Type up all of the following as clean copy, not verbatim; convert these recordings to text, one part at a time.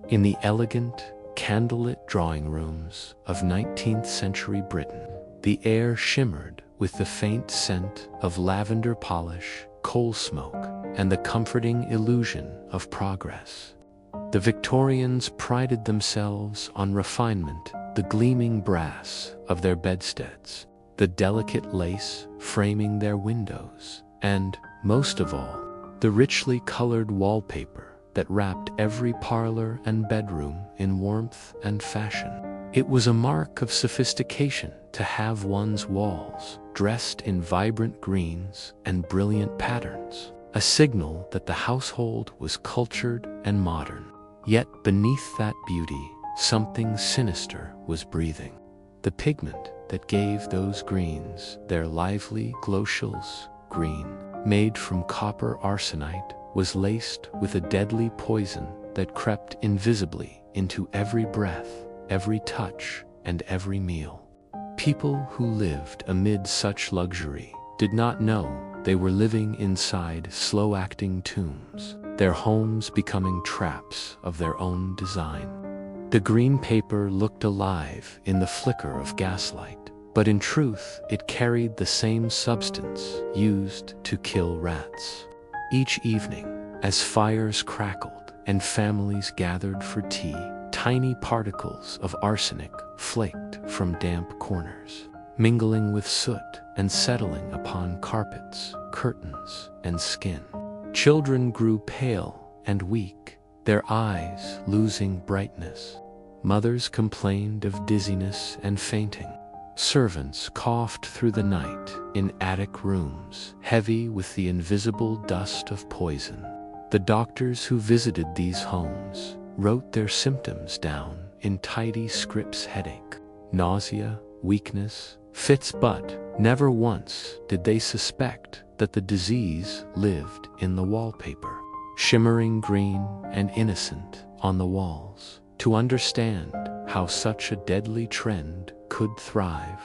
In the elegant, candlelit drawing rooms of 19th century Britain, the air shimmered with the faint scent of lavender polish, coal smoke, and the comforting illusion of progress. The Victorians prided themselves on refinement, the gleaming brass of their bedsteads, the delicate lace framing their windows, and, most of all, the richly colored wallpaper that wrapped every parlor and bedroom in warmth and fashion. It was a mark of sophistication to have one's walls dressed in vibrant greens and brilliant patterns, a signal that the household was cultured and modern. Yet beneath that beauty, something sinister was breathing. The pigment that gave those greens their lively Scheele green, made from copper arsenite, was laced with a deadly poison that crept invisibly into every breath, every touch, and every meal. People who lived amid such luxury did not know they were living inside slow-acting tombs, their homes becoming traps of their own design. The green paper looked alive in the flicker of gaslight, but in truth it carried the same substance used to kill rats. Each evening, as fires crackled and families gathered for tea, tiny particles of arsenic flaked from damp corners, mingling with soot and settling upon carpets, curtains, and skin. Children grew pale and weak, their eyes losing brightness. Mothers complained of dizziness and fainting. Servants coughed through the night in attic rooms, heavy with the invisible dust of poison. The doctors who visited these homes wrote their symptoms down in tidy scripts: headache, nausea, weakness, fits, but never once did they suspect that the disease lived in the wallpaper, shimmering green and innocent on the walls. To understand how such a deadly trend could thrive,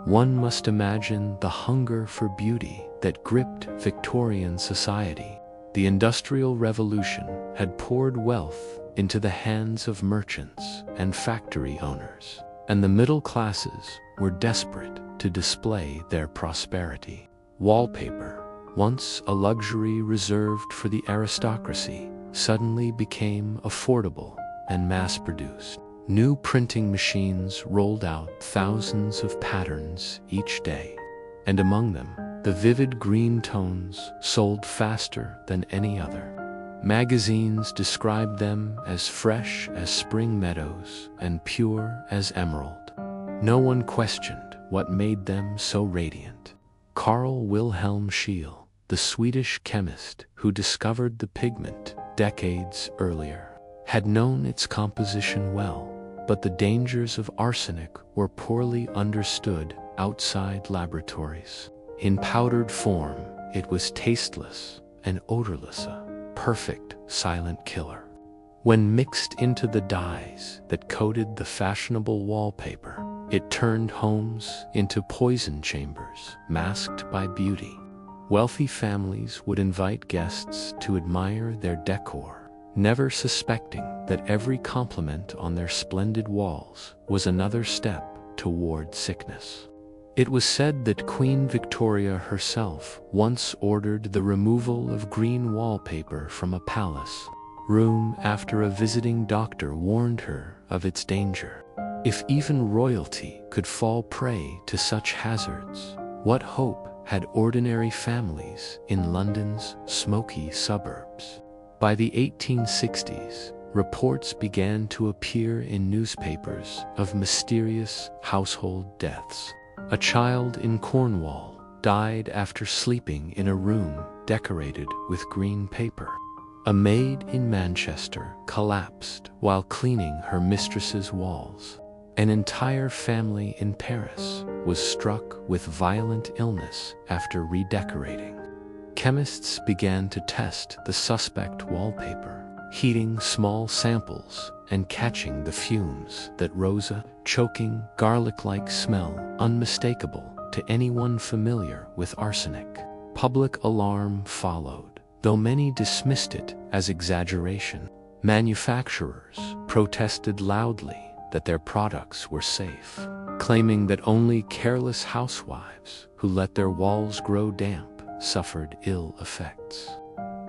one must imagine the hunger for beauty that gripped Victorian society. The Industrial Revolution had poured wealth into the hands of merchants and factory owners, and the middle classes were desperate to display their prosperity. Wallpaper, once a luxury reserved for the aristocracy, suddenly became affordable and mass-produced. New printing machines rolled out thousands of patterns each day, and among them, the vivid green tones sold faster than any other. Magazines described them as fresh as spring meadows and pure as emerald. No one questioned what made them so radiant. Carl Wilhelm Scheele, the Swedish chemist who discovered the pigment decades earlier, had known its composition well, but the dangers of arsenic were poorly understood outside laboratories. In powdered form, it was tasteless and odorless, a perfect silent killer. When mixed into the dyes that coated the fashionable wallpaper, it turned homes into poison chambers masked by beauty. Wealthy families would invite guests to admire their decor, never suspecting that every compliment on their splendid walls was another step toward sickness. It was said that Queen Victoria herself once ordered the removal of green wallpaper from a palace room after a visiting doctor warned her of its danger. If even royalty could fall prey to such hazards, what hope had ordinary families in London's smoky suburbs? By the 1860s, reports began to appear in newspapers of mysterious household deaths. A child in Cornwall died after sleeping in a room decorated with green paper. A maid in Manchester collapsed while cleaning her mistress's walls. An entire family in Paris was struck with violent illness after redecorating. Chemists began to test the suspect wallpaper, heating small samples and catching the fumes that rose a choking, garlic-like smell unmistakable to anyone familiar with arsenic. Public alarm followed, though many dismissed it as exaggeration. Manufacturers protested loudly that their products were safe, claiming that only careless housewives who let their walls grow damp suffered ill effects.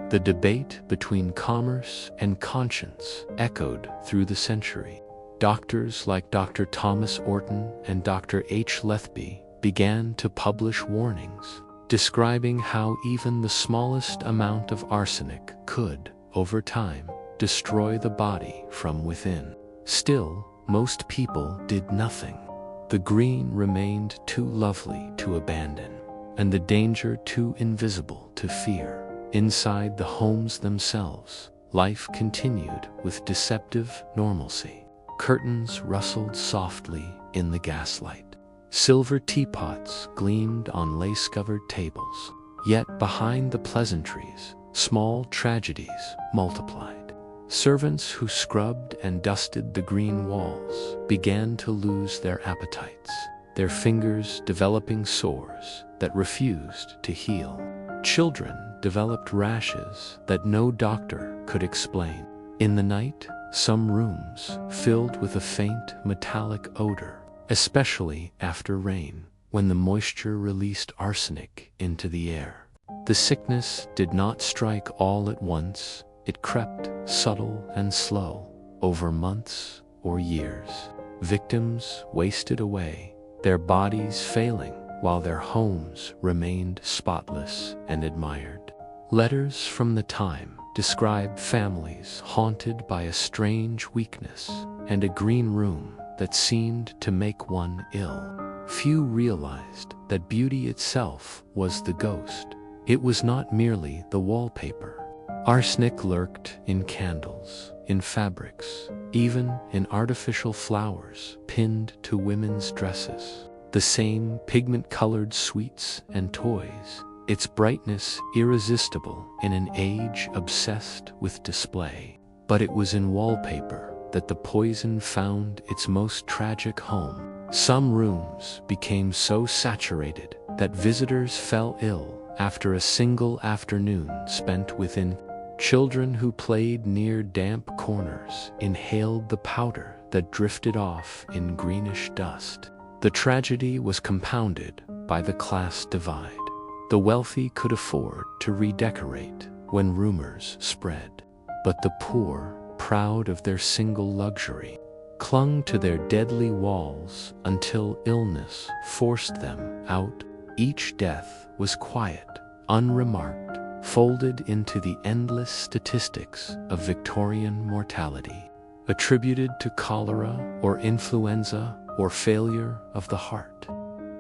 The debate between commerce and conscience echoed through the century. Doctors like Dr. Thomas Orton and Dr. H. Lethby began to publish warnings, describing how even the smallest amount of arsenic could, over time, destroy the body from within. Still, most people did nothing. The green remained too lovely to abandon, and the danger too invisible to fear. Inside the homes themselves, life continued with deceptive normalcy. Curtains rustled softly in the gaslight. Silver teapots gleamed on lace-covered tables. Yet behind the pleasantries, small tragedies multiplied. Servants who scrubbed and dusted the green walls began to lose their appetites, their fingers developing sores that refused to heal. Children developed rashes that no doctor could explain. In the night, some rooms filled with a faint metallic odor, especially after rain, when the moisture released arsenic into the air. The sickness did not strike all at once. It crept, subtle and slow, over months or years. Victims wasted away, their bodies failing, while their homes remained spotless and admired. Letters from the time describe families haunted by a strange weakness and a green room that seemed to make one ill. Few realized that beauty itself was the ghost. It was not merely the wallpaper. Arsenic lurked in candles, in fabrics, even in artificial flowers pinned to women's dresses. The same pigment-colored sweets and toys, its brightness irresistible in an age obsessed with display. But it was in wallpaper that the poison found its most tragic home. Some rooms became so saturated that visitors fell ill after a single afternoon spent within. Children who played near damp corners inhaled the powder that drifted off in greenish dust. The tragedy was compounded by the class divide. The wealthy could afford to redecorate when rumors spread, but the poor, proud of their single luxury, clung to their deadly walls until illness forced them out. Each death was quiet, unremarked, folded into the endless statistics of Victorian mortality, attributed to cholera or influenza or failure of the heart.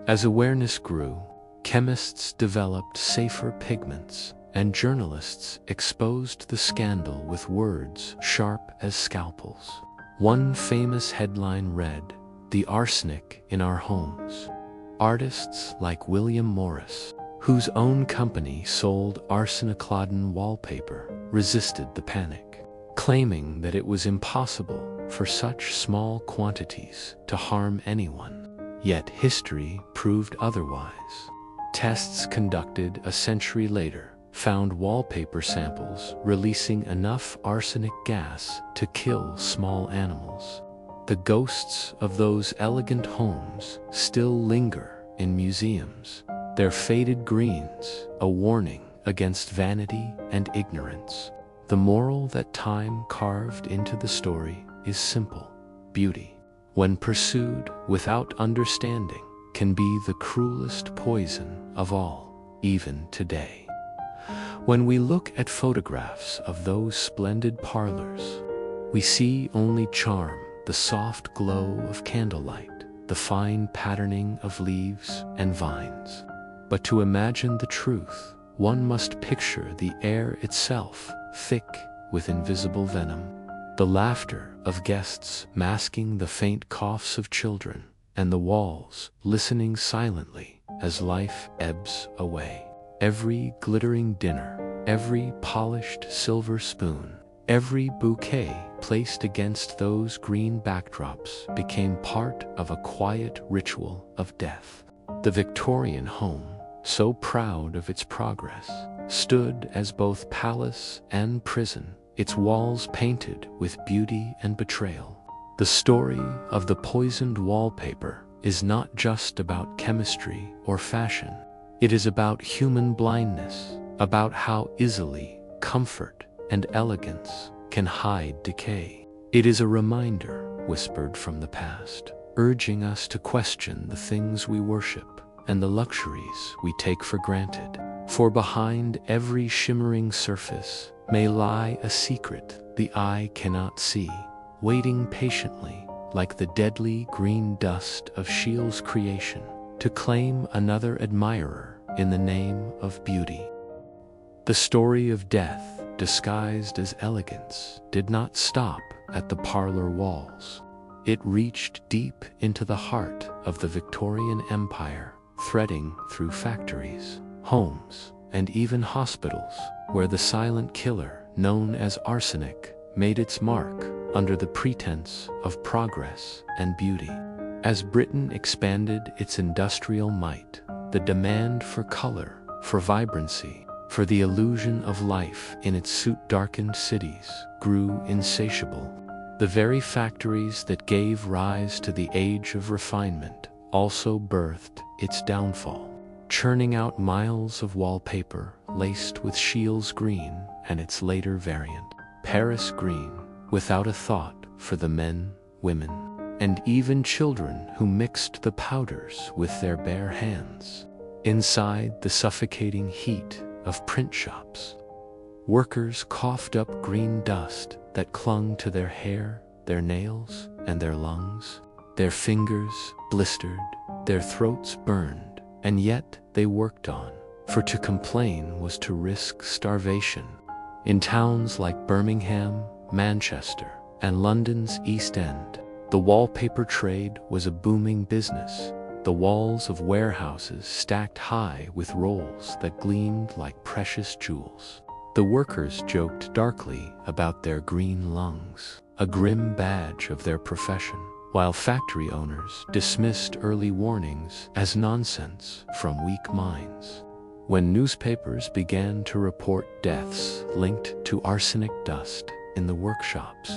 As awareness grew, chemists developed safer pigments, and journalists exposed the scandal with words sharp as scalpels. One famous headline read, "The arsenic in our homes." Artists like William Morris, whose own company sold arsenic-laden wallpaper, resisted the panic, claiming that it was impossible for such small quantities to harm anyone. Yet history proved otherwise. Tests conducted a century later found wallpaper samples releasing enough arsenic gas to kill small animals. The ghosts of those elegant homes still linger in museums, their faded greens a warning against vanity and ignorance. The moral that time carved into the story is simple. Beauty, when pursued without understanding, can be the cruelest poison of all, even today. When we look at photographs of those splendid parlors, we see only charm, the soft glow of candlelight, the fine patterning of leaves and vines. But to imagine the truth, one must picture the air itself, thick with invisible venom, the laughter of guests masking the faint coughs of children, and the walls listening silently as life ebbs away. Every glittering dinner, every polished silver spoon, every bouquet placed against those green backdrops became part of a quiet ritual of death. The Victorian home, so proud of its progress, stood as both palace and prison, its walls painted with beauty and betrayal. The story of the poisoned wallpaper is not just about chemistry or fashion. It is about human blindness, about how easily comfort and elegance can hide decay. It is a reminder whispered from the past, urging us to question the things we worship and the luxuries we take for granted. For behind every shimmering surface may lie a secret the eye cannot see, waiting patiently like the deadly green dust of Scheele's creation to claim another admirer in the name of beauty. The story of death, disguised as elegance, did not stop at the parlor walls. It reached deep into the heart of the Victorian Empire, threading through factories, homes, and even hospitals, where the silent killer known as arsenic made its mark under the pretense of progress and beauty. As Britain expanded its industrial might, the demand for color, for vibrancy, for the illusion of life in its soot-darkened cities grew insatiable. The very factories that gave rise to the age of refinement also birthed its downfall, churning out miles of wallpaper laced with Scheele's green and its later variant, Paris green, without a thought for the men, women, and even children who mixed the powders with their bare hands. Inside the suffocating heat of print shops, workers coughed up green dust that clung to their hair, their nails, and their lungs. Their fingers blistered, their throats burned, and yet they worked on, for to complain was to risk starvation. In towns like Birmingham, Manchester, and London's East End, the wallpaper trade was a booming business. The walls of warehouses stacked high with rolls that gleamed like precious jewels. The workers joked darkly about their green lungs, a grim badge of their profession, while factory owners dismissed early warnings as nonsense from weak minds. When newspapers began to report deaths linked to arsenic dust in the workshops,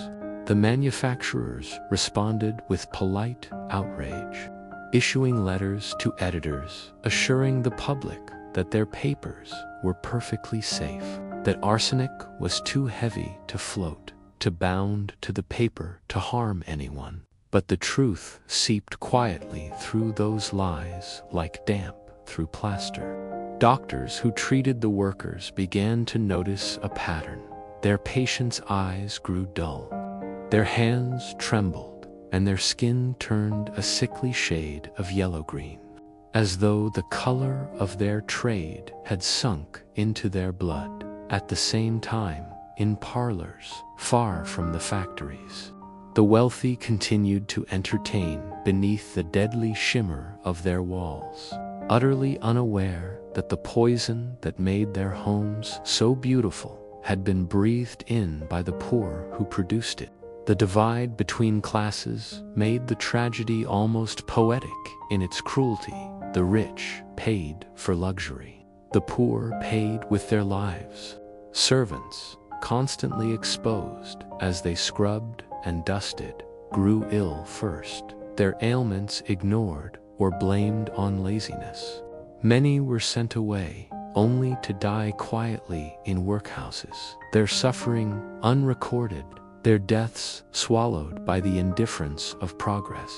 the manufacturers responded with polite outrage, issuing letters to editors assuring the public that their papers were perfectly safe, that arsenic was too heavy to float, too bound to the paper to harm anyone. But the truth seeped quietly through those lies like damp through plaster. Doctors who treated the workers began to notice a pattern. Their patients' eyes grew dull, their hands trembled, and their skin turned a sickly shade of yellow-green, as though the color of their trade had sunk into their blood. At the same time, in parlors far from the factories, the wealthy continued to entertain beneath the deadly shimmer of their walls, utterly unaware that the poison that made their homes so beautiful had been breathed in by the poor who produced it. The divide between classes made the tragedy almost poetic in its cruelty. The rich paid for luxury, the poor paid with their lives. Servants, constantly exposed as they scrubbed and dusted, grew ill first, their ailments ignored or blamed on laziness. Many were sent away, only to die quietly in workhouses, their suffering unrecorded, their deaths swallowed by the indifference of progress.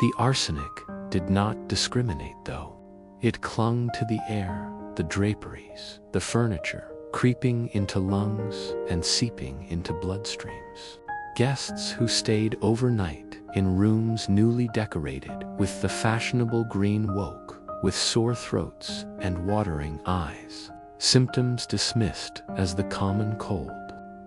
The arsenic did not discriminate, though. It clung to the air, the draperies, the furniture, creeping into lungs and seeping into bloodstreams. Guests who stayed overnight in rooms newly decorated with the fashionable green woke with sore throats and watering eyes, symptoms dismissed as the common cold.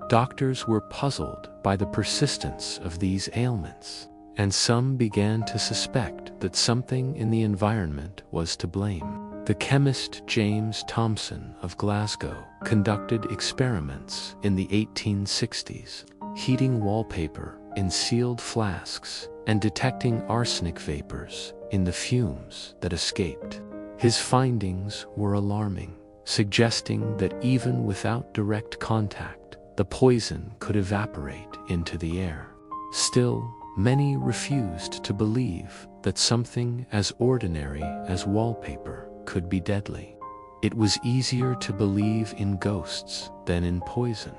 Doctors were puzzled by the persistence of these ailments, and some began to suspect that something in the environment was to blame. The chemist James Thomson of Glasgow conducted experiments in the 1860s, heating wallpaper in sealed flasks and detecting arsenic vapors in the fumes that escaped. His findings were alarming, suggesting that even without direct contact, the poison could evaporate into the air. Still, many refused to believe that something as ordinary as wallpaper could be deadly. It was easier to believe in ghosts than in poison,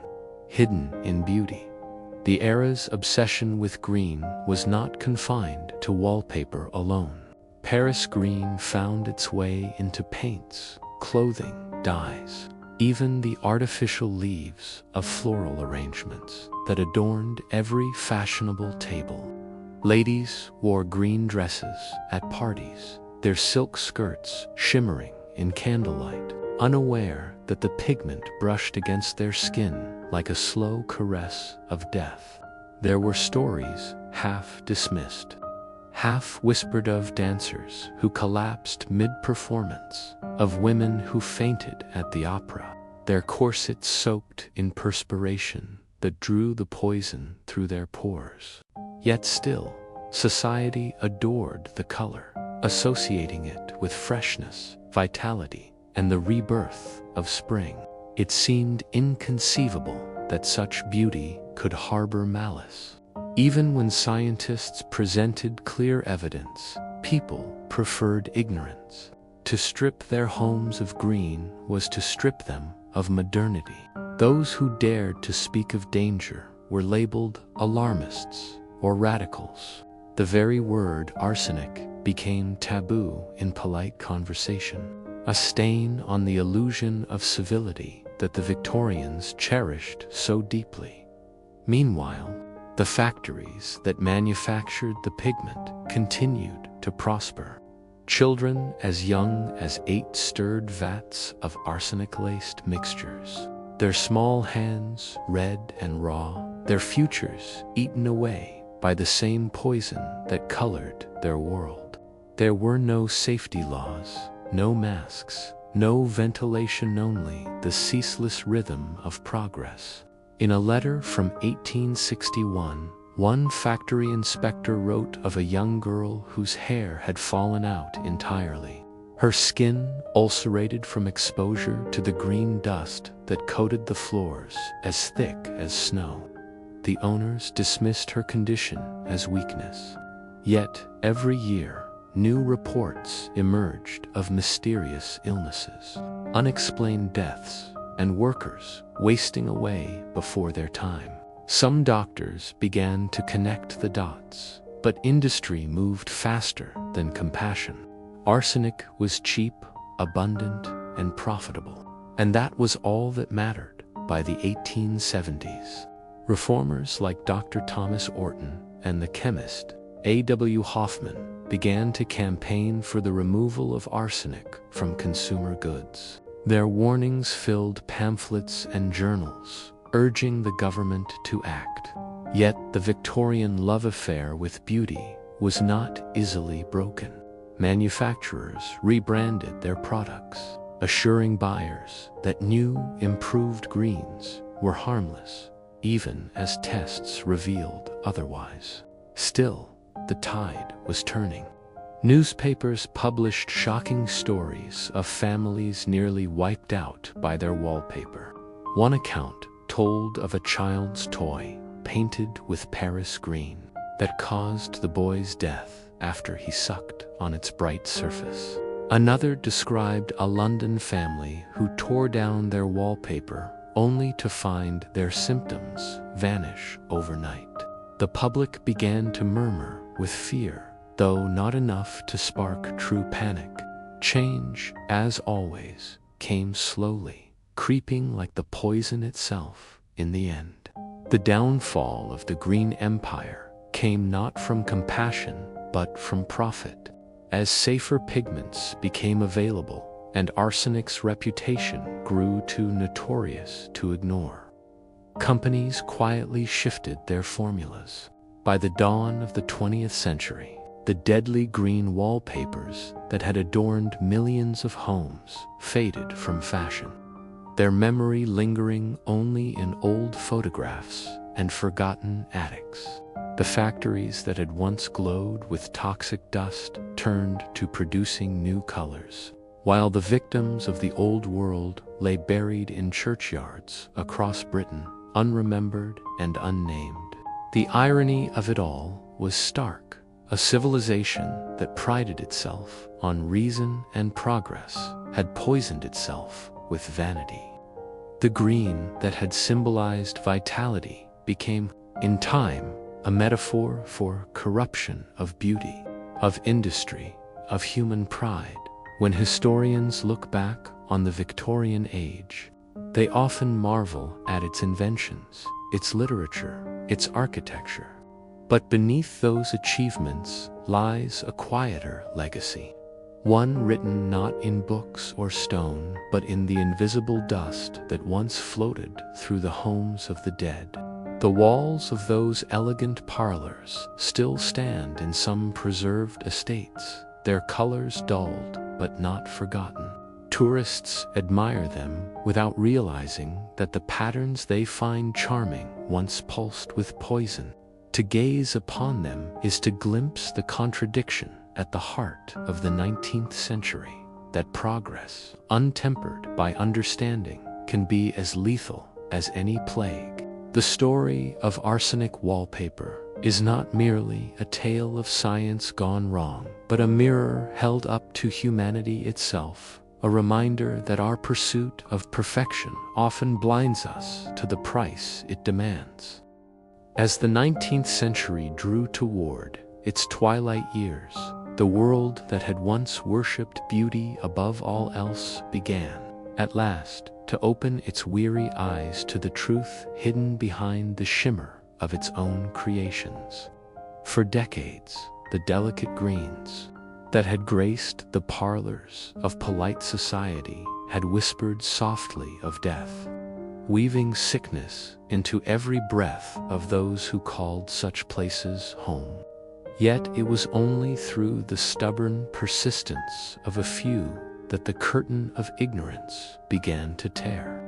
hidden in beauty. The era's obsession with green was not confined to wallpaper alone. Paris green found its way into paints, clothing, dyes, even the artificial leaves of floral arrangements that adorned every fashionable table. Ladies wore green dresses at parties, their silk skirts shimmering in candlelight, unaware that the pigment brushed against their skin like a slow caress of death. There were stories half dismissed, half whispered of dancers who collapsed mid-performance, of women who fainted at the opera, their corsets soaked in perspiration that drew the poison through their pores. Yet still, society adored the color, associating it with freshness, vitality, and the rebirth of spring. It seemed inconceivable that such beauty could harbor malice. Even when scientists presented clear evidence, people preferred ignorance. To strip their homes of green was to strip them of modernity. Those who dared to speak of danger were labeled alarmists or radicals. The very word arsenic became taboo in polite conversation, a stain on the illusion of civility that the Victorians cherished so deeply. Meanwhile, the factories that manufactured the pigment continued to prosper. Children as young as 8 stirred vats of arsenic-laced mixtures, their small hands red and raw, their futures eaten away by the same poison that colored their world. There were no safety laws, no masks, no ventilation, only the ceaseless rhythm of progress. In a letter from 1861, one factory inspector wrote of a young girl whose hair had fallen out entirely, her skin ulcerated from exposure to the green dust that coated the floors as thick as snow. The owners dismissed her condition as weakness. Yet, every year, new reports emerged of mysterious illnesses, unexplained deaths, and workers wasting away before their time. Some doctors began to connect the dots, but industry moved faster than compassion. Arsenic was cheap, abundant, and profitable, and that was all that mattered by the 1870s. Reformers like Dr. Thomas Orton and the chemist A.W. Hoffman began to campaign for the removal of arsenic from consumer goods. Their warnings filled pamphlets and journals, urging the government to act. Yet the Victorian love affair with beauty was not easily broken. Manufacturers rebranded their products, assuring buyers that new, improved greens were harmless, even as tests revealed otherwise. Still, the tide was turning. Newspapers published shocking stories of families nearly wiped out by their wallpaper. One account told of a child's toy painted with Paris green that caused the boy's death after he sucked on its bright surface. Another described a London family who tore down their wallpaper only to find their symptoms vanish overnight. The public began to murmur with fear, though not enough to spark true panic. Change, as always, came slowly, creeping like the poison itself in the end. The downfall of the Green Empire came not from compassion, but from profit. As safer pigments became available and arsenic's reputation grew too notorious to ignore, companies quietly shifted their formulas. By the dawn of the 20th century, the deadly green wallpapers that had adorned millions of homes faded from fashion, their memory lingering only in old photographs and forgotten attics. The factories that had once glowed with toxic dust turned to producing new colors, while the victims of the old world lay buried in churchyards across Britain, unremembered and unnamed. The irony of it all was stark. A civilization that prided itself on reason and progress had poisoned itself with vanity. The green that had symbolized vitality became, in time, a metaphor for corruption of beauty, of industry, of human pride. When historians look back on the Victorian age, they often marvel at its inventions, its literature, its architecture. But beneath those achievements lies a quieter legacy, one written not in books or stone, but in the invisible dust that once floated through the homes of the dead. The walls of those elegant parlors still stand in some preserved estates, their colors dulled but not forgotten. Tourists admire them without realizing that the patterns they find charming once pulsed with poison. To gaze upon them is to glimpse the contradiction at the heart of the 19th century, that progress, untempered by understanding, can be as lethal as any plague. The story of arsenic wallpaper is not merely a tale of science gone wrong, but a mirror held up to humanity itself, a reminder that our pursuit of perfection often blinds us to the price it demands. As the 19th century drew toward its twilight years, the world that had once worshipped beauty above all else began, at last, to open its weary eyes to the truth hidden behind the shimmer of its own creations. For decades, the delicate greens that had graced the parlors of polite society had whispered softly of death, weaving sickness into every breath of those who called such places home. Yet it was only through the stubborn persistence of a few that the curtain of ignorance began to tear.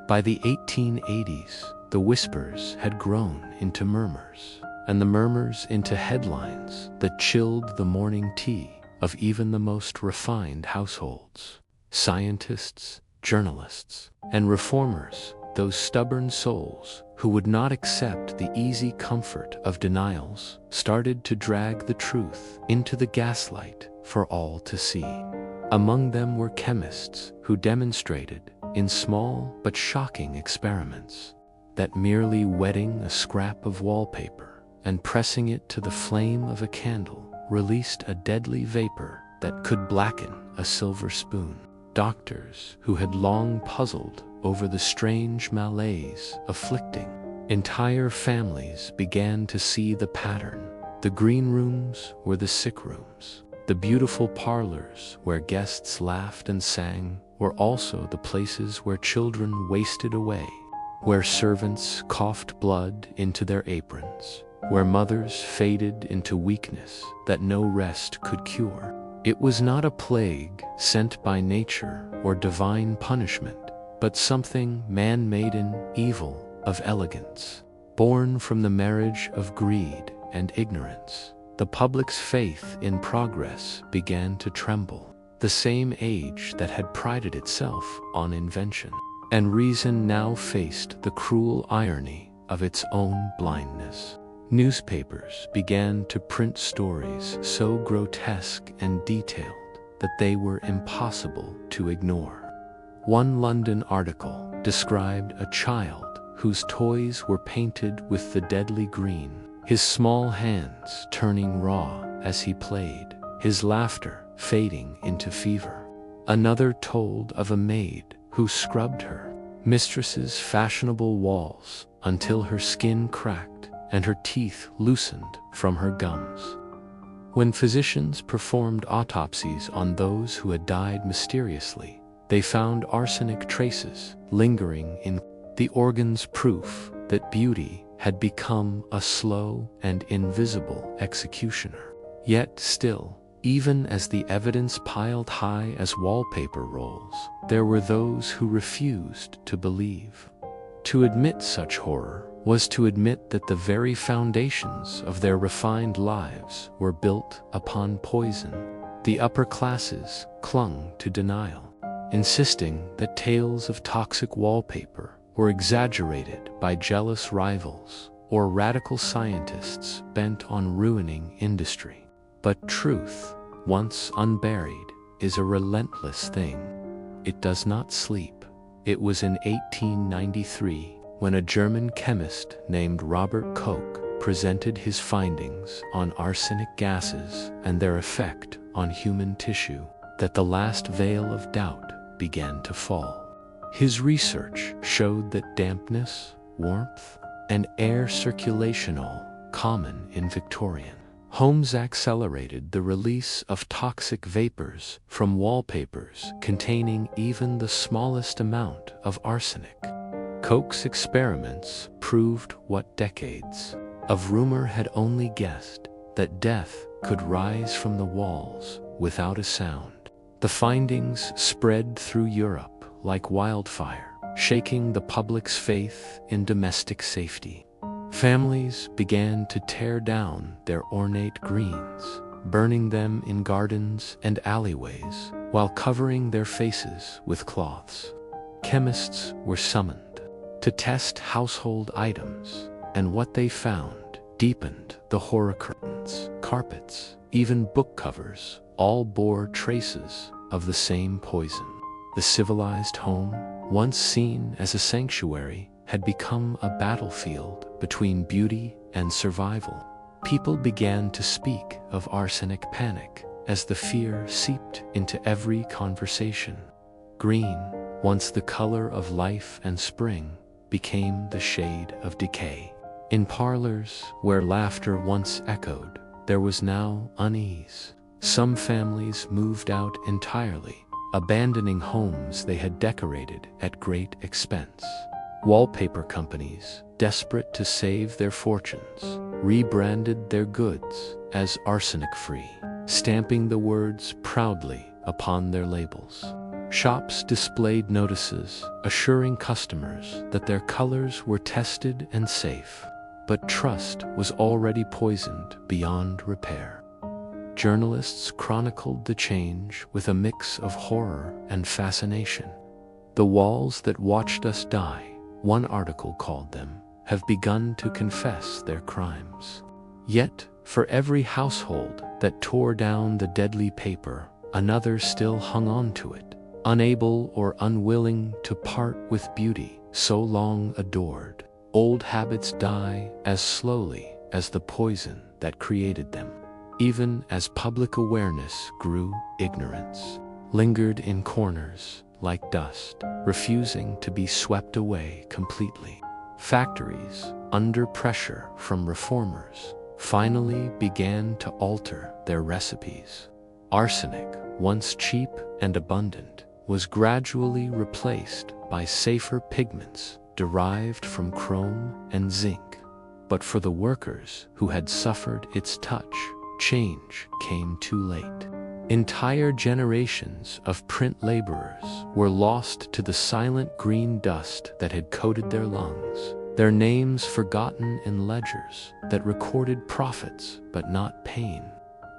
By the 1880s, the whispers had grown into murmurs, and the murmurs into headlines that chilled the morning tea of even the most refined households. Scientists, journalists, and reformers, those stubborn souls who would not accept the easy comfort of denials, started to drag the truth into the gaslight for all to see. Among them were chemists who demonstrated, in small but shocking experiments, that merely wetting a scrap of wallpaper and pressing it to the flame of a candle released a deadly vapor that could blacken a silver spoon. Doctors who had long puzzled over the strange malaise afflicting entire families began to see the pattern. The green rooms were the sick rooms. The beautiful parlors where guests laughed and sang were also the places where children wasted away, where servants coughed blood into their aprons, where mothers faded into weakness that no rest could cure. It was not a plague sent by nature or divine punishment, but something man-made in evil of elegance, born from the marriage of greed and ignorance. The public's faith in progress began to tremble. The same age that had prided itself on invention and reason now faced the cruel irony of its own blindness. Newspapers began to print stories so grotesque and detailed that they were impossible to ignore. One London article described a child whose toys were painted with the deadly green, his small hands turning raw as he played, his laughter fading into fever. Another told of a maid who scrubbed her mistress's fashionable walls until her skin cracked and her teeth loosened from her gums. When physicians performed autopsies on those who had died mysteriously, they found arsenic traces lingering in the organs, proof that beauty had become a slow and invisible executioner. Yet still, even as the evidence piled high as wallpaper rolls, there were those who refused to believe. To admit such horror was to admit that the very foundations of their refined lives were built upon poison. The upper classes clung to denial, insisting that tales of toxic wallpaper were exaggerated by jealous rivals or radical scientists bent on ruining industry. But truth, once unburied, is a relentless thing. It does not sleep. It was in 1893 when a German chemist named Robert Koch presented his findings on arsenic gases and their effect on human tissue that the last veil of doubt began to fall. His research showed that dampness, warmth, and air circulation, all common in Victorian homes, accelerated the release of toxic vapors from wallpapers containing even the smallest amount of arsenic. Koch's experiments proved what decades of rumor had only guessed, that death could rise from the walls without a sound. The findings spread through Europe like wildfire, shaking the public's faith in domestic safety. Families began to tear down their ornate greens, burning them in gardens and alleyways, while covering their faces with cloths. Chemists were summoned to test household items, and what they found deepened the horror. Curtains, carpets, even book covers, all bore traces of the same poison. The civilized home, once seen as a sanctuary, had become a battlefield between beauty and survival. People began to speak of arsenic panic as the fear seeped into every conversation. Green, once the color of life and spring, became the shade of decay. In parlors where laughter once echoed, there was now unease. Some families moved out entirely, abandoning homes they had decorated at great expense. Wallpaper companies, desperate to save their fortunes, rebranded their goods as arsenic-free, stamping the words proudly upon their labels. Shops displayed notices assuring customers that their colors were tested and safe, but trust was already poisoned beyond repair. Journalists chronicled the change with a mix of horror and fascination. The walls that watched us die, one article called them, have begun to confess their crimes. Yet, for every household that tore down the deadly paper, another still hung on to it, unable or unwilling to part with beauty so long adored. Old habits die as slowly as the poison that created them. Even as public awareness grew, ignorance lingered in corners like dust, refusing to be swept away completely. Factories, under pressure from reformers, finally began to alter their recipes. Arsenic, once cheap and abundant, was gradually replaced by safer pigments derived from chrome and zinc. But for the workers who had suffered its touch, change came too late. Entire generations of print laborers were lost to the silent green dust that had coated their lungs, their names forgotten in ledgers that recorded profits but not pain.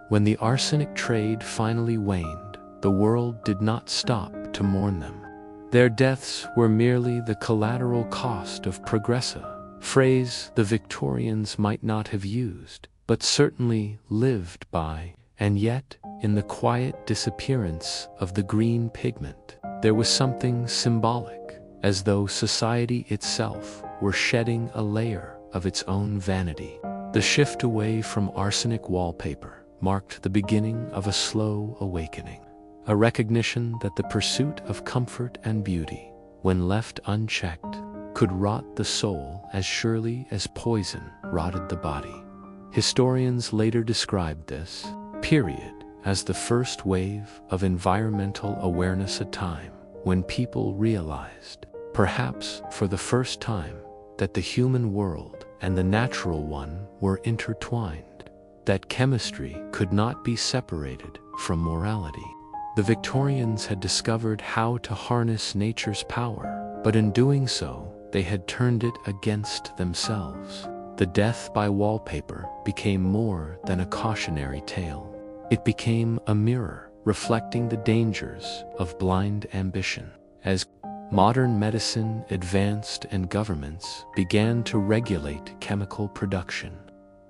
When the arsenic trade finally waned, the world did not stop to mourn them. Their deaths were merely the collateral cost of progressive, phrase the Victorians might not have used, but certainly lived by. And yet, in the quiet disappearance of the green pigment, there was something symbolic, as though society itself were shedding a layer of its own vanity. The shift away from arsenic wallpaper marked the beginning of a slow awakening, a recognition that the pursuit of comfort and beauty, when left unchecked, could rot the soul as surely as poison rotted the body. Historians later described this period as the first wave of environmental awareness, a time when people realized, perhaps for the first time, that the human world and the natural one were intertwined, that chemistry could not be separated from morality. The Victorians had discovered how to harness nature's power, but in doing so, they had turned it against themselves. The death by wallpaper became more than a cautionary tale. It became a mirror reflecting the dangers of blind ambition. As modern medicine advanced and governments began to regulate chemical production.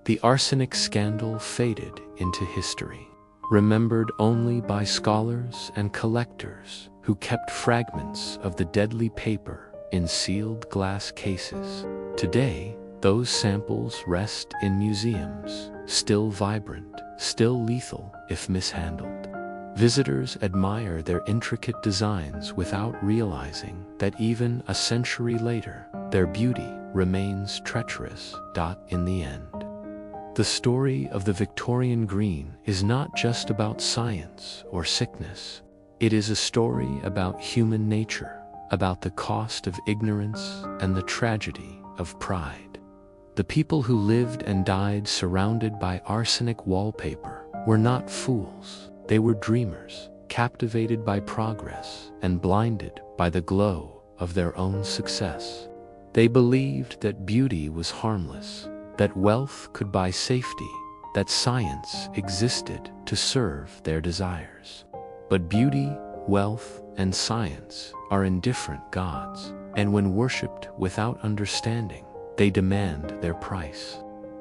The arsenic scandal faded into history, remembered only by scholars and collectors who kept fragments of the deadly paper in sealed glass cases. Today, those samples rest in museums, still vibrant, still lethal if mishandled. Visitors admire their intricate designs without realizing that even a century later, their beauty remains treacherous. In the end, the story of the Victorian green is not just about science or sickness. It is a story about human nature, about the cost of ignorance and the tragedy of pride. The people who lived and died surrounded by arsenic wallpaper were not fools. They were dreamers, captivated by progress and blinded by the glow of their own success. They believed that beauty was harmless, that wealth could buy safety, that science existed to serve their desires. But beauty, wealth, and science are indifferent gods, and when worshipped without understanding, they demand their price.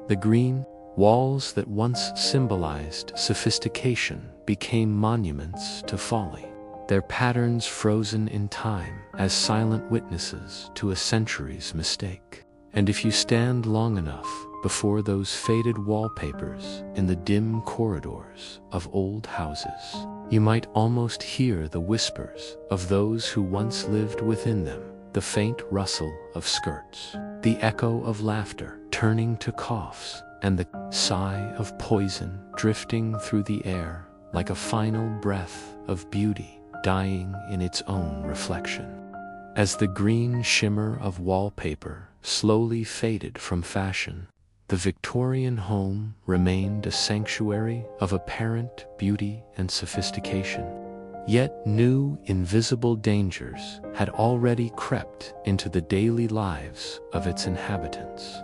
The green walls that once symbolized sophistication became monuments to folly, their patterns frozen in time as silent witnesses to a century's mistake. And if you stand long enough before those faded wallpapers in the dim corridors of old houses, you might almost hear the whispers of those who once lived within them, the faint rustle of skirts, the echo of laughter turning to coughs, and the sigh of poison drifting through the air like a final breath of beauty dying in its own reflection. As the green shimmer of wallpaper slowly faded from fashion, the Victorian home remained a sanctuary of apparent beauty and sophistication. Yet new, invisible dangers had already crept into the daily lives of its inhabitants.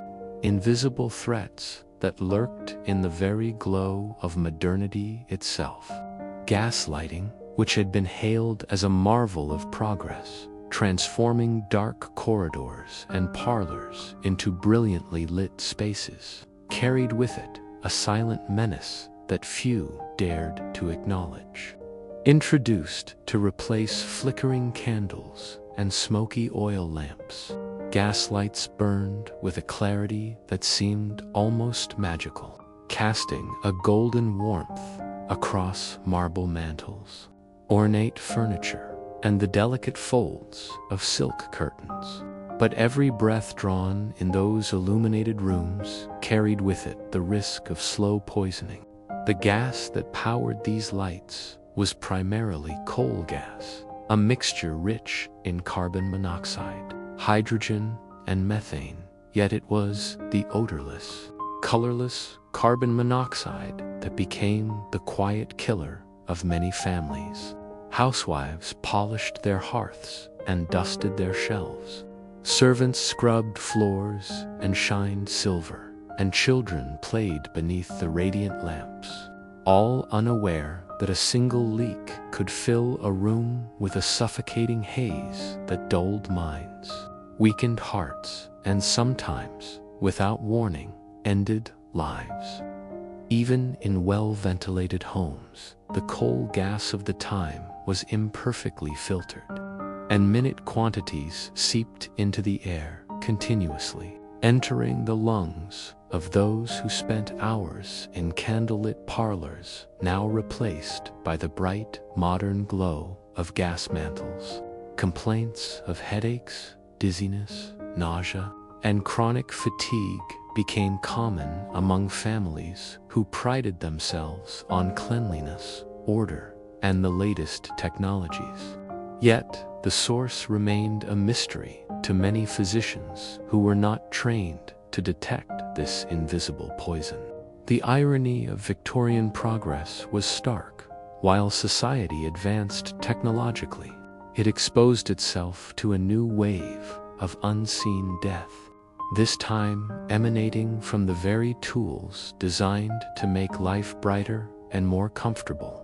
Invisible threats that lurked in the very glow of modernity itself. Gaslighting, which had been hailed as a marvel of progress, transforming dark corridors and parlors into brilliantly lit spaces, carried with it a silent menace that few dared to acknowledge. Introduced to replace flickering candles and smoky oil lamps, gaslights burned with a clarity that seemed almost magical, casting a golden warmth across marble mantels, ornate furniture, and the delicate folds of silk curtains. But every breath drawn in those illuminated rooms carried with it the risk of slow poisoning. The gas that powered these lights was primarily coal gas, a mixture rich in carbon monoxide, hydrogen, and methane, yet it was the odorless, colorless carbon monoxide that became the quiet killer of many families. Housewives polished their hearths and dusted their shelves. Servants scrubbed floors and shined silver, and children played beneath the radiant lamps, all unaware that a single leak could fill a room with a suffocating haze that dulled minds, weakened hearts, and sometimes, without warning, ended lives. Even in well-ventilated homes, the coal gas of the time was imperfectly filtered, and minute quantities seeped into the air continuously, entering the lungs of those who spent hours in candlelit parlors, now replaced by the bright, modern glow of gas mantles. Complaints of headaches, dizziness, nausea, and chronic fatigue became common among families who prided themselves on cleanliness, order, and the latest technologies. Yet, the source remained a mystery to many physicians who were not trained to detect this invisible poison. The irony of Victorian progress was stark. While society advanced technologically, it exposed itself to a new wave of unseen death, this time emanating from the very tools designed to make life brighter and more comfortable.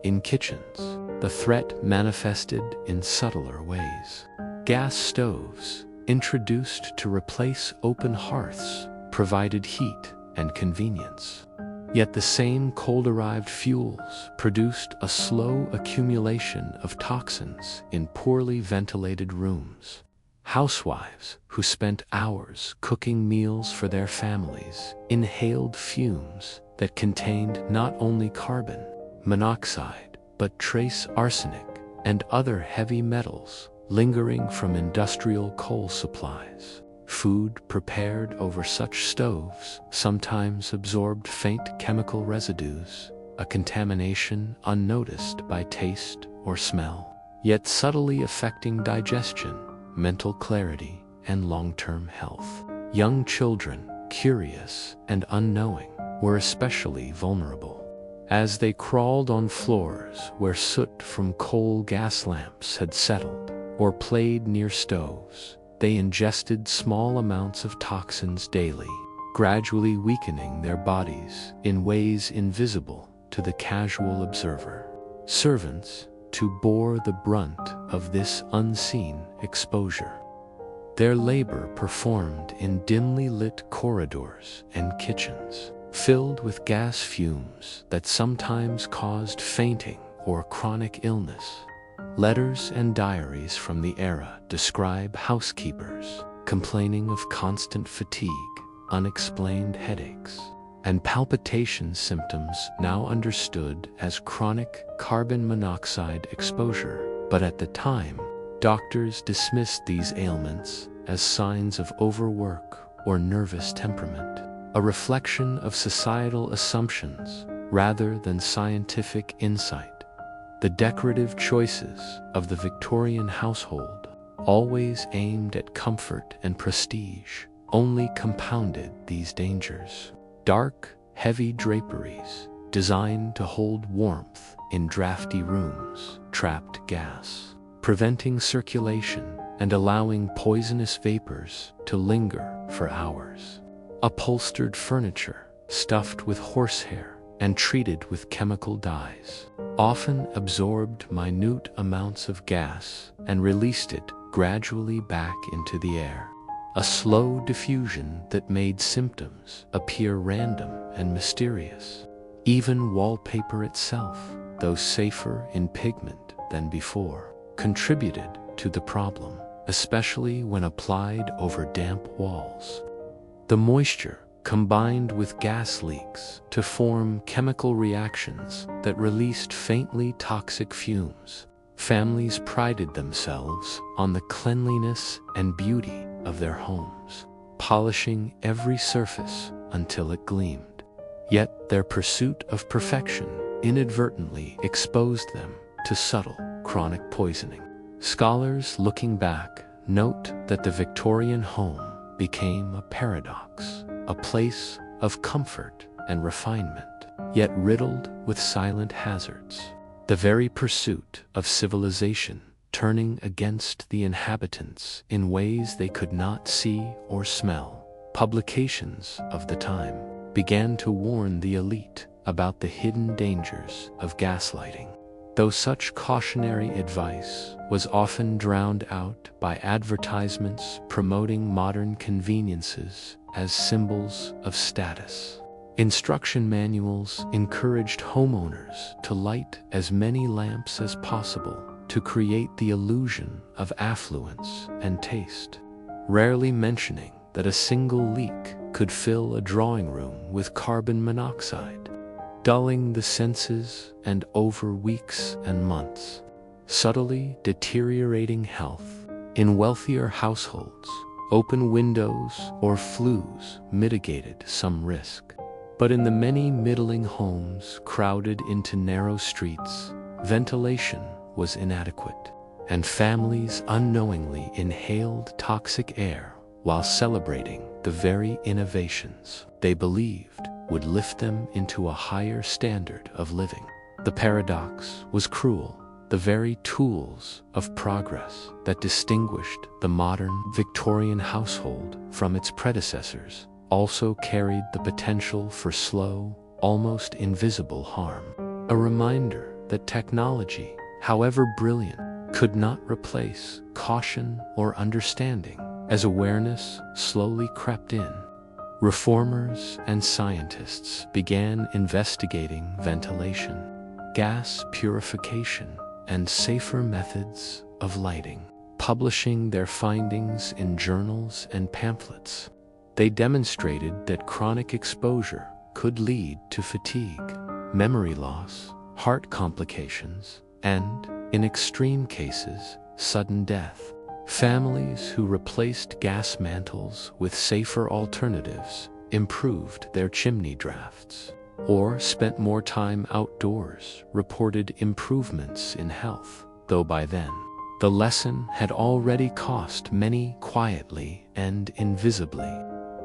In kitchens, the threat manifested in subtler ways. Gas stoves, introduced to replace open hearths, provided heat and convenience. Yet the same coal-derived fuels produced a slow accumulation of toxins in poorly ventilated rooms. Housewives who spent hours cooking meals for their families inhaled fumes that contained not only carbon monoxide but trace arsenic and other heavy metals lingering from industrial coal supplies. Food prepared over such stoves sometimes absorbed faint chemical residues, a contamination unnoticed by taste or smell, yet subtly affecting digestion, mental clarity, and long-term health. Young children, curious and unknowing, were especially vulnerable. As they crawled on floors where soot from coal gas lamps had settled, or played near stoves, they ingested small amounts of toxins daily, gradually weakening their bodies in ways invisible to the casual observer. Servants, too, bore the brunt of this unseen exposure. Their labor performed in dimly lit corridors and kitchens, filled with gas fumes that sometimes caused fainting or chronic illness. Letters and diaries from the era describe housekeepers complaining of constant fatigue, unexplained headaches, and palpitation symptoms now understood as chronic carbon monoxide exposure. But at the time, doctors dismissed these ailments as signs of overwork or nervous temperament, a reflection of societal assumptions rather than scientific insight. The decorative choices of the Victorian household, always aimed at comfort and prestige, only compounded these dangers. Dark, heavy draperies, designed to hold warmth in drafty rooms, trapped gas, preventing circulation and allowing poisonous vapors to linger for hours. Upholstered furniture, stuffed with horsehair and treated with chemical dyes, often absorbed minute amounts of gas and released it gradually back into the air. A slow diffusion that made symptoms appear random and mysterious. Even wallpaper itself, though safer in pigment than before, contributed to the problem, especially when applied over damp walls. The moisture combined with gas leaks to form chemical reactions that released faintly toxic fumes. Families prided themselves on the cleanliness and beauty of their homes, polishing every surface until it gleamed. Yet their pursuit of perfection inadvertently exposed them to subtle, chronic poisoning. Scholars looking back note that the Victorian home became a paradox, a place of comfort and refinement, yet riddled with silent hazards. The very pursuit of civilization turning against the inhabitants in ways they could not see or smell. Publications of the time began to warn the elite about the hidden dangers of gaslighting, though such cautionary advice was often drowned out by advertisements promoting modern conveniences as symbols of status. Instruction manuals encouraged homeowners to light as many lamps as possible to create the illusion of affluence and taste, rarely mentioning that a single leak could fill a drawing room with carbon monoxide, dulling the senses and over weeks and months, subtly deteriorating health. In wealthier households, open windows or flues mitigated some risk. But in the many middling homes crowded into narrow streets, ventilation was inadequate, and families unknowingly inhaled toxic air while celebrating the very innovations they believed would lift them into a higher standard of living. The paradox was cruel. The very tools of progress that distinguished the modern Victorian household from its predecessors also carried the potential for slow, almost invisible harm. A reminder that technology, however brilliant, could not replace caution or understanding. As awareness slowly crept in, reformers and scientists began investigating ventilation, gas purification, and safer methods of lighting. Publishing their findings in journals and pamphlets, they demonstrated that chronic exposure could lead to fatigue, memory loss, heart complications, and, in extreme cases, sudden death. Families who replaced gas mantles with safer alternatives improved their chimney drafts, or spent more time outdoors reported improvements in health, though by then, the lesson had already cost many quietly and invisibly.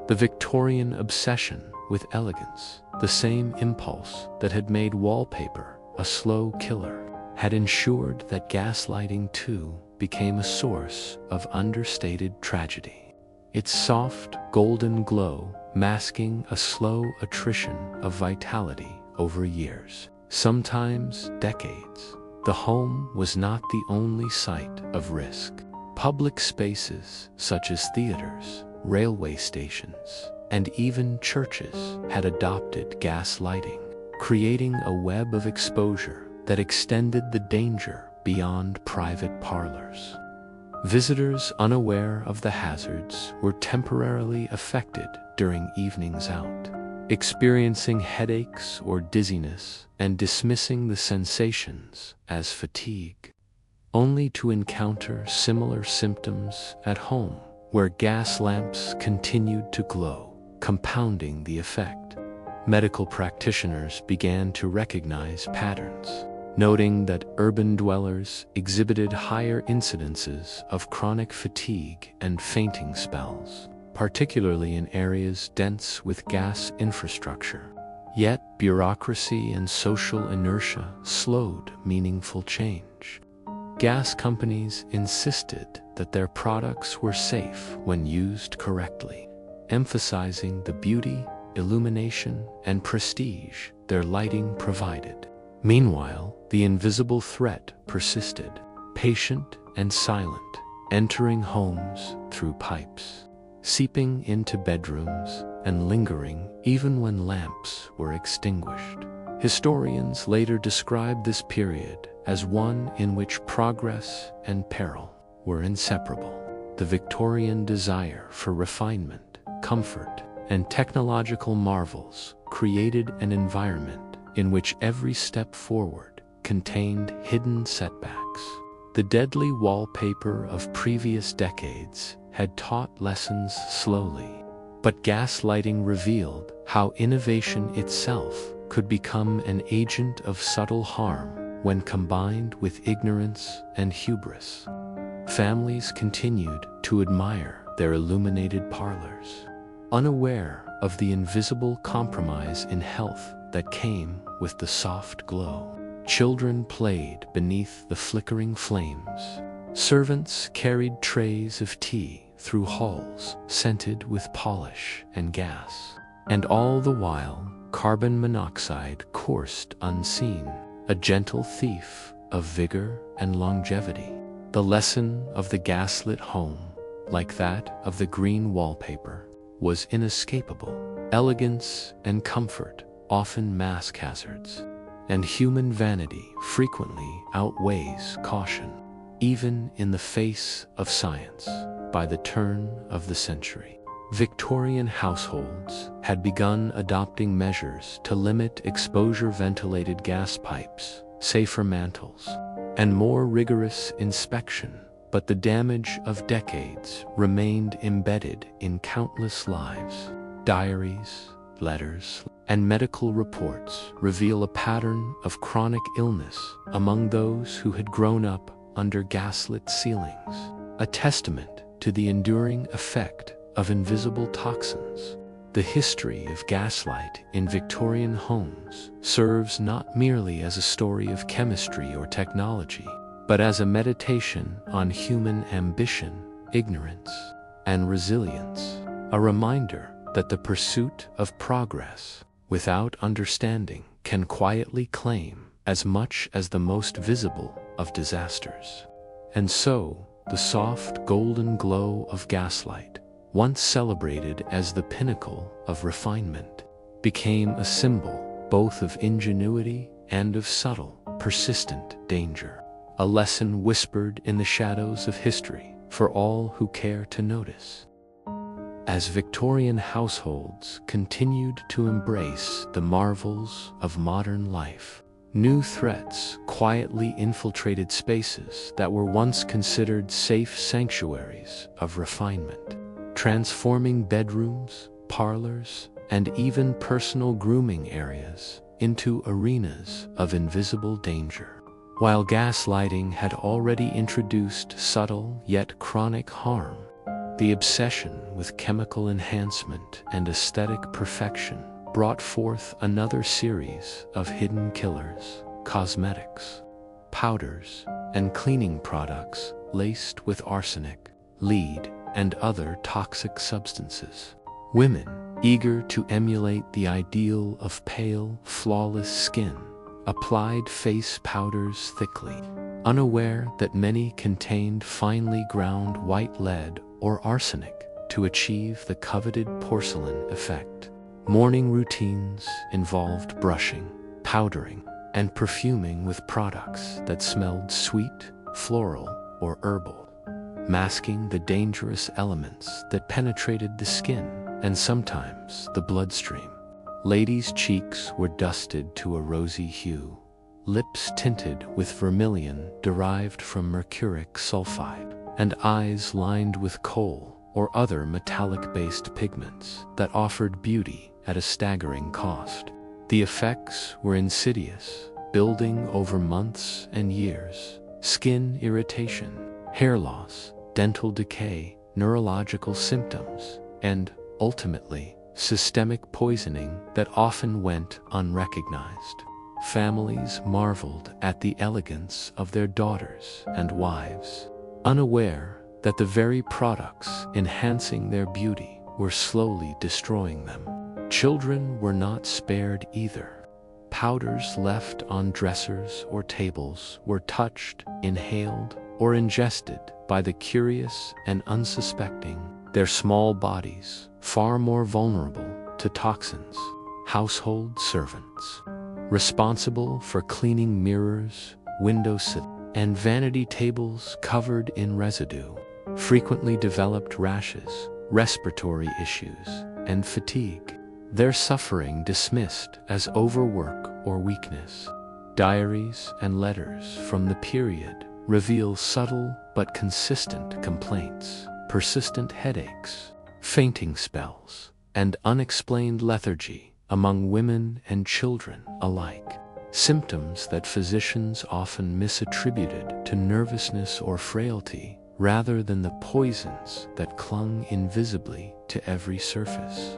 The Victorian obsession with elegance, the same impulse that had made wallpaper a slow killer, had ensured that gaslighting too became a source of understated tragedy. Its soft, golden glow masking a slow attrition of vitality over years, sometimes decades. The home was not the only site of risk. Public spaces such as theaters, railway stations, and even churches had adopted gas lighting, creating a web of exposure that extended the danger beyond private parlors. Visitors unaware of the hazards were temporarily affected during evenings out, experiencing headaches or dizziness and dismissing the sensations as fatigue, only to encounter similar symptoms at home, where gas lamps continued to glow, compounding the effect. Medical practitioners began to recognize patterns, noting that urban dwellers exhibited higher incidences of chronic fatigue and fainting spells, particularly in areas dense with gas infrastructure. Yet, bureaucracy and social inertia slowed meaningful change. Gas companies insisted that their products were safe when used correctly, emphasizing the beauty, illumination, and prestige their lighting provided. Meanwhile, the invisible threat persisted, patient and silent, entering homes through pipes, seeping into bedrooms, and lingering even when lamps were extinguished. Historians later described this period as one in which progress and peril were inseparable. The Victorian desire for refinement, comfort, and technological marvels created an environment in which every step forward contained hidden setbacks. The deadly wallpaper of previous decades had taught lessons slowly, but gaslighting revealed how innovation itself could become an agent of subtle harm when combined with ignorance and hubris. Families continued to admire their illuminated parlors, unaware of the invisible compromise in health that came with the soft glow. Children played beneath the flickering flames. Servants carried trays of tea through halls scented with polish and gas. And all the while, carbon monoxide coursed unseen, a gentle thief of vigor and longevity. The lesson of the gaslit home, like that of the green wallpaper, was inescapable. Elegance and comfort often mask hazards, and human vanity frequently outweighs caution, even in the face of science. By the turn of the century, Victorian households had begun adopting measures to limit exposure: ventilated gas pipes, safer mantles, and more rigorous inspection. But the damage of decades remained embedded in countless lives. Diaries, letters, and medical reports reveal a pattern of chronic illness among those who had grown up under gaslit ceilings, a testament to the enduring effect of invisible toxins. The history of gaslight in Victorian homes serves not merely as a story of chemistry or technology, but as a meditation on human ambition, ignorance, and resilience, a reminder that the pursuit of progress without understanding can quietly claim as much as the most visible of disasters. And so, the soft golden glow of gaslight, once celebrated as the pinnacle of refinement, became a symbol both of ingenuity and of subtle, persistent danger. A lesson whispered in the shadows of history for all who care to notice. As Victorian households continued to embrace the marvels of modern life, new threats quietly infiltrated spaces that were once considered safe sanctuaries of refinement, transforming bedrooms, parlors, and even personal grooming areas into arenas of invisible danger. While gaslighting had already introduced subtle yet chronic harm, the obsession with chemical enhancement and aesthetic perfection brought forth another series of hidden killers: cosmetics, powders, and cleaning products laced with arsenic, lead, and other toxic substances. Women, eager to emulate the ideal of pale, flawless skin, applied face powders thickly, unaware that many contained finely ground white lead or arsenic to achieve the coveted porcelain effect. Morning routines involved brushing, powdering, and perfuming with products that smelled sweet, floral, or herbal, masking the dangerous elements that penetrated the skin and sometimes the bloodstream. Ladies' cheeks were dusted to a rosy hue, lips tinted with vermilion derived from mercuric sulfide, and eyes lined with kohl or other metallic-based pigments that offered beauty at a staggering cost. The effects were insidious, building over months and years: skin irritation, hair loss, dental decay, neurological symptoms, and, ultimately, systemic poisoning that often went unrecognized. Families marveled at the elegance of their daughters and wives, unaware that the very products enhancing their beauty were slowly destroying them. Children were not spared either. Powders left on dressers or tables were touched, inhaled, or ingested by the curious and unsuspecting, their small bodies far more vulnerable to toxins. Household servants, responsible for cleaning mirrors, windowsills, and vanity tables covered in residue, frequently developed rashes, respiratory issues, and fatigue, their suffering dismissed as overwork or weakness. Diaries and letters from the period reveal subtle but consistent complaints: persistent headaches, fainting spells, and unexplained lethargy among women and children alike. Symptoms that physicians often misattributed to nervousness or frailty rather than the poisons that clung invisibly to every surface.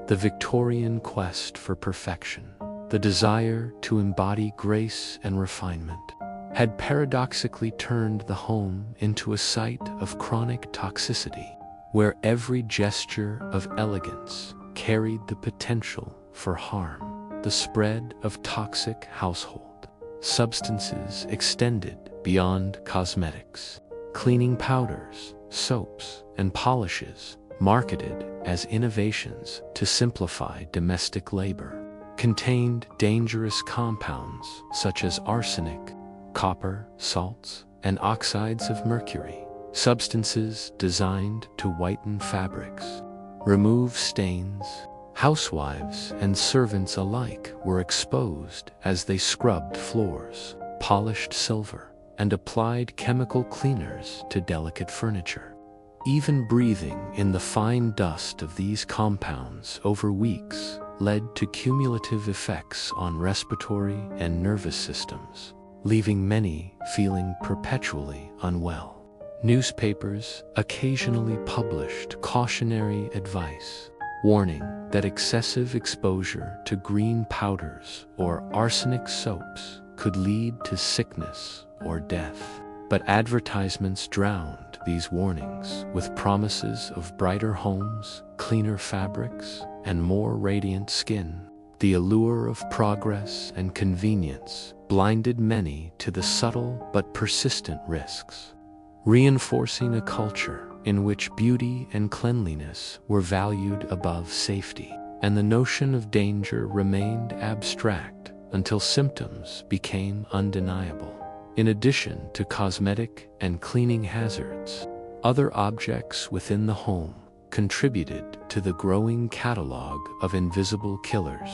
The Victorian quest for perfection, the desire to embody grace and refinement, had paradoxically turned the home into a site of chronic toxicity, where every gesture of elegance carried the potential for harm. The spread of toxic household substances extended beyond cosmetics. Cleaning powders, soaps, and polishes, marketed as innovations to simplify domestic labor, contained dangerous compounds such as arsenic, copper, salts, and oxides of mercury, substances designed to whiten fabrics, remove stains. Housewives and servants alike were exposed as they scrubbed floors, polished silver, and applied chemical cleaners to delicate furniture. Even breathing in the fine dust of these compounds over weeks led to cumulative effects on respiratory and nervous systems, leaving many feeling perpetually unwell. Newspapers occasionally published cautionary advice, warning that excessive exposure to green powders or arsenic soaps could lead to sickness or death. But advertisements drowned these warnings with promises of brighter homes, cleaner fabrics, and more radiant skin. The allure of progress and convenience blinded many to the subtle but persistent risks. reinforcing a culture in which beauty and cleanliness were valued above safety, and the notion of danger remained abstract until symptoms became undeniable. In addition to cosmetic and cleaning hazards, other objects within the home contributed to the growing catalog of invisible killers.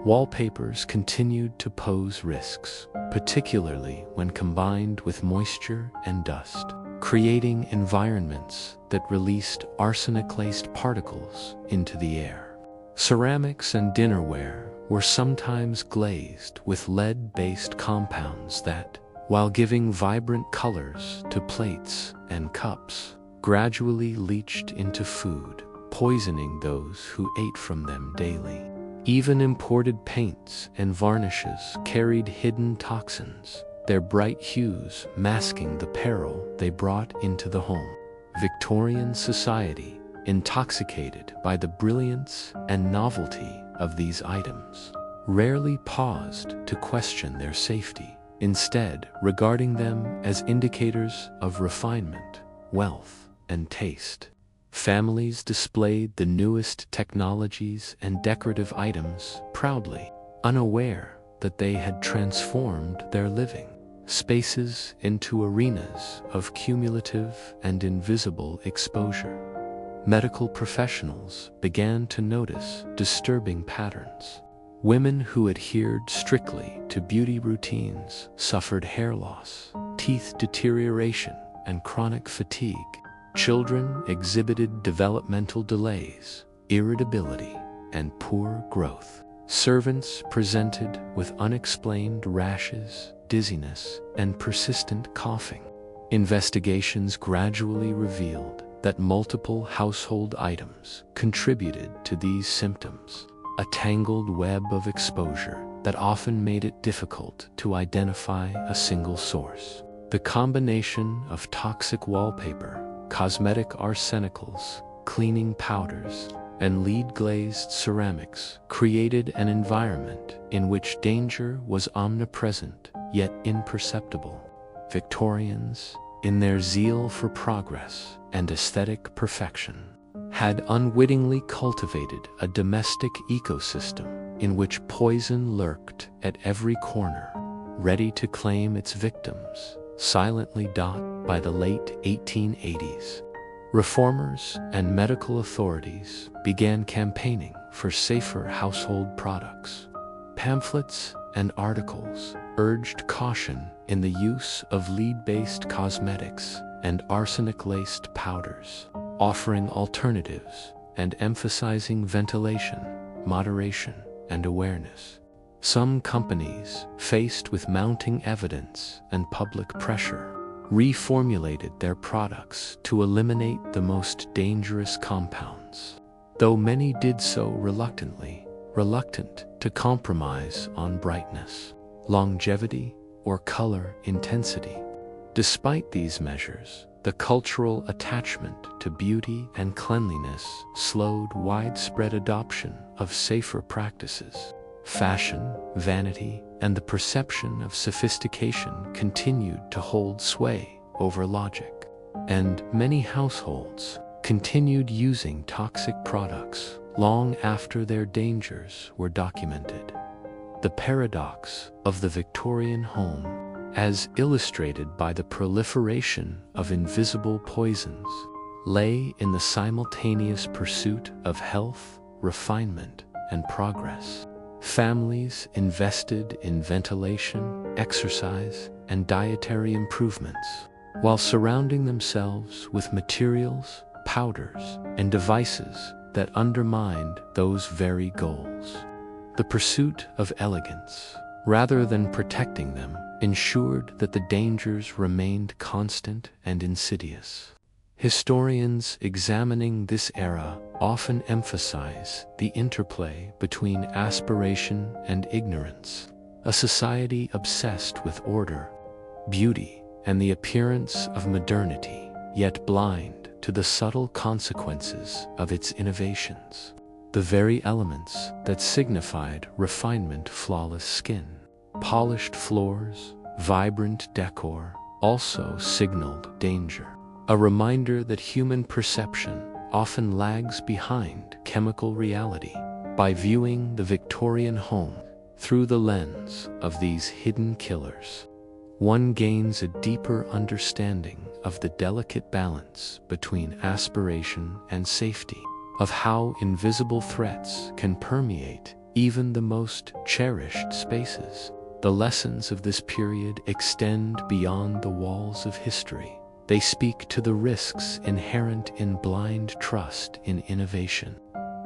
Wallpapers continued to pose risks, particularly when combined with moisture and dust, creating environments that released arsenic-laced particles into the air. Ceramics and dinnerware were sometimes glazed with lead-based compounds that, while giving vibrant colors to plates and cups, gradually leached into food, poisoning those who ate from them daily. Even imported paints and varnishes carried hidden toxins, their bright hues masking the peril they brought into the home. Victorian society, intoxicated by the brilliance and novelty of these items, rarely paused to question their safety, instead regarding them as indicators of refinement, wealth, and taste. Families displayed the newest technologies and decorative items proudly, unaware that they had transformed their living spaces into arenas of cumulative and invisible exposure. Medical professionals began to notice disturbing patterns. Women who adhered strictly to beauty routines suffered hair loss, teeth deterioration, and chronic fatigue. Children exhibited developmental delays, irritability, and poor growth. Servants presented with unexplained rashes, dizziness, and persistent coughing. Investigations gradually revealed that multiple household items contributed to these symptoms, a tangled web of exposure that often made it difficult to identify a single source. The combination of toxic wallpaper, cosmetic arsenicals, cleaning powders, and lead-glazed ceramics created an environment in which danger was omnipresent yet imperceptible. Victorians, in their zeal for progress and aesthetic perfection, had unwittingly cultivated a domestic ecosystem in which poison lurked at every corner, ready to claim its victims. Silently. By the late 1880s, reformers and medical authorities began campaigning for safer household products. Pamphlets and articles urged caution in the use of lead-based cosmetics and arsenic-laced powders, offering alternatives and emphasizing ventilation, moderation, and awareness. Some companies, faced with mounting evidence and public pressure, reformulated their products to eliminate the most dangerous compounds, though many did so reluctant to compromise on brightness, longevity, or color intensity. Despite these measures, the cultural attachment to beauty and cleanliness slowed widespread adoption of safer practices. Fashion, vanity, and the perception of sophistication continued to hold sway over logic, and many households continued using toxic products long after their dangers were documented. The paradox of the Victorian home, as illustrated by the proliferation of invisible poisons, lay in the simultaneous pursuit of health, refinement, and progress. Families invested in ventilation, exercise, and dietary improvements, while surrounding themselves with materials, powders, and devices that undermined those very goals. The pursuit of elegance, rather than protecting them, ensured that the dangers remained constant and insidious. Historians examining this era often emphasize the interplay between aspiration and ignorance, a society obsessed with order, beauty, and the appearance of modernity, yet blind to the subtle consequences of its innovations. The very elements that signified refinement, flawless skin, polished floors, vibrant decor, also signaled danger, a reminder that human perception often lags behind chemical reality. By viewing the Victorian home through the lens of these hidden killers, one gains a deeper understanding of the delicate balance between aspiration and safety, of how invisible threats can permeate even the most cherished spaces. The lessons of this period extend beyond the walls of history. They speak to the risks inherent in blind trust in innovation,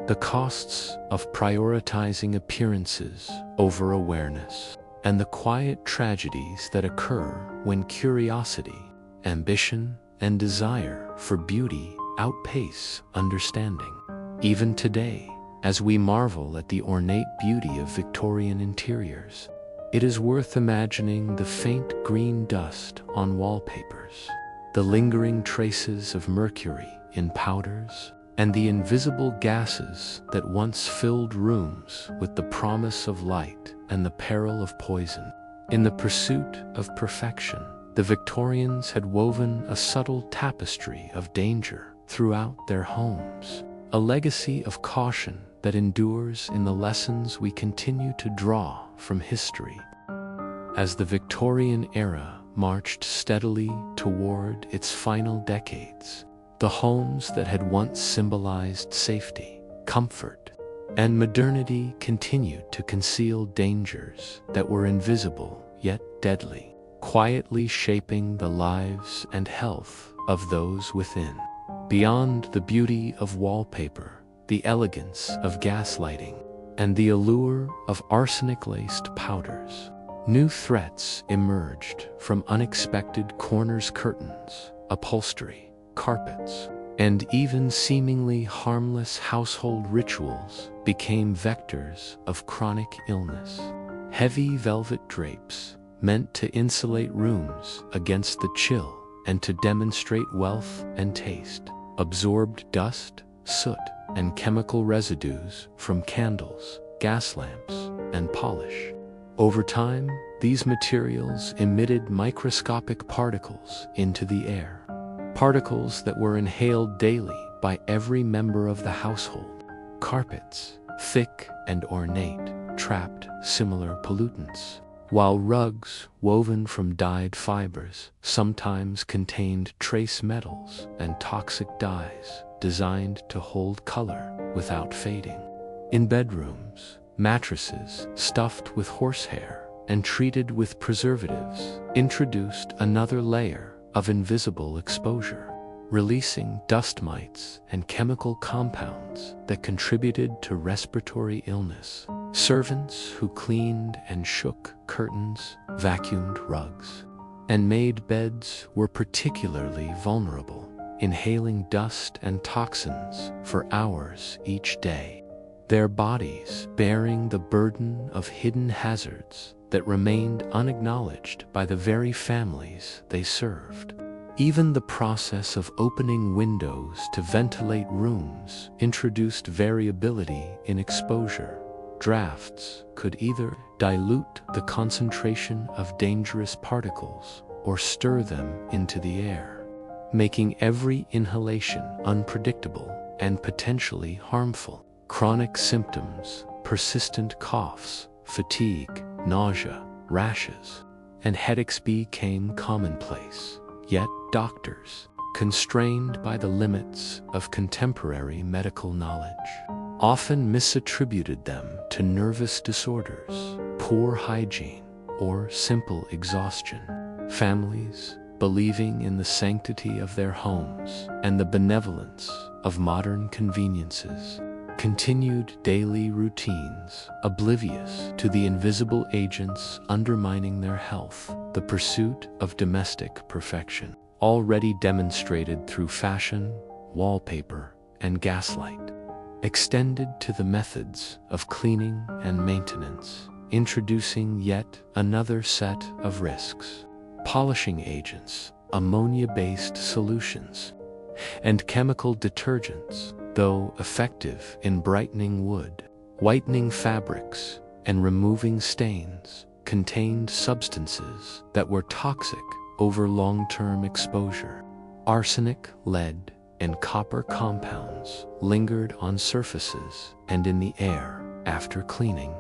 the costs of prioritizing appearances over awareness, and the quiet tragedies that occur when curiosity, ambition, and desire for beauty outpace understanding. Even today, as we marvel at the ornate beauty of Victorian interiors, it is worth imagining the faint green dust on wallpapers, the lingering traces of mercury in powders, and the invisible gases that once filled rooms with the promise of light and the peril of poison. In the pursuit of perfection, the Victorians had woven a subtle tapestry of danger throughout their homes, a legacy of caution that endures in the lessons we continue to draw from history. As the Victorian era marched steadily toward its final decades, the homes that had once symbolized safety, comfort, and modernity continued to conceal dangers that were invisible yet deadly, quietly shaping the lives and health of those within. Beyond the beauty of wallpaper, the elegance of gaslighting, and the allure of arsenic-laced powders, new threats emerged from unexpected corners, curtains, upholstery, carpets, and even seemingly harmless household rituals became vectors of chronic illness. Heavy velvet drapes, meant to insulate rooms against the chill and to demonstrate wealth and taste, absorbed dust, soot, and chemical residues from candles, gas lamps, and polish. Over time, these materials emitted microscopic particles into the air, particles that were inhaled daily by every member of the household. Carpets, thick and ornate, trapped similar pollutants, while rugs woven from dyed fibers sometimes contained trace metals and toxic dyes designed to hold color without fading. In bedrooms, mattresses stuffed with horsehair and treated with preservatives introduced another layer of invisible exposure, releasing dust mites and chemical compounds that contributed to respiratory illness. Servants who cleaned and shook curtains, vacuumed rugs, and made beds were particularly vulnerable, inhaling dust and toxins for hours each day, their bodies bearing the burden of hidden hazards that remained unacknowledged by the very families they served. Even the process of opening windows to ventilate rooms introduced variability in exposure. Drafts could either dilute the concentration of dangerous particles or stir them into the air, making every inhalation unpredictable and potentially harmful. Chronic symptoms, persistent coughs, fatigue, nausea, rashes, and headaches became commonplace. Yet doctors, constrained by the limits of contemporary medical knowledge, often misattributed them to nervous disorders, poor hygiene, or simple exhaustion. Families, believing in the sanctity of their homes and the benevolence of modern conveniences, continued daily routines, oblivious to the invisible agents undermining their health. The pursuit of domestic perfection, already demonstrated through fashion, wallpaper, and gaslight, extended to the methods of cleaning and maintenance, introducing yet another set of risks. Polishing agents, ammonia-based solutions, and chemical detergents, though effective in brightening wood, whitening fabrics, and removing stains, contained substances that were toxic over long-term exposure. Arsenic, lead, and copper compounds lingered on surfaces and in the air after cleaning,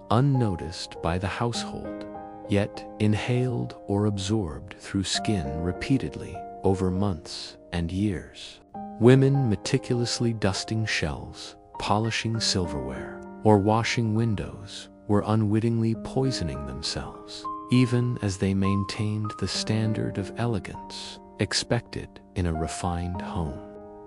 unnoticed by the household, yet inhaled or absorbed through skin repeatedly over months and years. Women meticulously dusting shelves, polishing silverware, or washing windows were unwittingly poisoning themselves, even as they maintained the standard of elegance expected in a refined home.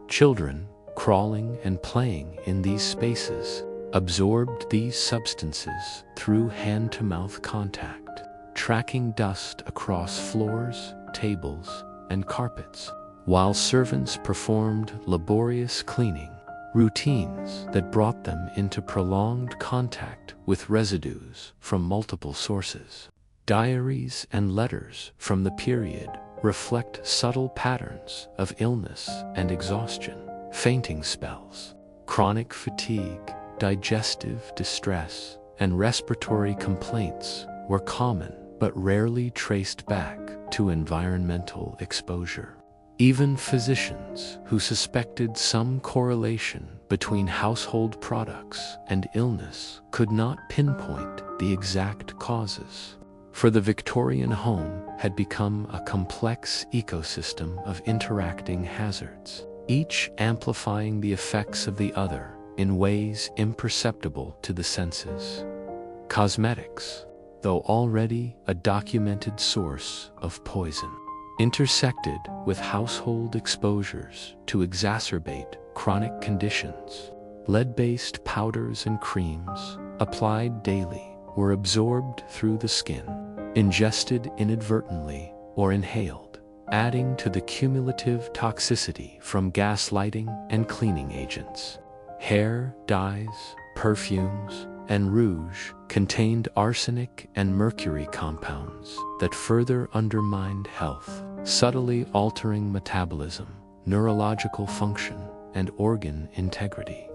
Children, crawling and playing in these spaces, absorbed these substances through hand-to-mouth contact, tracking dust across floors, tables, and carpets, while servants performed laborious cleaning routines that brought them into prolonged contact with residues from multiple sources. Diaries and letters from the period reflect subtle patterns of illness and exhaustion. Fainting spells, chronic fatigue, digestive distress, and respiratory complaints were common but rarely traced back to environmental exposure. Even physicians who suspected some correlation between household products and illness could not pinpoint the exact causes, for the Victorian home had become a complex ecosystem of interacting hazards, each amplifying the effects of the other in ways imperceptible to the senses. Cosmetics, though already a documented source of poison, intersected with household exposures to exacerbate chronic conditions. Lead-based powders and creams, applied daily, were absorbed through the skin, ingested inadvertently, or inhaled, adding to the cumulative toxicity from gaslighting and cleaning agents. Hair dyes, perfumes, and rouge contained arsenic and mercury compounds that further undermined health, subtly altering metabolism, neurological function, and organ integrity.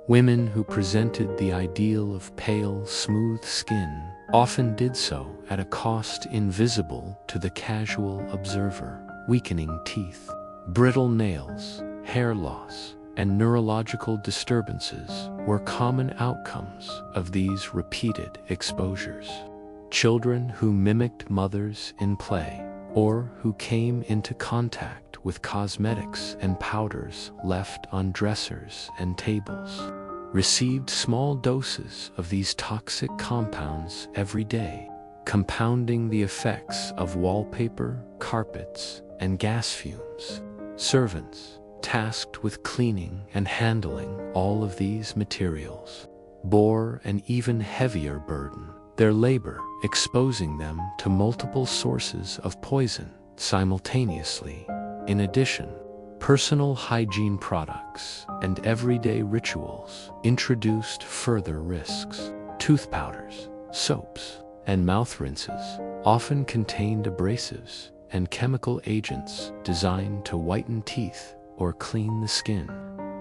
Women who presented the ideal of pale, smooth skin often did so at a cost invisible to the casual observer. Weakening teeth, brittle nails, hair loss, and neurological disturbances were common outcomes of these repeated exposures. Children who mimicked mothers in play, or who came into contact with cosmetics and powders left on dressers and tables, received small doses of these toxic compounds every day, compounding the effects of wallpaper, carpets, and gas fumes. Servants, tasked with cleaning and handling all of these materials, bore an even heavier burden, their labor exposing them to multiple sources of poison simultaneously. In addition, personal hygiene products and everyday rituals introduced further risks. Tooth powders, soaps, and mouth rinses often contained abrasives and chemical agents designed to whiten teeth or clean the skin.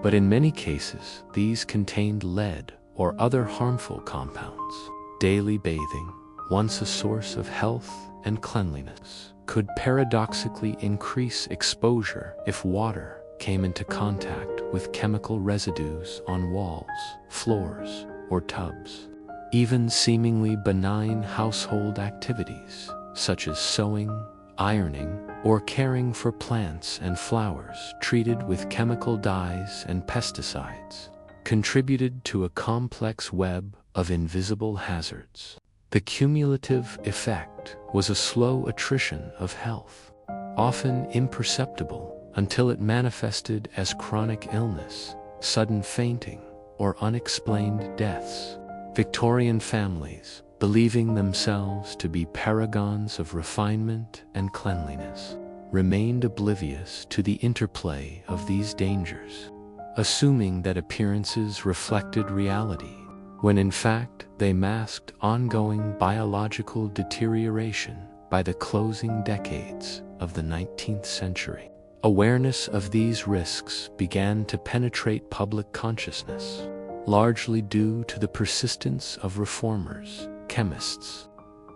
But in many cases, these contained lead or other harmful compounds. Daily bathing, once a source of health and cleanliness, could paradoxically increase exposure if water came into contact with chemical residues on walls, floors, or tubs. Even seemingly benign household activities, such as sewing, ironing, or caring for plants and flowers treated with chemical dyes and pesticides, contributed to a complex web of invisible hazards. The cumulative effect was a slow attrition of health, often imperceptible until it manifested as chronic illness, sudden fainting, or unexplained deaths. Victorian families, believing themselves to be paragons of refinement and cleanliness, remained oblivious to the interplay of these dangers, assuming that appearances reflected reality, when in fact they masked ongoing biological deterioration. By the closing decades of the 19th century, awareness of these risks began to penetrate public consciousness, largely due to the persistence of reformers, chemists,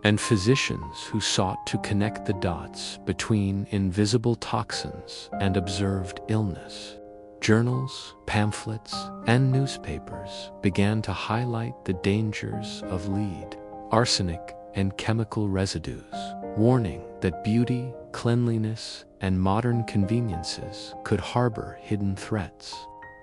and physicians who sought to connect the dots between invisible toxins and observed illness. Journals, pamphlets, and newspapers began to highlight the dangers of lead, arsenic, and chemical residues, warning that beauty, cleanliness, and modern conveniences could harbor hidden threats.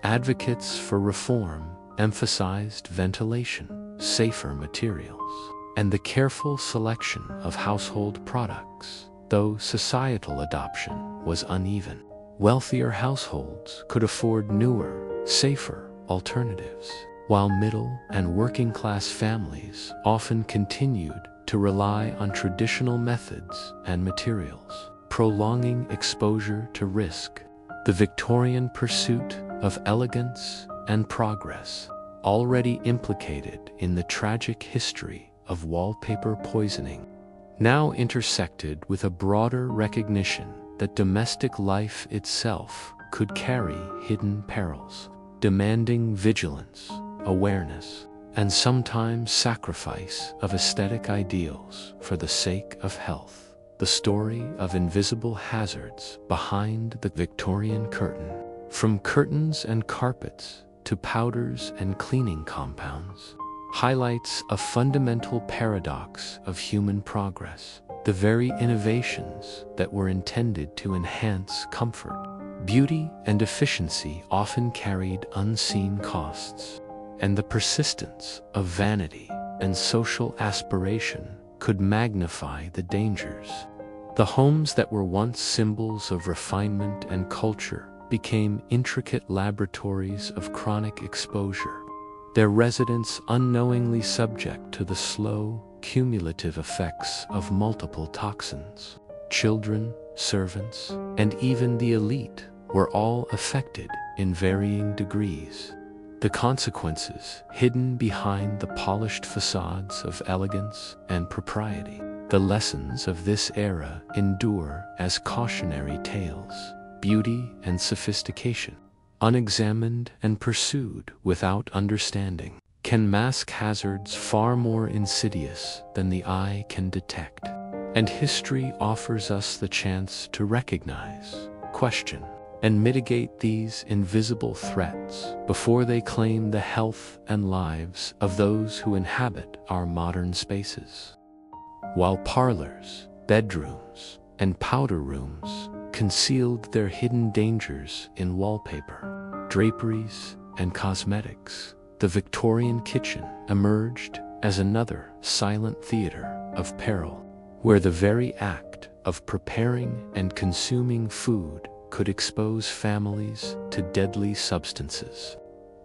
Advocates for reform emphasized ventilation, safer materials, and the careful selection of household products, though societal adoption was uneven. Wealthier households could afford newer, safer alternatives, while middle and working-class families often continued to rely on traditional methods and materials, prolonging exposure to risk. The Victorian pursuit of elegance and progress, already implicated in the tragic history of wallpaper poisoning, now intersected with a broader recognition that domestic life itself could carry hidden perils, demanding vigilance, awareness, and sometimes sacrifice of aesthetic ideals for the sake of health. The story of invisible hazards behind the Victorian curtain, from curtains and carpets to powders and cleaning compounds, highlights a fundamental paradox of human progress. The very innovations that were intended to enhance comfort, beauty, and efficiency often carried unseen costs, and the persistence of vanity and social aspiration could magnify the dangers. The homes that were once symbols of refinement and culture became intricate laboratories of chronic exposure, their residents unknowingly subject to the slow, cumulative effects of multiple toxins. Children, servants, and even the elite were all affected in varying degrees. The consequences hidden behind the polished facades of elegance and propriety. The lessons of this era endure as cautionary tales. Beauty and sophistication, unexamined and pursued without understanding, can mask hazards far more insidious than the eye can detect. And history offers us the chance to recognize, question, and mitigate these invisible threats before they claim the health and lives of those who inhabit our modern spaces. While parlors, bedrooms, and powder rooms concealed their hidden dangers in wallpaper, draperies, and cosmetics, the Victorian kitchen emerged as another silent theater of peril, where the very act of preparing and consuming food could expose families to deadly substances.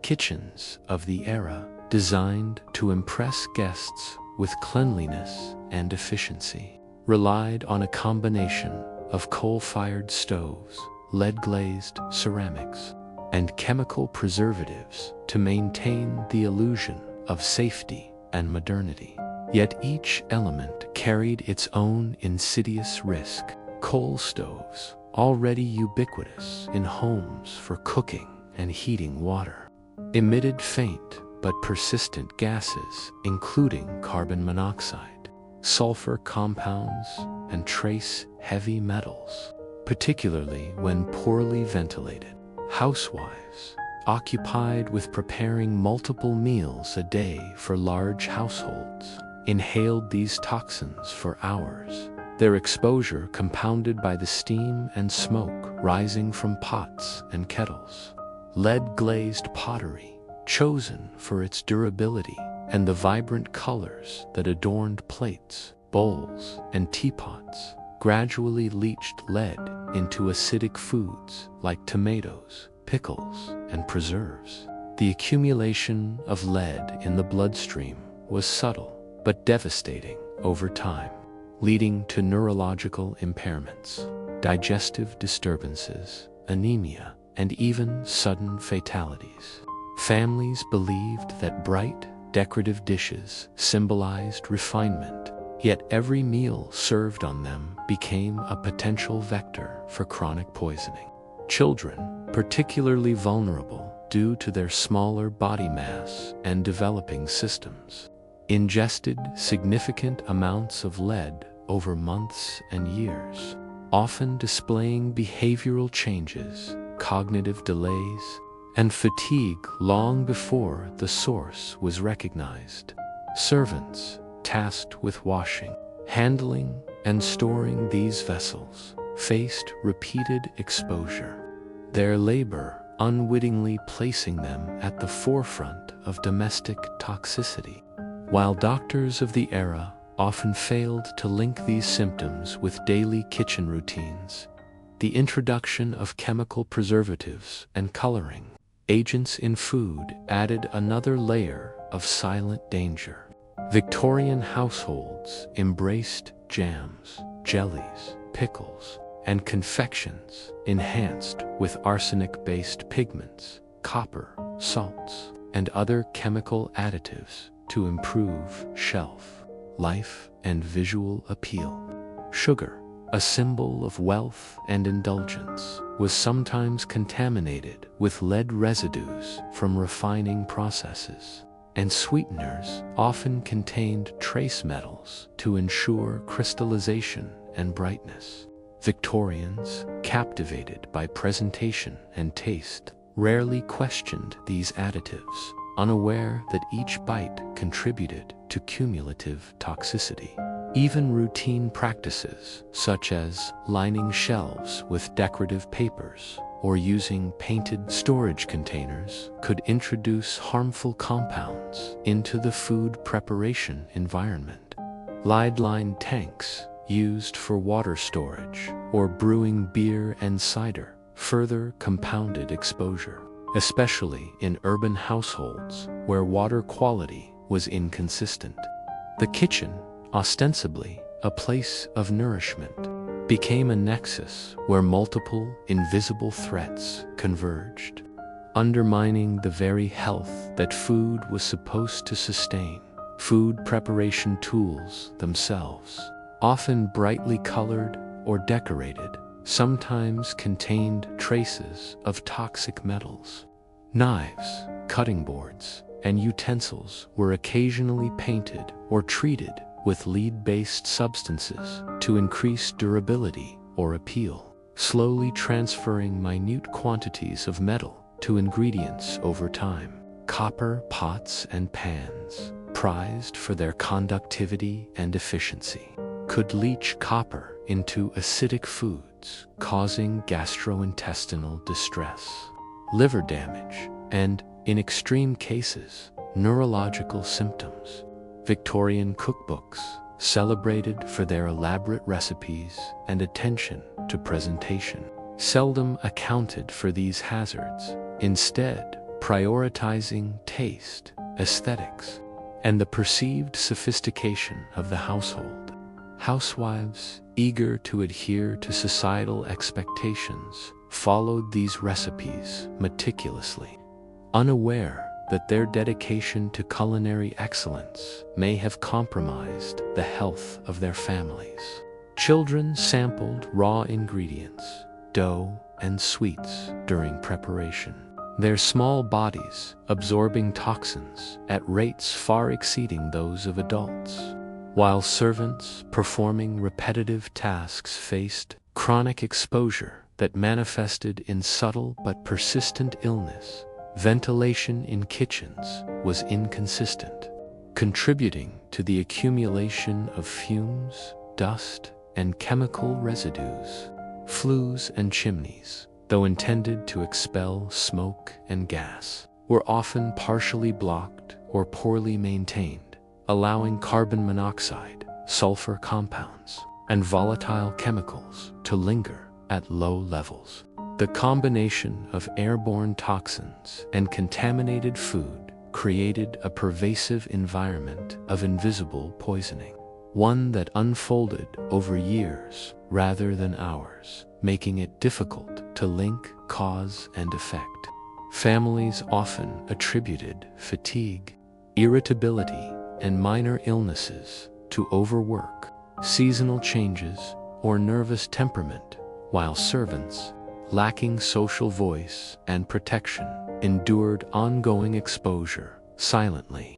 Kitchens of the era, designed to impress guests with cleanliness and efficiency, relied on a combination of coal-fired stoves, lead-glazed ceramics, and chemical preservatives to maintain the illusion of safety and modernity. Yet each element carried its own insidious risk. Coal stoves, already ubiquitous in homes for cooking and heating water, emitted faint but persistent gases, including carbon monoxide, sulfur compounds, and trace heavy metals, particularly when poorly ventilated. Housewives, occupied with preparing multiple meals a day for large households, inhaled these toxins for hours, their exposure compounded by the steam and smoke rising from pots and kettles. Lead-glazed pottery, chosen for its durability and the vibrant colors that adorned plates, bowls, and teapots, gradually leached lead into acidic foods like tomatoes, pickles, and preserves. The accumulation of lead in the bloodstream was subtle but devastating over time, leading to neurological impairments, digestive disturbances, anemia, and even sudden fatalities. Families believed that bright, decorative dishes symbolized refinement, yet every meal served on them became a potential vector for chronic poisoning. Children, particularly vulnerable due to their smaller body mass and developing systems, ingested significant amounts of lead over months and years, often displaying behavioral changes, cognitive delays, and fatigue long before the source was recognized. Servants, tasked with washing, handling, and storing these vessels, faced repeated exposure, their labor unwittingly placing them at the forefront of domestic toxicity. While doctors of the era often failed to link these symptoms with daily kitchen routines, the introduction of chemical preservatives and coloring agents in food added another layer of silent danger. Victorian households embraced jams, jellies, pickles, and confections enhanced with arsenic-based pigments, copper, salts, and other chemical additives to improve shelf life and visual appeal. Sugar, a symbol of wealth and indulgence, was sometimes contaminated with lead residues from refining processes, and sweeteners often contained trace metals to ensure crystallization and brightness. Victorians, captivated by presentation and taste, rarely questioned these additives, unaware that each bite contributed to cumulative toxicity. Even routine practices, such as lining shelves with decorative papers or using painted storage containers, could introduce harmful compounds into the food preparation environment. Lead-lined tanks, used for water storage or brewing beer and cider, further compounded exposure, especially in urban households where water quality was inconsistent. The kitchen, ostensibly a place of nourishment, became a nexus where multiple invisible threats converged, undermining the very health that food was supposed to sustain. Food preparation tools themselves, often brightly colored or decorated, sometimes contained traces of toxic metals. Knives, cutting boards, and utensils were occasionally painted or treated with lead-based substances to increase durability or appeal, slowly transferring minute quantities of metal to ingredients over time. Copper pots and pans, prized for their conductivity and efficiency, could leach copper into acidic foods, causing gastrointestinal distress, liver damage, and, in extreme cases, neurological symptoms. Victorian cookbooks, celebrated for their elaborate recipes and attention to presentation, seldom accounted for these hazards, instead prioritizing taste, aesthetics, and the perceived sophistication of the household. Housewives, eager to adhere to societal expectations, followed these recipes meticulously, unaware that their dedication to culinary excellence may have compromised the health of their families. Children sampled raw ingredients, dough, and sweets during preparation, their small bodies absorbing toxins at rates far exceeding those of adults, while servants performing repetitive tasks faced chronic exposure that manifested in subtle but persistent illness. Ventilation in kitchens was inconsistent, contributing to the accumulation of fumes, dust, and chemical residues. Flues and chimneys, though intended to expel smoke and gas, were often partially blocked or poorly maintained, allowing carbon monoxide, sulfur compounds, and volatile chemicals to linger at low levels. The combination of airborne toxins and contaminated food created a pervasive environment of invisible poisoning, one that unfolded over years rather than hours, making it difficult to link cause and effect. Families often attributed fatigue, irritability, and minor illnesses to overwork, seasonal changes, or nervous temperament, while servants, lacking social voice and protection, endured ongoing exposure silently.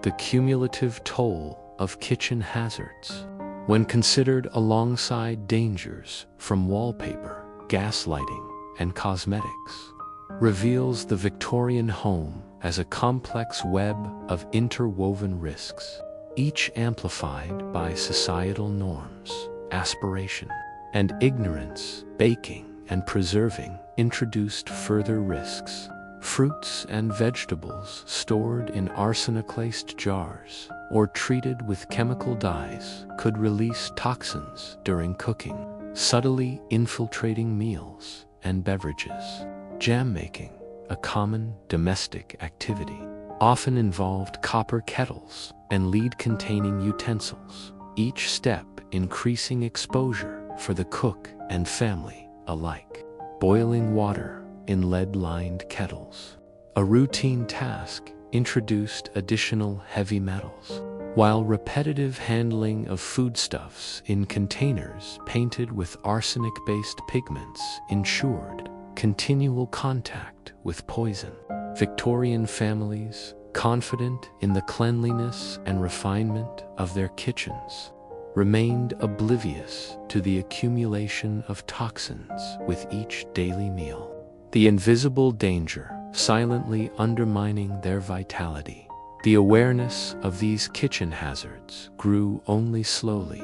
the cumulative toll of kitchen hazards, when considered alongside dangers from wallpaper, gaslighting, and cosmetics, reveals the Victorian home as a complex web of interwoven risks, each amplified by societal norms, aspiration, and ignorance. Baking and preserving introduced further risks. Fruits and vegetables stored in arsenic-laced jars or treated with chemical dyes could release toxins during cooking, subtly infiltrating meals and beverages. Jam making, a common domestic activity, often involved copper kettles and lead-containing utensils, each step increasing exposure for the cook and family alike. Boiling water in lead-lined kettles, a routine task, introduced additional heavy metals, while repetitive handling of foodstuffs in containers painted with arsenic-based pigments ensured continual contact with poison. Victorian families, confident in the cleanliness and refinement of their kitchens, remained oblivious to the accumulation of toxins with each daily meal. The invisible danger silently undermining their vitality. The awareness of these kitchen hazards grew only slowly,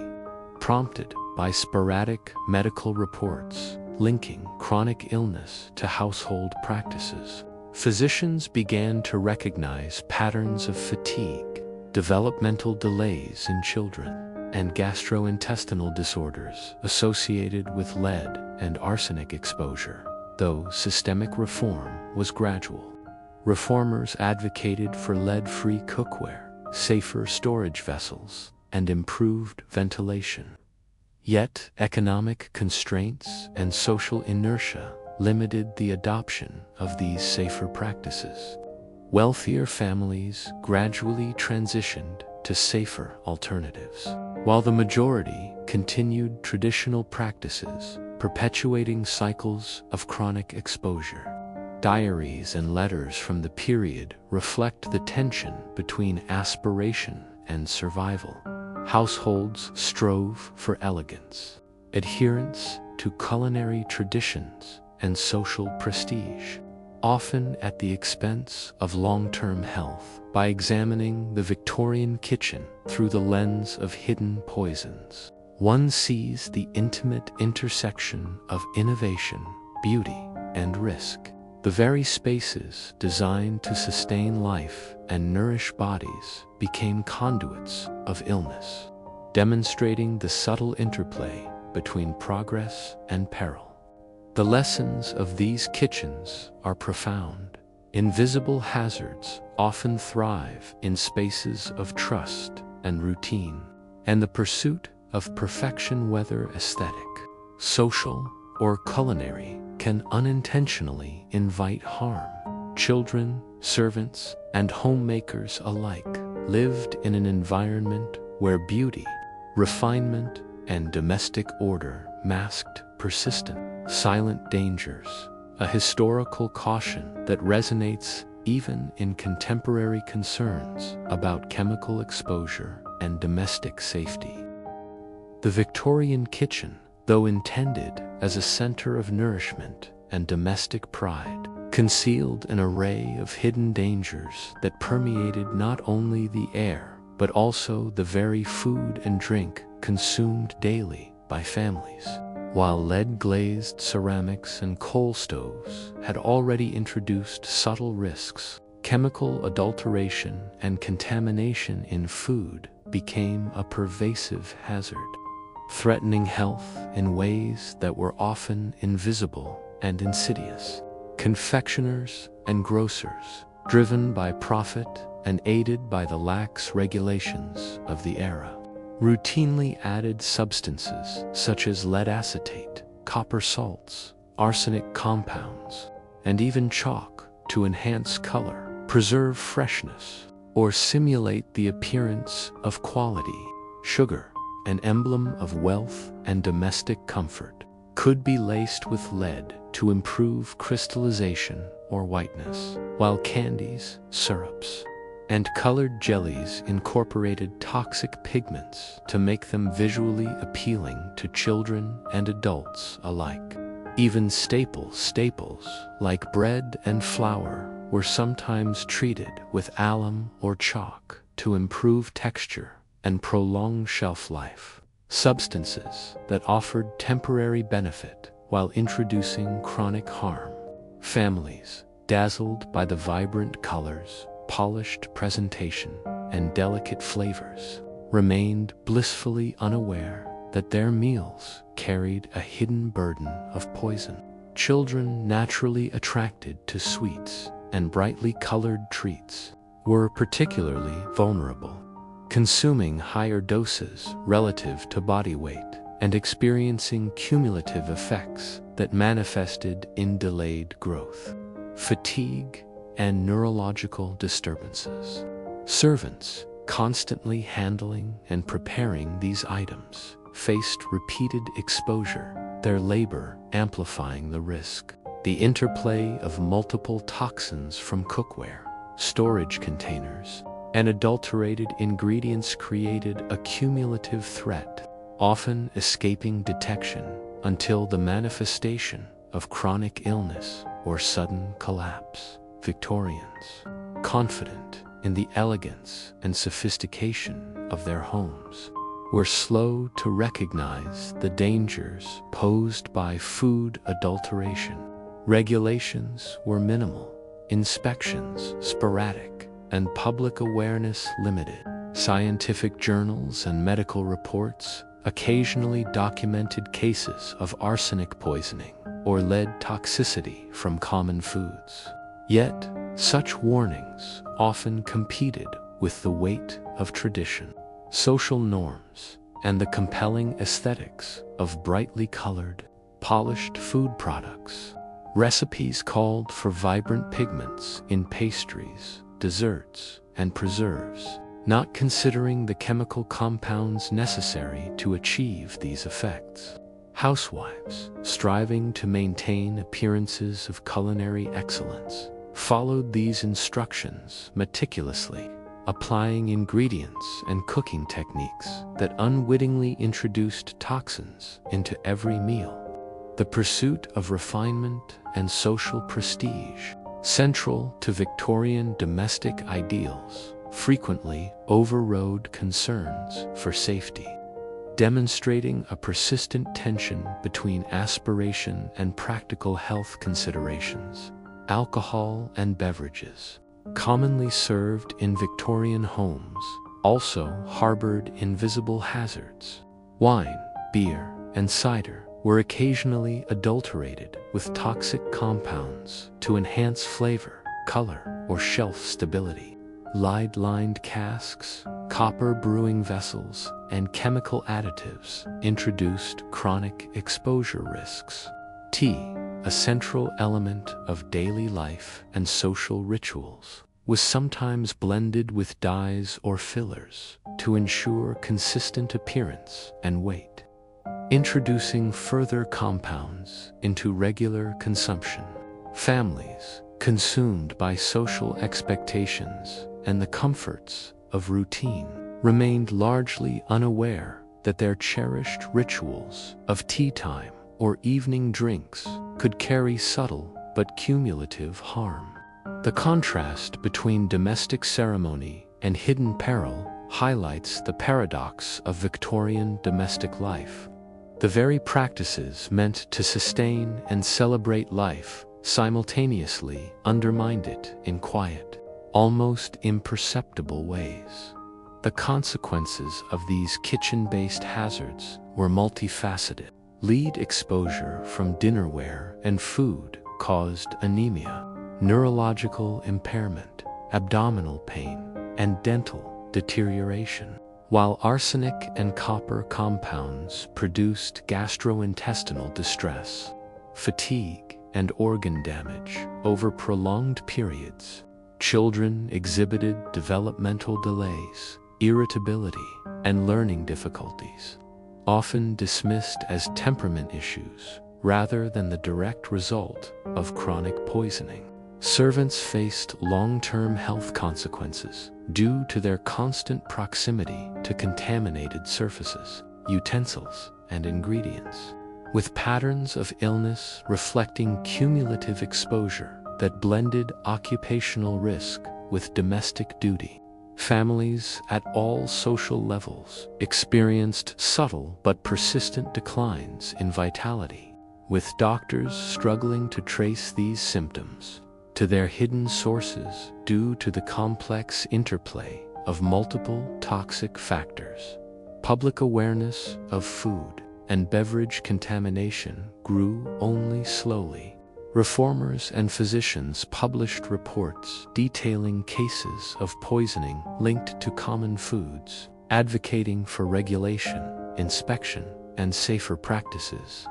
prompted by sporadic medical reports linking chronic illness to household practices. Physicians began to recognize patterns of fatigue, developmental delays in children, and gastrointestinal disorders associated with lead and arsenic exposure, though systemic reform was gradual. Reformers advocated for lead-free cookware, safer storage vessels, and improved ventilation. Yet, economic constraints and social inertia limited the adoption of these safer practices. Wealthier families gradually transitioned to safer alternatives, while the majority continued traditional practices, perpetuating cycles of chronic exposure. Diaries and letters from the period reflect the tension between aspiration and survival. Households strove for elegance, adherence to culinary traditions, and social prestige, often at the expense of long-term health. By examining the Victorian kitchen through the lens of hidden poisons, one sees the intimate intersection of innovation, beauty, and risk. The very spaces designed to sustain life and nourish bodies became conduits of illness, demonstrating the subtle interplay between progress and peril. The lessons of these kitchens are profound. Invisible hazards often thrive in spaces of trust and routine, and the pursuit of perfection, whether aesthetic, social, or culinary, can unintentionally invite harm. Children, servants, and homemakers alike lived in an environment where beauty, refinement, and domestic order masked persistent, silent dangers, a historical caution that resonates even in contemporary concerns about chemical exposure and domestic safety. The Victorian kitchen, though intended as a center of nourishment and domestic pride, concealed an array of hidden dangers that permeated not only the air, but also the very food and drink consumed daily by families. While lead-glazed ceramics and coal stoves had already introduced subtle risks, chemical adulteration and contamination in food became a pervasive hazard, threatening health in ways that were often invisible and insidious. Confectioners and grocers, driven by profit and aided by the lax regulations of the era, routinely added substances such as lead acetate, copper salts, arsenic compounds, and even chalk to enhance color, preserve freshness, or simulate the appearance of quality. Sugar, an emblem of wealth and domestic comfort, could be laced with lead to improve crystallization or whiteness, while candies, syrups, and colored jellies incorporated toxic pigments to make them visually appealing to children and adults alike. Even staples like bread and flour were sometimes treated with alum or chalk to improve texture and prolong shelf life, substances that offered temporary benefit while introducing chronic harm. Families, dazzled by the vibrant colors, polished presentation, and delicate flavors, remained blissfully unaware that their meals carried a hidden burden of poison. Children, naturally attracted to sweets and brightly colored treats, were particularly vulnerable, consuming higher doses relative to body weight and experiencing cumulative effects that manifested in delayed growth, fatigue, and neurological disturbances. Servants, constantly handling and preparing these items, faced repeated exposure, their labor amplifying the risk. The interplay of multiple toxins from cookware, storage containers, and adulterated ingredients created a cumulative threat, often escaping detection until the manifestation of chronic illness or sudden collapse. Victorians, confident in the elegance and sophistication of their homes, were slow to recognize the dangers posed by food adulteration. Regulations were minimal, inspections sporadic, and public awareness limited. Scientific journals and medical reports occasionally documented cases of arsenic poisoning or lead toxicity from common foods. Yet, such warnings often competed with the weight of tradition, social norms, and the compelling aesthetics of brightly colored, polished food products. Recipes called for vibrant pigments in pastries, desserts, and preserves, not considering the chemical compounds necessary to achieve these effects. Housewives, striving to maintain appearances of culinary excellence, followed these instructions meticulously, applying ingredients and cooking techniques that unwittingly introduced toxins into every meal. The pursuit of refinement and social prestige, central to Victorian domestic ideals, frequently overrode concerns for safety, demonstrating a persistent tension between aspiration and practical health considerations. Alcohol and beverages, commonly served in Victorian homes, also harbored invisible hazards. Wine, beer, and cider were occasionally adulterated with toxic compounds to enhance flavor, color, or shelf stability. Lead-lined casks, copper brewing vessels, and chemical additives introduced chronic exposure risks. Tea, a central element of daily life and social rituals, was sometimes blended with dyes or fillers to ensure consistent appearance and weight, introducing further compounds into regular consumption. Families, consumed by social expectations and the comforts of routine, remained largely unaware that their cherished rituals of tea time or evening drinks could carry subtle but cumulative harm. The contrast between domestic ceremony and hidden peril highlights the paradox of Victorian domestic life. The very practices meant to sustain and celebrate life simultaneously undermined it in quiet, almost imperceptible ways. The consequences of these kitchen-based hazards were multifaceted. Lead exposure from dinnerware and food caused anemia, neurological impairment, abdominal pain, and dental deterioration, while arsenic and copper compounds produced gastrointestinal distress, fatigue, and organ damage over prolonged periods. Children exhibited developmental delays, irritability, and learning difficulties, often dismissed as temperament issues rather than the direct result of chronic poisoning. Servants faced long-term health consequences due to their constant proximity to contaminated surfaces, utensils, and ingredients, with patterns of illness reflecting cumulative exposure that blended occupational risk with domestic duty. Families at all social levels experienced subtle but persistent declines in vitality, with doctors struggling to trace these symptoms to their hidden sources due to the complex interplay of multiple toxic factors. Public awareness of food and beverage contamination grew only slowly. Reformers and physicians published reports detailing cases of poisoning linked to common foods, advocating for regulation, inspection, and safer practices.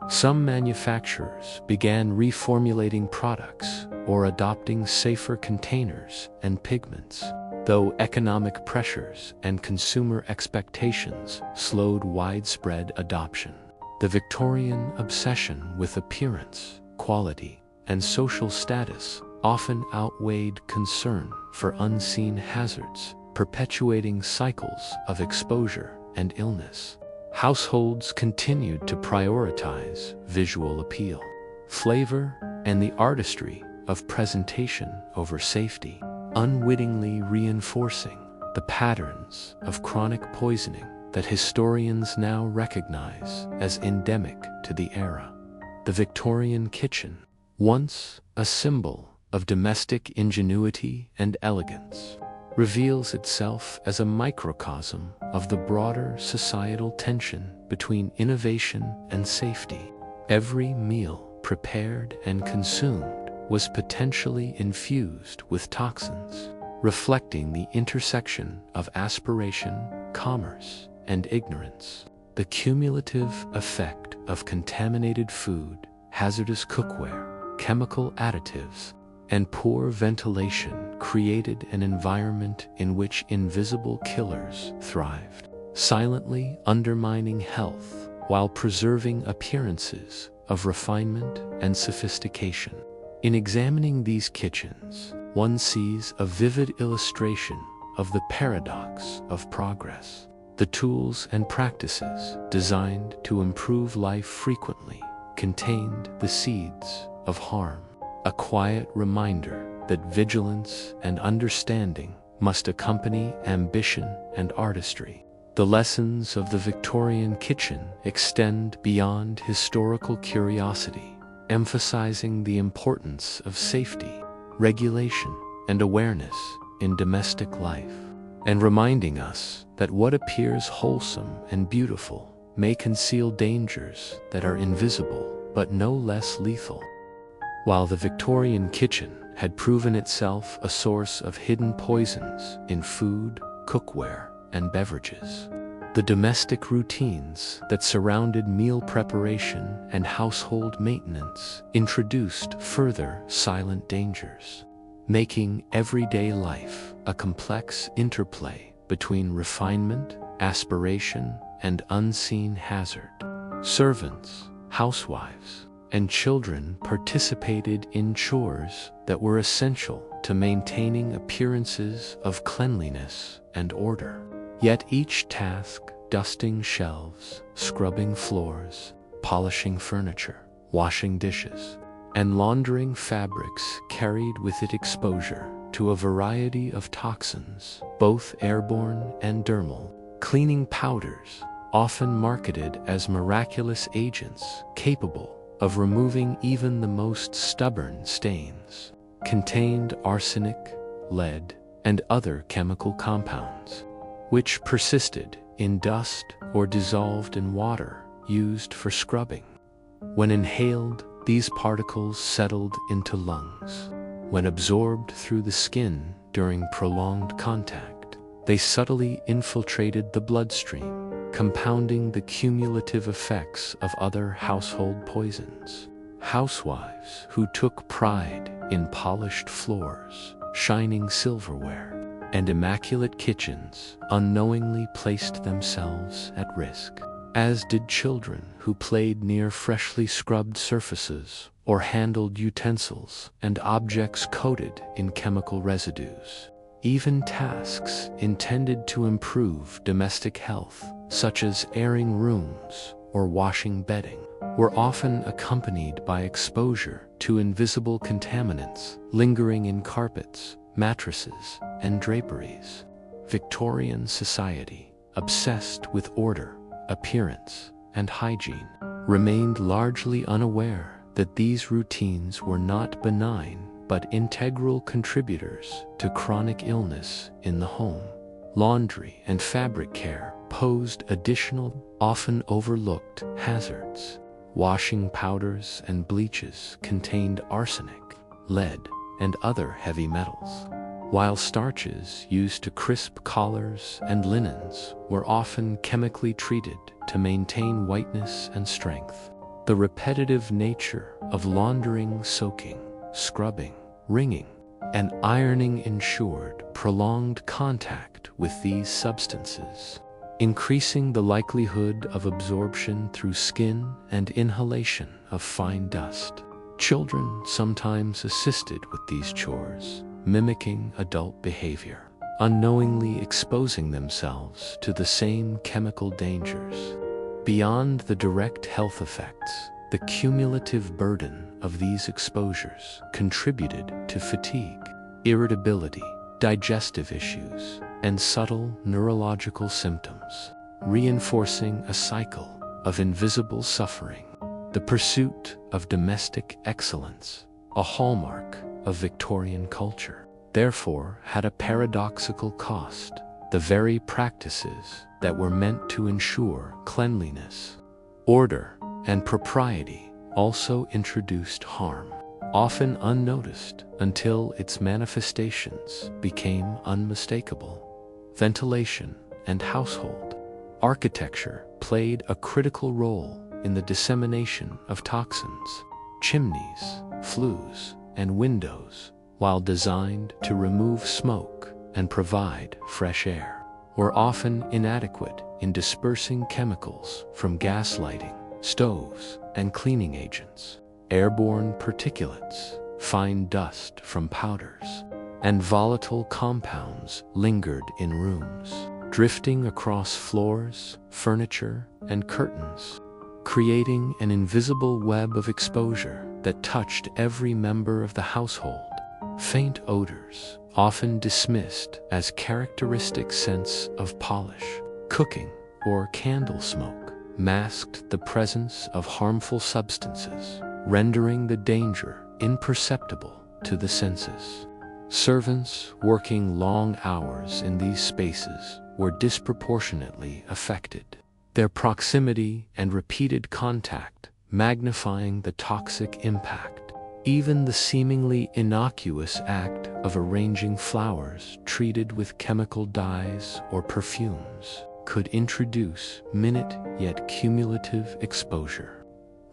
Some manufacturers began reformulating products or adopting safer containers and pigments, though economic pressures and consumer expectations slowed widespread adoption. The Victorian obsession with appearance, quality, and social status often outweighed concern for unseen hazards, perpetuating cycles of exposure and illness. Households continued to prioritize visual appeal, flavor, and the artistry of presentation over safety, unwittingly reinforcing the patterns of chronic poisoning that historians now recognize as endemic to the era. The Victorian kitchen, once a symbol of domestic ingenuity and elegance, reveals itself as a microcosm of the broader societal tension between innovation and safety. Every meal prepared and consumed was potentially infused with toxins, reflecting the intersection of aspiration, commerce, and ignorance. The cumulative effect of contaminated food, hazardous cookware, chemical additives, and poor ventilation created an environment in which invisible killers thrived, silently undermining health while preserving appearances of refinement and sophistication. In examining these kitchens, one sees a vivid illustration of the paradox of progress. The tools and practices designed to improve life frequently contained the seeds of harm, a quiet reminder that vigilance and understanding must accompany ambition and artistry. The lessons of the Victorian kitchen extend beyond historical curiosity, emphasizing the importance of safety, regulation, and awareness in domestic life, and reminding us that what appears wholesome and beautiful may conceal dangers that are invisible but no less lethal. While the Victorian kitchen had proven itself a source of hidden poisons in food, cookware, and beverages, the domestic routines that surrounded meal preparation and household maintenance introduced further silent dangers, making everyday life a complex interplay between refinement, aspiration, and unseen hazard. Servants, housewives, and children participated in chores that were essential to maintaining appearances of cleanliness and order. Yet each task, dusting shelves, scrubbing floors, polishing furniture, washing dishes, and laundering fabrics, carried with it exposure to a variety of toxins, both airborne and dermal. Cleaning powders, often marketed as miraculous agents capable of removing even the most stubborn stains, contained arsenic, lead, and other chemical compounds, which persisted in dust or dissolved in water used for scrubbing. When inhaled, these particles settled into lungs. When absorbed through the skin during prolonged contact, they subtly infiltrated the bloodstream, compounding the cumulative effects of other household poisons. Housewives who took pride in polished floors, shining silverware, and immaculate kitchens unknowingly placed themselves at risk, as did children who played near freshly scrubbed surfaces or handled utensils and objects coated in chemical residues. Even tasks intended to improve domestic health, such as airing rooms or washing bedding, were often accompanied by exposure to invisible contaminants lingering in carpets, mattresses, and draperies. Victorian society, obsessed with order, appearance, and hygiene, remained largely unaware that these routines were not benign but integral contributors to chronic illness in the home. Laundry and fabric care posed additional, often overlooked hazards. Washing powders and bleaches contained arsenic, lead, and other heavy metals, while starches used to crisp collars and linens were often chemically treated to maintain whiteness and strength. The repetitive nature of laundering, soaking, scrubbing, wringing, and ironing ensured prolonged contact with these substances, increasing the likelihood of absorption through skin and inhalation of fine dust. Children sometimes assisted with these chores, mimicking adult behavior, unknowingly exposing themselves to the same chemical dangers. Beyond the direct health effects, the cumulative burden of these exposures contributed to fatigue, irritability, digestive issues, and subtle neurological symptoms, reinforcing a cycle of invisible suffering. The pursuit of domestic excellence, a hallmark of Victorian culture, therefore had a paradoxical cost. The very practices that were meant to ensure cleanliness, order, and propriety also introduced harm, often unnoticed until its manifestations became unmistakable. Ventilation and household architecture played a critical role in the dissemination of toxins. Chimneys, flues, and windows, while designed to remove smoke and provide fresh air, were often inadequate in dispersing chemicals from gas lighting, stoves, and cleaning agents. Airborne particulates, fine dust from powders, and volatile compounds lingered in rooms, drifting across floors, furniture, and curtains, creating an invisible web of exposure that touched every member of the household. Faint odors, often dismissed as characteristic scents of polish, cooking, or candle smoke, masked the presence of harmful substances, rendering the danger imperceptible to the senses. Servants working long hours in these spaces were disproportionately affected, their proximity and repeated contact magnifying the toxic impact. Even the seemingly innocuous act of arranging flowers treated with chemical dyes or perfumes could introduce minute yet cumulative exposure,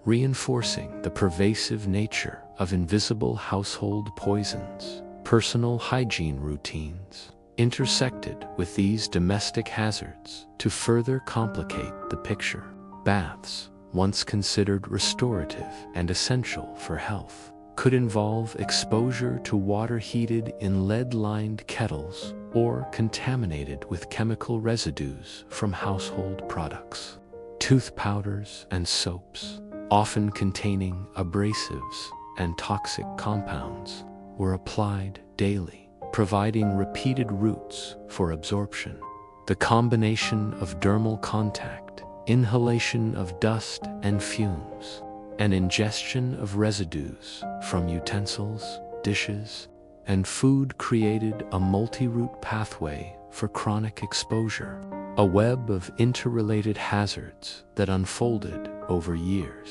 reinforcing the pervasive nature of invisible household poisons. Personal hygiene routines intersected with these domestic hazards to further complicate the picture. Baths, once considered restorative and essential for health, could involve exposure to water heated in lead-lined kettles or contaminated with chemical residues from household products. Tooth powders and soaps, often containing abrasives and toxic compounds, were applied daily, providing repeated routes for absorption. The combination of dermal contact, inhalation of dust and fumes, and ingestion of residues from utensils, dishes, and food created a multi-route pathway for chronic exposure, a web of interrelated hazards that unfolded over years.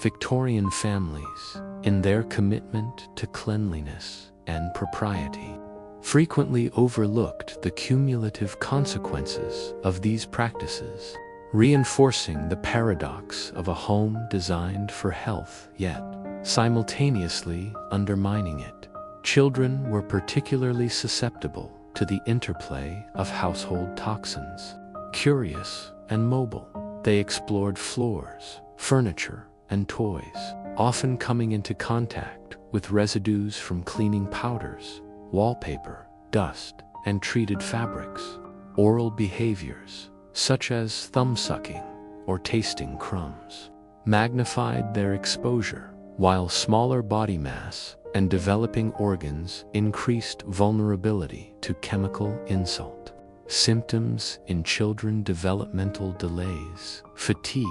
Victorian families, in their commitment to cleanliness and propriety, frequently overlooked the cumulative consequences of these practices, reinforcing the paradox of a home designed for health yet simultaneously undermining it. Children were particularly susceptible to the interplay of household toxins. Curious and mobile, they explored floors, furniture, and toys, often coming into contact with residues from cleaning powders, wallpaper, dust, and treated fabrics. Oral behaviors, such as thumb-sucking or tasting crumbs, magnified their exposure, while smaller body mass and developing organs increased vulnerability to chemical insult. Symptoms in children: developmental delays, fatigue,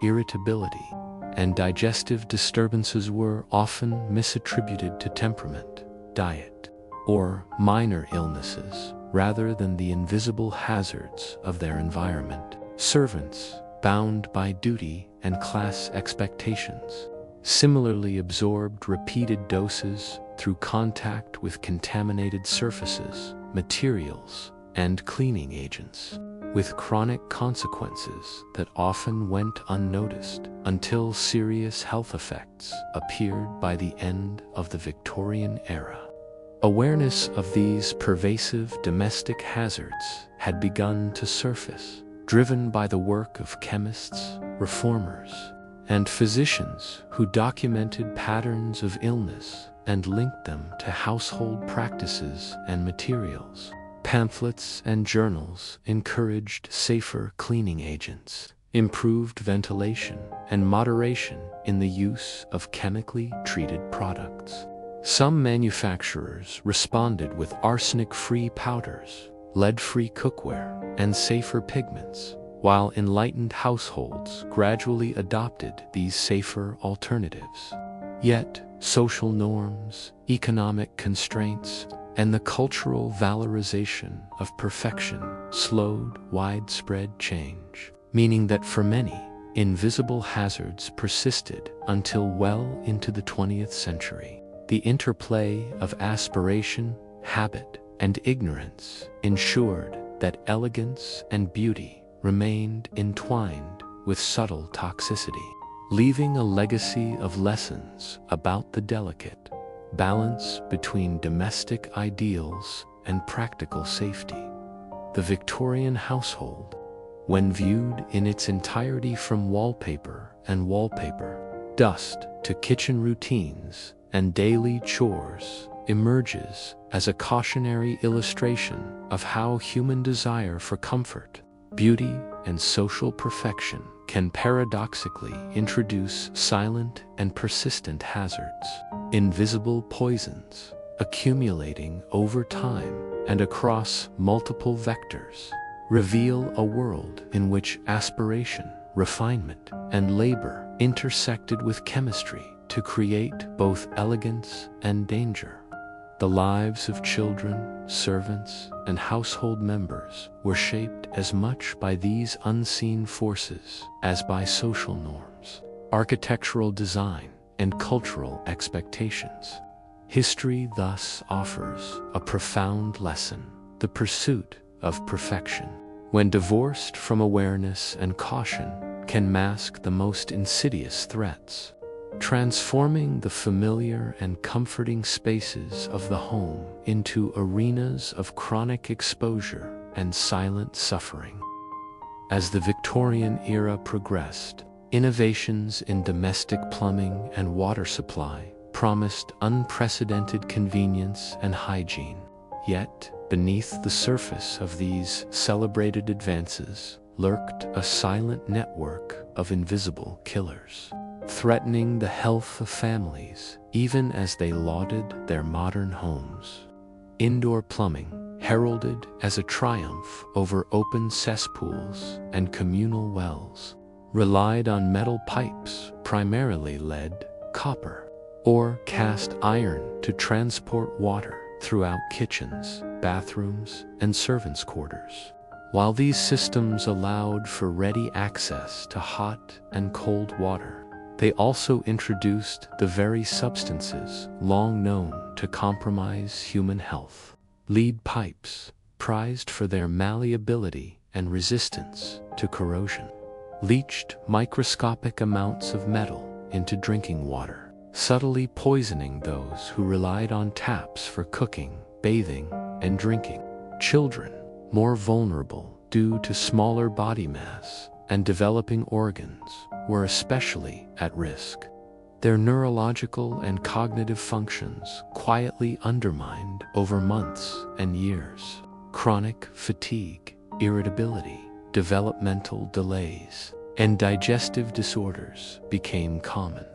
irritability, and digestive disturbances were often misattributed to temperament, diet, or minor illnesses, rather than the invisible hazards of their environment. Servants, bound by duty and class expectations, similarly absorbed repeated doses through contact with contaminated surfaces, materials, and cleaning agents, with chronic consequences that often went unnoticed until serious health effects appeared by the end of the Victorian era. Awareness of these pervasive domestic hazards had begun to surface, driven by the work of chemists, reformers, and physicians who documented patterns of illness and linked them to household practices and materials. Pamphlets and journals encouraged safer cleaning agents, improved ventilation, and moderation in the use of chemically treated products. Some manufacturers responded with arsenic-free powders, lead-free cookware, and safer pigments, while enlightened households gradually adopted these safer alternatives. Yet, social norms, economic constraints, and the cultural valorization of perfection slowed widespread change, meaning that for many, invisible hazards persisted until well into the 20th century. The interplay of aspiration, habit, and ignorance ensured that elegance and beauty remained entwined with subtle toxicity, leaving a legacy of lessons about the delicate balance between domestic ideals and practical safety. The Victorian household, when viewed in its entirety from wallpaper dust to kitchen routines and daily chores, emerges as a cautionary illustration of how human desire for comfort, beauty, and social perfection can paradoxically introduce silent and persistent hazards. Invisible poisons, accumulating over time and across multiple vectors, reveal a world in which aspiration, refinement, and labor intersected with chemistry to create both elegance and danger. The lives of children, servants, and household members were shaped as much by these unseen forces as by social norms, architectural design, and cultural expectations. History thus offers a profound lesson: the pursuit of perfection, when divorced from awareness and caution, can mask the most insidious threats, transforming the familiar and comforting spaces of the home into arenas of chronic exposure and silent suffering. As the Victorian era progressed, innovations in domestic plumbing and water supply promised unprecedented convenience and hygiene. Yet, beneath the surface of these celebrated advances lurked a silent network of invisible killers, threatening the health of families even as they lauded their modern homes. Indoor plumbing, heralded as a triumph over open cesspools and communal wells, relied on metal pipes, primarily lead, copper, or cast iron to transport water throughout kitchens, bathrooms, and servants' quarters. While these systems allowed for ready access to hot and cold water, they also introduced the very substances long known to compromise human health. Lead pipes, prized for their malleability and resistance to corrosion, leached microscopic amounts of metal into drinking water, subtly poisoning those who relied on taps for cooking, bathing, and drinking. Children, more vulnerable due to smaller body mass and developing organs, were especially at risk. their neurological and cognitive functions quietly undermined over months and years. Chronic fatigue, irritability, developmental delays, and digestive disorders became common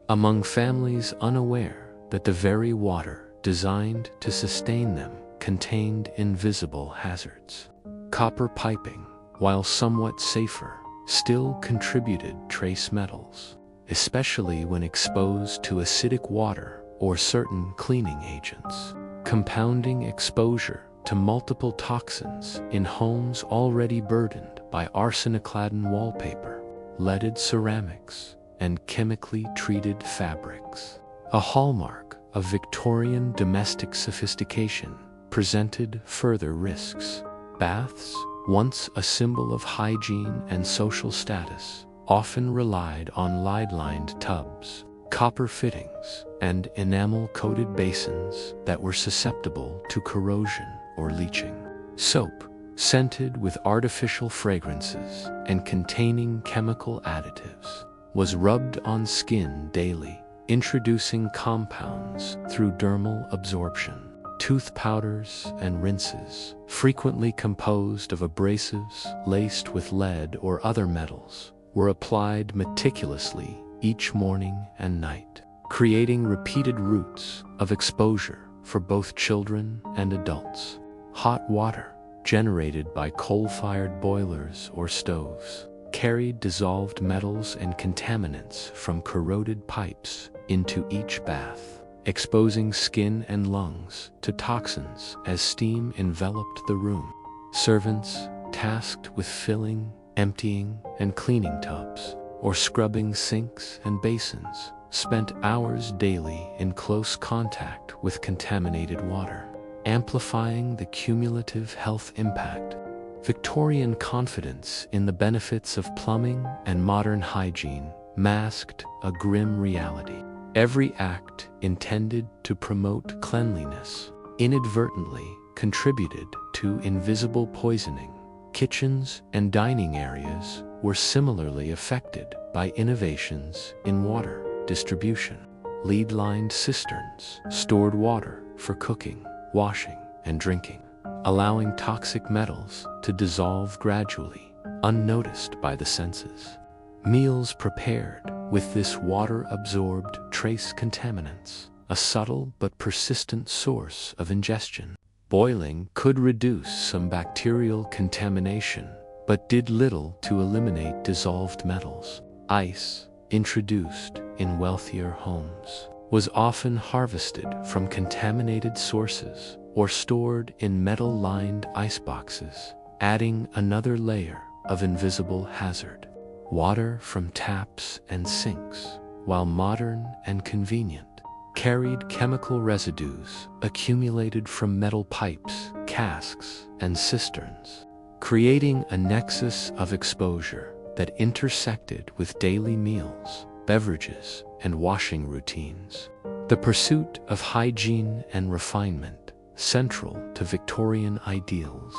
among families unaware that the very water designed to sustain them contained invisible hazards. Copper piping, while somewhat safer, still contributed trace metals, especially when exposed to acidic water or certain cleaning agents. Compounding exposure to multiple toxins in homes already burdened by arsenic-laden wallpaper, leaded ceramics, and chemically treated fabrics. A hallmark of Victorian domestic sophistication presented further risks. Baths, once a symbol of hygiene and social status, often relied on lead-lined tubs, copper fittings, and enamel-coated basins that were susceptible to corrosion or leaching. Soap, scented with artificial fragrances and containing chemical additives, was rubbed on skin daily, introducing compounds through dermal absorption. Tooth powders and rinses, frequently composed of abrasives laced with lead or other metals, were applied meticulously each morning and night, creating repeated routes of exposure for both children and adults. Hot water, generated by coal-fired boilers or stoves, carried dissolved metals and contaminants from corroded pipes into each bath, exposing skin and lungs to toxins as steam enveloped the room. Servants, tasked with filling, emptying, and cleaning tubs, or scrubbing sinks and basins, spent hours daily in close contact with contaminated water, amplifying the cumulative health impact. Victorian confidence in the benefits of plumbing and modern hygiene masked a grim reality. Every act intended to promote cleanliness inadvertently contributed to invisible poisoning. Kitchens and dining areas were similarly affected by innovations in water distribution. Lead-lined cisterns stored water for cooking, washing, and drinking, allowing toxic metals to dissolve gradually, unnoticed by the senses. Meals prepared with this water-absorbed trace contaminants, a subtle but persistent source of ingestion. Boiling could reduce some bacterial contamination, but did little to eliminate dissolved metals. Ice, introduced in wealthier homes, was often harvested from contaminated sources or stored in metal-lined iceboxes, adding another layer of invisible hazard. Water from taps and sinks, while modern and convenient, carried chemical residues accumulated from metal pipes, casks, and cisterns, creating a nexus of exposure that intersected with daily meals, beverages, and washing routines. The pursuit of hygiene and refinement, central to Victorian ideals,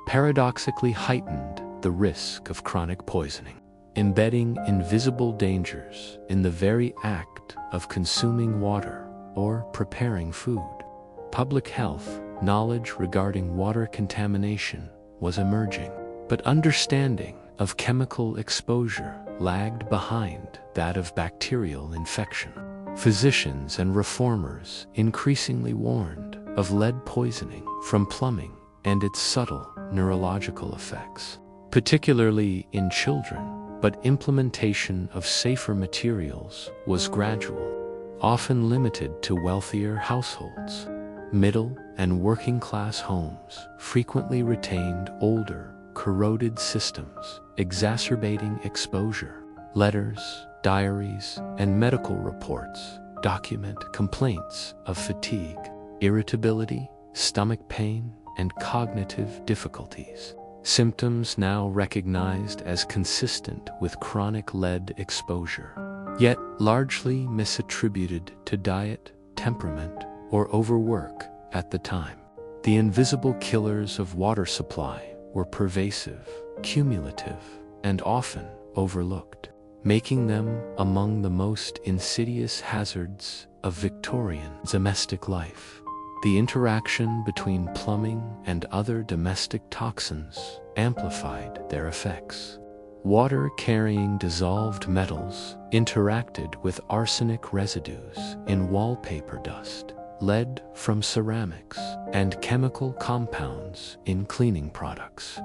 paradoxically heightened the risk of chronic poisoning, embedding invisible dangers in the very act of consuming water or preparing food. Public health knowledge regarding water contamination was emerging, but understanding of chemical exposure lagged behind that of bacterial infection. Physicians and reformers increasingly warned of lead poisoning from plumbing and its subtle neurological effects, particularly in children, but implementation of safer materials was gradual, often limited to wealthier households. Middle and working-class homes frequently retained older, corroded systems, exacerbating exposure. Letters, diaries, and medical reports document complaints of fatigue, irritability, stomach pain, and cognitive difficulties, symptoms now recognized as consistent with chronic lead exposure, yet largely misattributed to diet, temperament, or overwork at the time. The invisible killers of water supply were pervasive, cumulative, and often overlooked. making them among the most insidious hazards of Victorian domestic life. The interaction between plumbing and other domestic toxins amplified their effects. Water-carrying dissolved metals interacted with arsenic residues in wallpaper dust, lead from ceramics, and chemical compounds in cleaning products,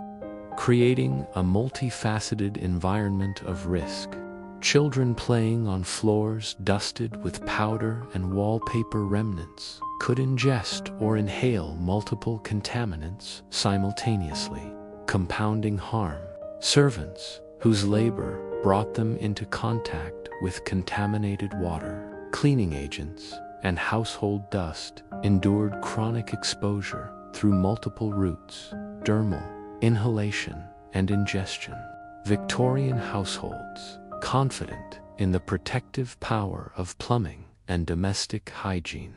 creating a multifaceted environment of risk. Children playing on floors dusted with powder and wallpaper remnants could ingest or inhale multiple contaminants simultaneously, compounding harm. Servants whose labor brought them into contact with contaminated water, cleaning agents, and household dust endured chronic exposure through multiple routes: dermal, inhalation, and ingestion. Victorian households, confident in the protective power of plumbing and domestic hygiene,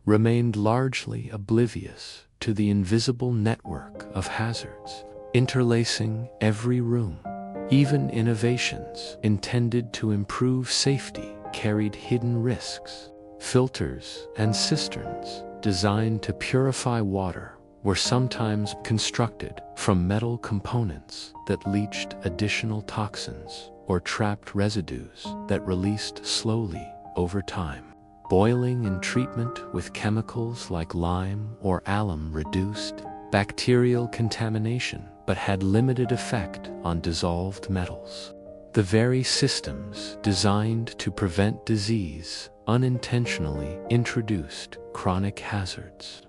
remained largely oblivious to the invisible network of hazards interlacing every room. Even innovations intended to improve safety carried hidden risks. Filters and cisterns designed to purify water were sometimes constructed from metal components that leached additional toxins or trapped residues that released slowly over time. Boiling and treatment with chemicals like lime or alum reduced bacterial contamination but had limited effect on dissolved metals. The very systems designed to prevent disease unintentionally introduced chronic hazards.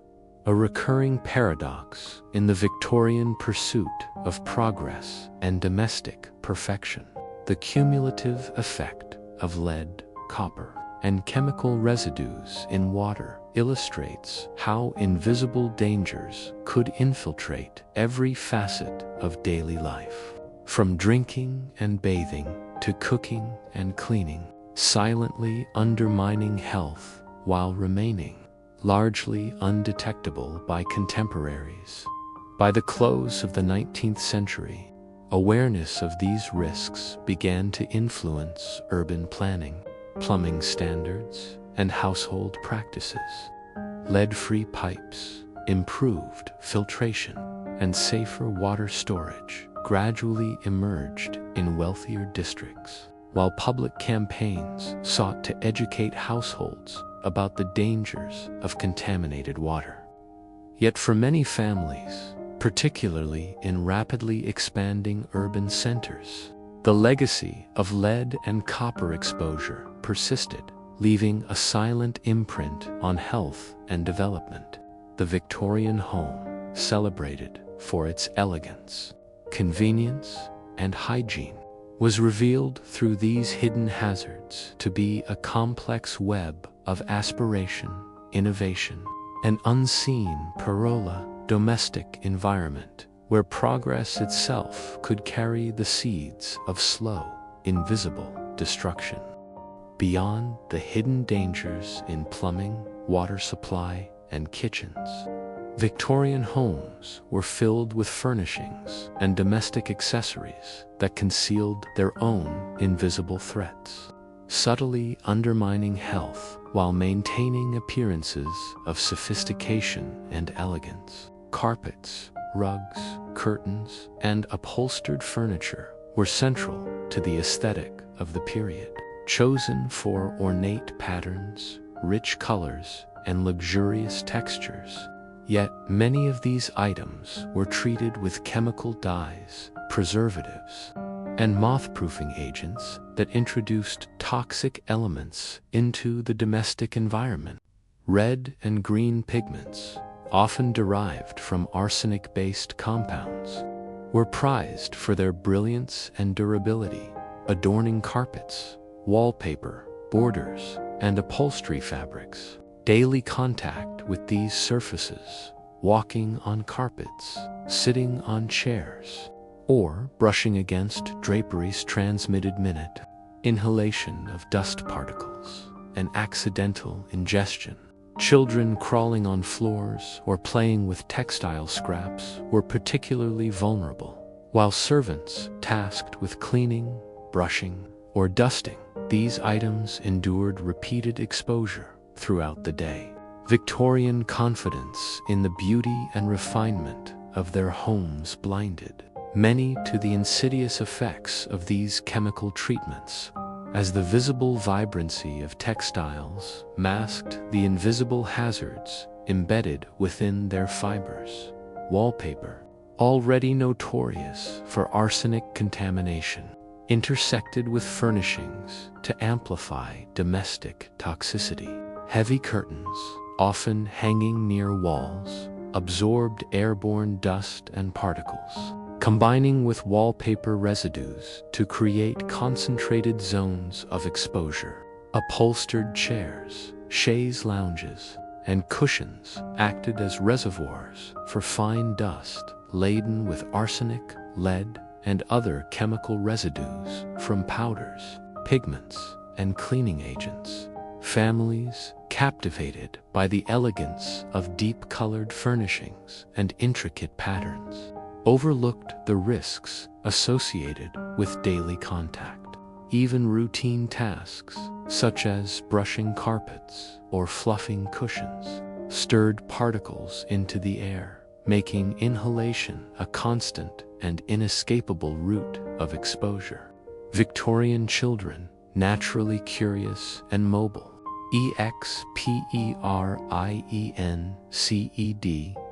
A recurring paradox in the Victorian pursuit of progress and domestic perfection. The cumulative effect of lead, copper, and chemical residues in water illustrates how invisible dangers could infiltrate every facet of daily life. From drinking and bathing to cooking and cleaning, silently undermining health while remaining largely undetectable by contemporaries. By the close of the 19th century, awareness of these risks began to influence urban planning, plumbing standards, and household practices. Lead-free pipes, improved filtration, and safer water storage gradually emerged in wealthier districts, while public campaigns sought to educate households about the dangers of contaminated water. Yet for many families, particularly in rapidly expanding urban centers, the legacy of lead and copper exposure persisted, leaving a silent imprint on health and development. The Victorian home, celebrated for its elegance, convenience, and hygiene, was revealed through these hidden hazards to be a complex web of aspiration, innovation, and unseen parola domestic environment, where progress itself could carry the seeds of slow, invisible destruction. Beyond the hidden dangers in plumbing, water supply, and kitchens, Victorian homes were filled with furnishings and domestic accessories that concealed their own invisible threats, subtly undermining health while maintaining appearances of sophistication and elegance. Carpets, rugs, curtains, and upholstered furniture were central to the aesthetic of the period, chosen for ornate patterns, rich colors, and luxurious textures. Yet many of these items were treated with chemical dyes, preservatives, and moth-proofing agents that introduced toxic elements into the domestic environment. Red and green pigments, often derived from arsenic-based compounds, were prized for their brilliance and durability, adorning carpets, wallpaper, borders, and upholstery fabrics. Daily contact with these surfaces, walking on carpets, sitting on chairs, or brushing against draperies transmitted minute, inhalation of dust particles, and accidental ingestion. Children crawling on floors or playing with textile scraps were particularly vulnerable, while servants tasked with cleaning, brushing, or dusting, these items endured repeated exposure throughout the day. Victorian confidence in the beauty and refinement of their homes blinded many to the insidious effects of these chemical treatments, as the visible vibrancy of textiles masked the invisible hazards embedded within their fibers. Wallpaper, already notorious for arsenic contamination, intersected with furnishings to amplify domestic toxicity. Heavy curtains, often hanging near walls, absorbed airborne dust and particles, combining with wallpaper residues to create concentrated zones of exposure. Upholstered chairs, chaise lounges, and cushions acted as reservoirs for fine dust laden with arsenic, lead, and other chemical residues from powders, pigments, and cleaning agents. Families, captivated by the elegance of deep-colored furnishings and intricate patterns, overlooked the risks associated with daily contact. Even routine tasks, such as brushing carpets or fluffing cushions, stirred particles into the air, making inhalation a constant and inescapable route of exposure. Victorian children, naturally curious and mobile, experienced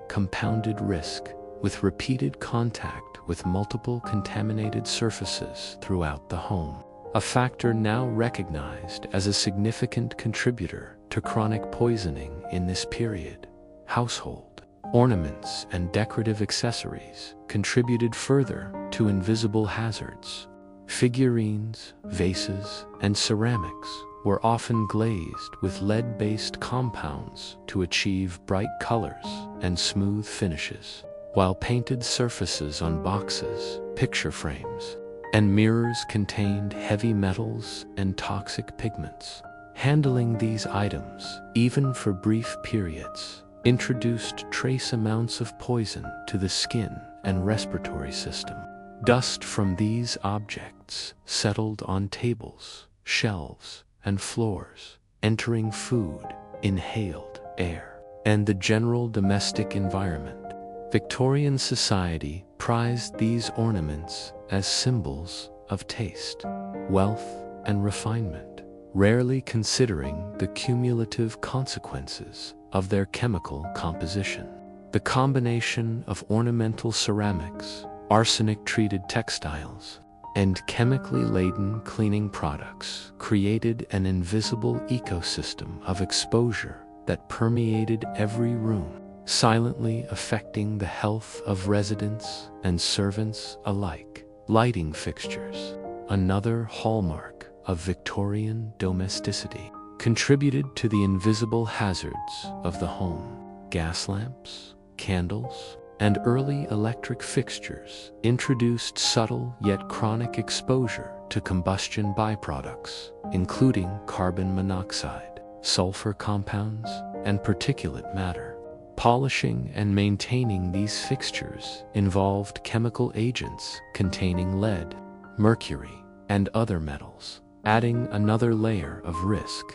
compounded risk with repeated contact with multiple contaminated surfaces throughout the home, a factor now recognized as a significant contributor to chronic poisoning in this period. Household ornaments and decorative accessories contributed further to invisible hazards. Figurines, vases, and ceramics were often glazed with lead-based compounds to achieve bright colors and smooth finishes, while painted surfaces on boxes, picture frames, and mirrors contained heavy metals and toxic pigments. Handling these items, even for brief periods, introduced trace amounts of poison to the skin and respiratory system. Dust from these objects settled on tables, shelves, and floors, entering food, inhaled air, and the general domestic environment. Victorian society prized these ornaments as symbols of taste, wealth, and refinement, rarely considering the cumulative consequences of their chemical composition. The combination of ornamental ceramics, arsenic-treated textiles, and chemically laden cleaning products created an invisible ecosystem of exposure that permeated every room, silently affecting the health of residents and servants alike. Lighting fixtures, another hallmark of Victorian domesticity, contributed to the invisible hazards of the home. Gas lamps, candles, and early electric fixtures introduced subtle yet chronic exposure to combustion byproducts, including carbon monoxide, sulfur compounds, and particulate matter. Polishing and maintaining these fixtures involved chemical agents containing lead, mercury, and other metals, adding another layer of risk.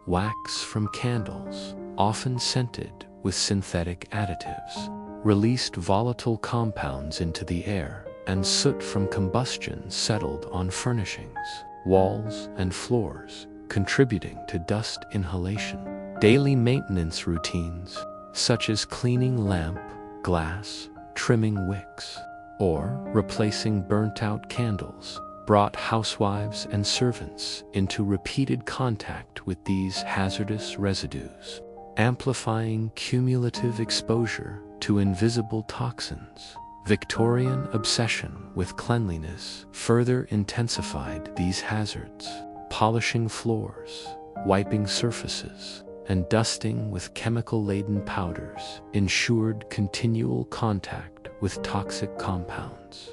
Wax from candles, often scented with synthetic additives, released volatile compounds into the air, and soot from combustion settled on furnishings, walls, and floors, contributing to dust inhalation. Daily maintenance routines, such as cleaning lamp, glass, trimming wicks, or replacing burnt-out candles, brought housewives and servants into repeated contact with these hazardous residues, amplifying cumulative exposure to invisible toxins. Victorian obsession with cleanliness further intensified these hazards. Polishing floors, wiping surfaces, and dusting with chemical-laden powders ensured continual contact with toxic compounds.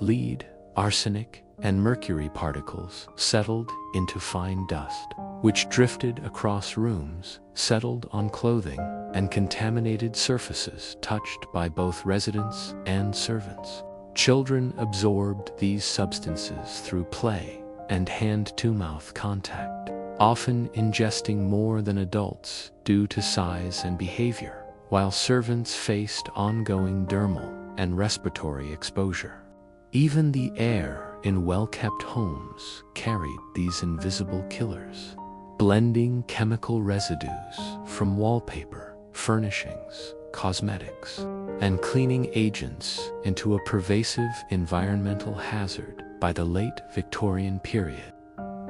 Lead, arsenic, and mercury particles settled into fine dust, which drifted across rooms, settled on clothing, and contaminated surfaces touched by both residents and servants. Children absorbed these substances through play, and hand-to-mouth contact, often ingesting more than adults due to size and behavior, while servants faced ongoing dermal and respiratory exposure. Even the air in well-kept homes carried these invisible killers, blending chemical residues from wallpaper, furnishings, cosmetics, and cleaning agents into a pervasive environmental hazard by the late Victorian period.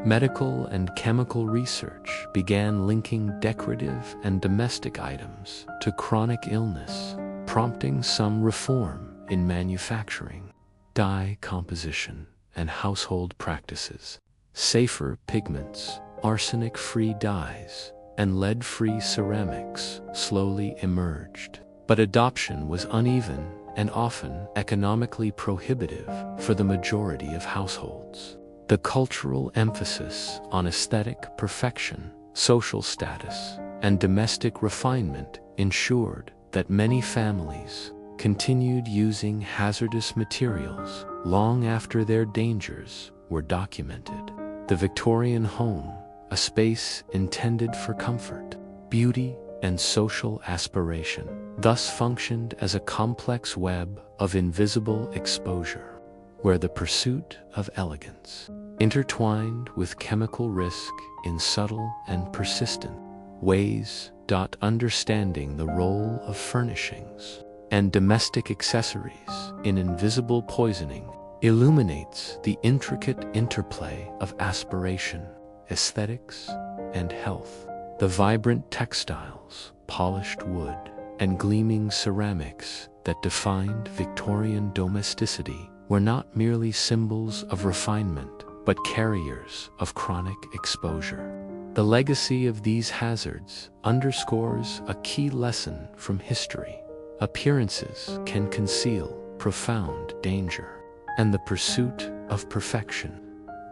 Medical and chemical research began linking decorative and domestic items to chronic illness, prompting some reform in manufacturing, dye composition, and household practices. Safer pigments, arsenic-free dyes, and lead-free ceramics slowly emerged. But adoption was uneven and often economically prohibitive for the majority of households. The cultural emphasis on aesthetic perfection, social status, and domestic refinement ensured that many families continued using hazardous materials long after their dangers were documented. The Victorian home, a space intended for comfort, beauty, and social aspiration, thus functioned as a complex web of invisible exposure, where the pursuit of elegance intertwined with chemical risk in subtle and persistent ways. Understanding the role of furnishings and domestic accessories in invisible poisoning illuminates the intricate interplay of aspiration, aesthetics, and health. The vibrant textiles, polished wood, and gleaming ceramics that defined Victorian domesticity were not merely symbols of refinement, but carriers of chronic exposure. The legacy of these hazards underscores a key lesson from history. Appearances can conceal profound danger, and the pursuit of perfection,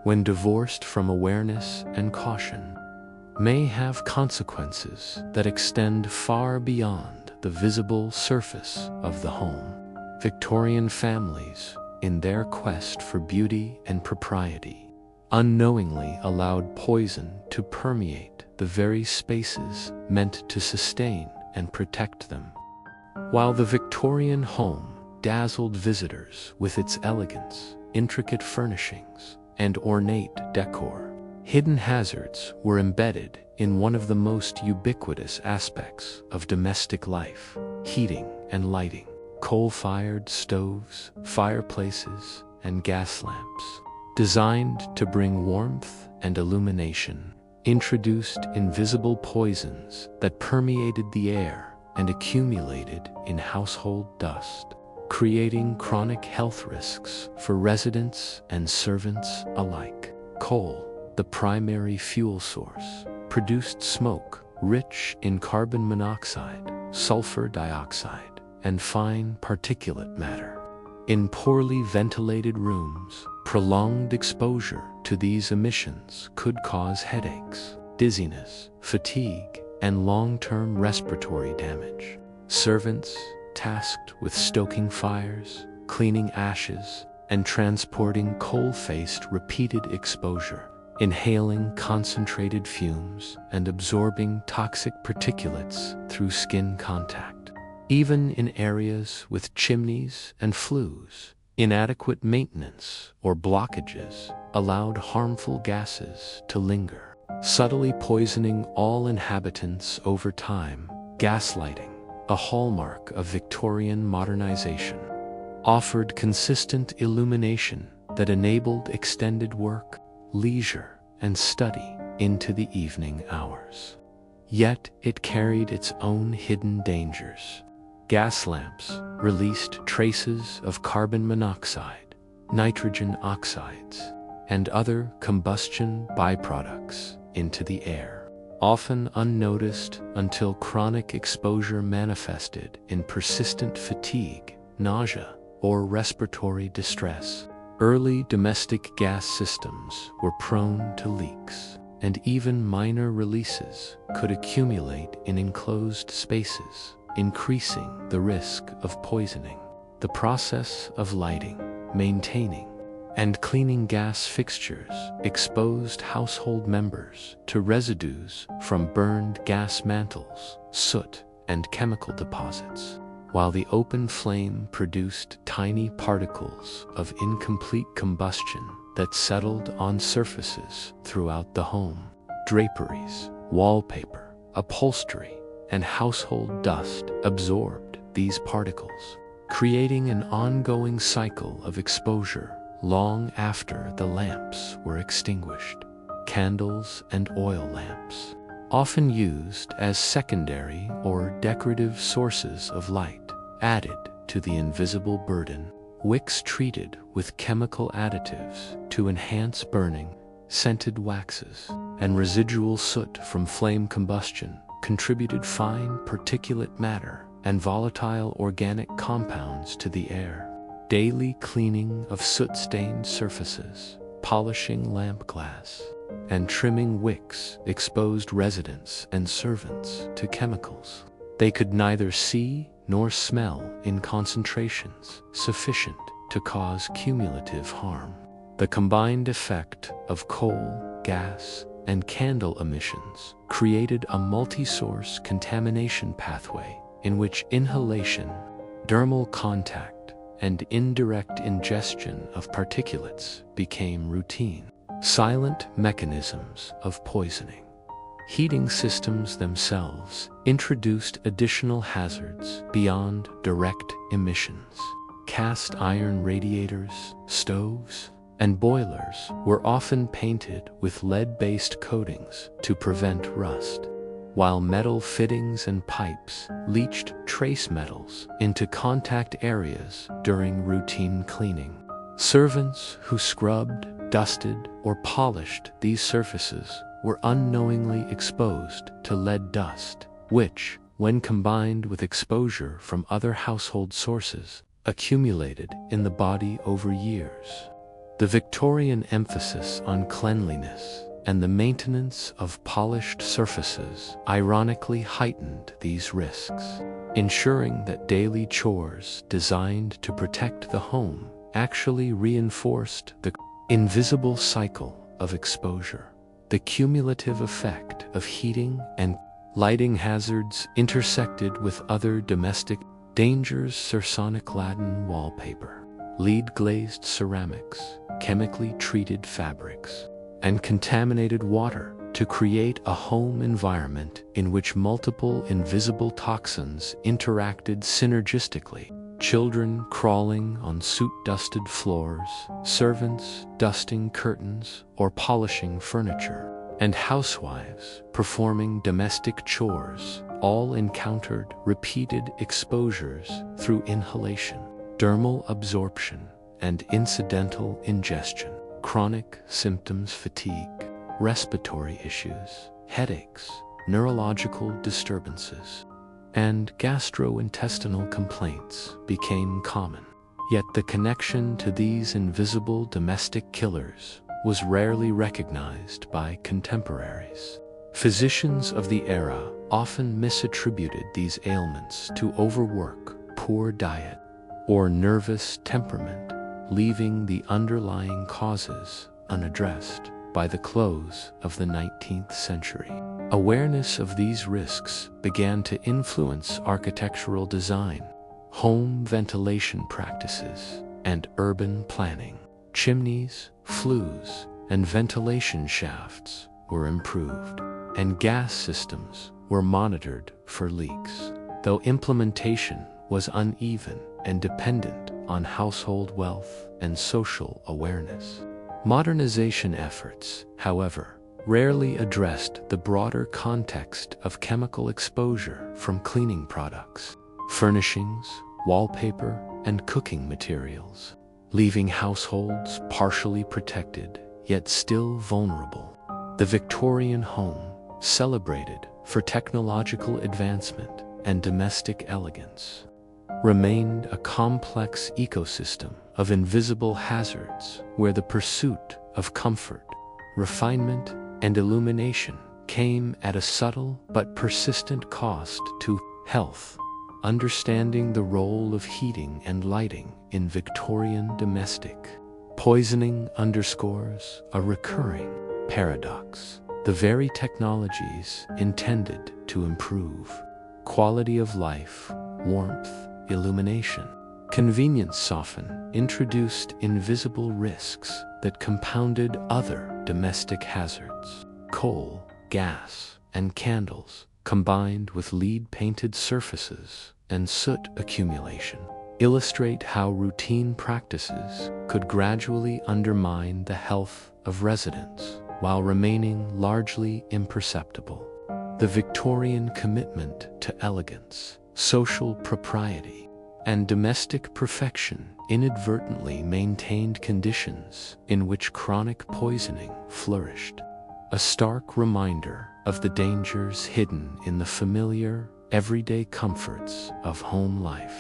when divorced from awareness and caution, may have consequences that extend far beyond the visible surface of the home. Victorian families, in their quest for beauty and propriety, unknowingly allowed poison to permeate the very spaces meant to sustain and protect them. While the Victorian home dazzled visitors with its elegance, intricate furnishings, and ornate decor, hidden hazards were embedded in one of the most ubiquitous aspects of domestic life: heating and lighting. Coal-fired stoves, fireplaces, and gas lamps, designed to bring warmth and illumination, introduced invisible poisons that permeated the air and accumulated in household dust, creating chronic health risks for residents and servants alike. Coal, the primary fuel source, produced smoke rich in carbon monoxide, sulfur dioxide, and fine particulate matter. In poorly ventilated rooms, prolonged exposure to these emissions could cause headaches, dizziness, fatigue, and long-term respiratory damage. Servants, tasked with stoking fires, cleaning ashes, and transporting coal faced repeated exposure, inhaling concentrated fumes and absorbing toxic particulates through skin contact. Even in areas with chimneys and flues, inadequate maintenance or blockages allowed harmful gases to linger, subtly poisoning all inhabitants over time. Gaslighting, a hallmark of Victorian modernization, offered consistent illumination that enabled extended work, leisure, and study into the evening hours. Yet it carried its own hidden dangers. Gas lamps released traces of carbon monoxide, nitrogen oxides, and other combustion byproducts into the air, often unnoticed until chronic exposure manifested in persistent fatigue, nausea, or respiratory distress. Early domestic gas systems were prone to leaks, and even minor releases could accumulate in enclosed spaces, increasing the risk of poisoning. The process of lighting, maintaining, and cleaning gas fixtures exposed household members to residues from burned gas mantles, soot, and chemical deposits, while the open flame produced tiny particles of incomplete combustion that settled on surfaces throughout the home. Draperies, wallpaper, upholstery, and household dust absorbed these particles, creating an ongoing cycle of exposure long after the lamps were extinguished. Candles and oil lamps, often used as secondary or decorative sources of light, added to the invisible burden. Wicks treated with chemical additives to enhance burning, scented waxes, and residual soot from flame combustion contributed fine particulate matter and volatile organic compounds to the air. Daily cleaning of soot-stained surfaces, polishing lamp glass, and trimming wicks exposed residents and servants to chemicals they could neither see nor smell in concentrations sufficient to cause cumulative harm. The combined effect of coal, gas, and candle emissions created a multi-source contamination pathway in which inhalation, dermal contact, and indirect ingestion of particulates became routine. Silent mechanisms of poisoning. Heating systems themselves introduced additional hazards beyond direct emissions. Cast iron radiators, stoves, and boilers were often painted with lead-based coatings to prevent rust, while metal fittings and pipes leached trace metals into contact areas during routine cleaning. Servants who scrubbed, dusted, or polished these surfaces were unknowingly exposed to lead dust, which, when combined with exposure from other household sources, accumulated in the body over years. The Victorian emphasis on cleanliness and the maintenance of polished surfaces ironically heightened these risks, ensuring that daily chores designed to protect the home actually reinforced the invisible cycle of exposure. The cumulative effect of heating and lighting hazards intersected with other domestic dangers: Arsenic laden wallpaper, lead-glazed ceramics, chemically treated fabrics, and contaminated water to create a home environment in which multiple invisible toxins interacted synergistically. Children crawling on soot-dusted floors, servants dusting curtains or polishing furniture, and housewives performing domestic chores all encountered repeated exposures through inhalation, dermal absorption, and incidental ingestion. Chronic symptoms: fatigue, respiratory issues, headaches, neurological disturbances, and gastrointestinal complaints became common. Yet the connection to these invisible domestic killers was rarely recognized by contemporaries. Physicians of the era often misattributed these ailments to overwork, poor diet, or nervous temperament, leaving the underlying causes unaddressed. By the close of the 19th century, awareness of these risks began to influence architectural design, home ventilation practices, and urban planning. Chimneys, flues, and ventilation shafts were improved, and gas systems were monitored for leaks, though implementation was uneven and dependent on household wealth and social awareness. Modernization efforts, however, rarely addressed the broader context of chemical exposure from cleaning products, furnishings, wallpaper, and cooking materials, leaving households partially protected yet still vulnerable. The Victorian home, celebrated for technological advancement and domestic elegance, remained a complex ecosystem of invisible hazards where the pursuit of comfort, refinement, and illumination came at a subtle but persistent cost to health. Understanding the role of heating and lighting in Victorian domestic Poisoning underscores a recurring paradox. The very technologies intended to improve quality of life, warmth, illumination, convenience often introduced invisible risks that compounded other domestic hazards. Coal, gas, and candles, combined with lead-painted surfaces and soot accumulation, illustrate how routine practices could gradually undermine the health of residents while remaining largely imperceptible. The Victorian commitment to elegance, social propriety, and domestic perfection inadvertently maintained conditions in which chronic poisoning flourished, a stark reminder of the dangers hidden in the familiar, everyday comforts of home life.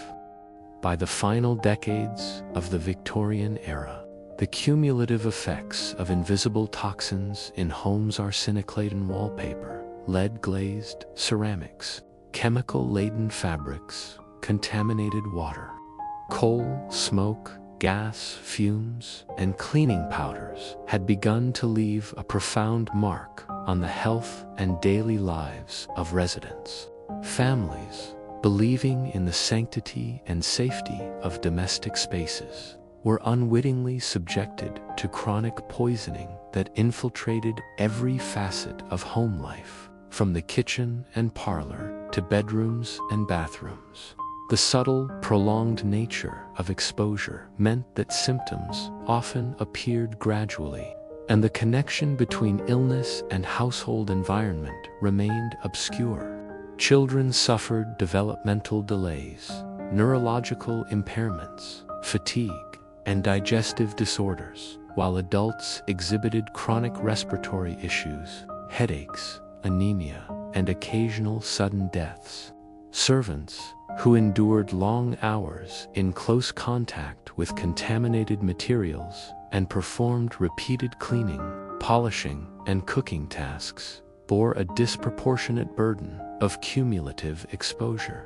By the final decades of the Victorian era, the cumulative effects of invisible toxins in homes' arsenic-laden wallpaper, lead-glazed ceramics, chemical-laden fabrics, contaminated water, coal, smoke, gas, fumes, and cleaning powders had begun to leave a profound mark on the health and daily lives of residents. Families, believing in the sanctity and safety of domestic spaces, were unwittingly subjected to chronic poisoning that infiltrated every facet of home life, from the kitchen and parlor to bedrooms and bathrooms. The subtle, prolonged nature of exposure meant that symptoms often appeared gradually, and the connection between illness and household environment remained obscure. Children suffered developmental delays, neurological impairments, fatigue, and digestive disorders, while adults exhibited chronic respiratory issues, headaches, anemia, and occasional sudden deaths. Servants, who endured long hours in close contact with contaminated materials and performed repeated cleaning, polishing, and cooking tasks, bore a disproportionate burden of cumulative exposure.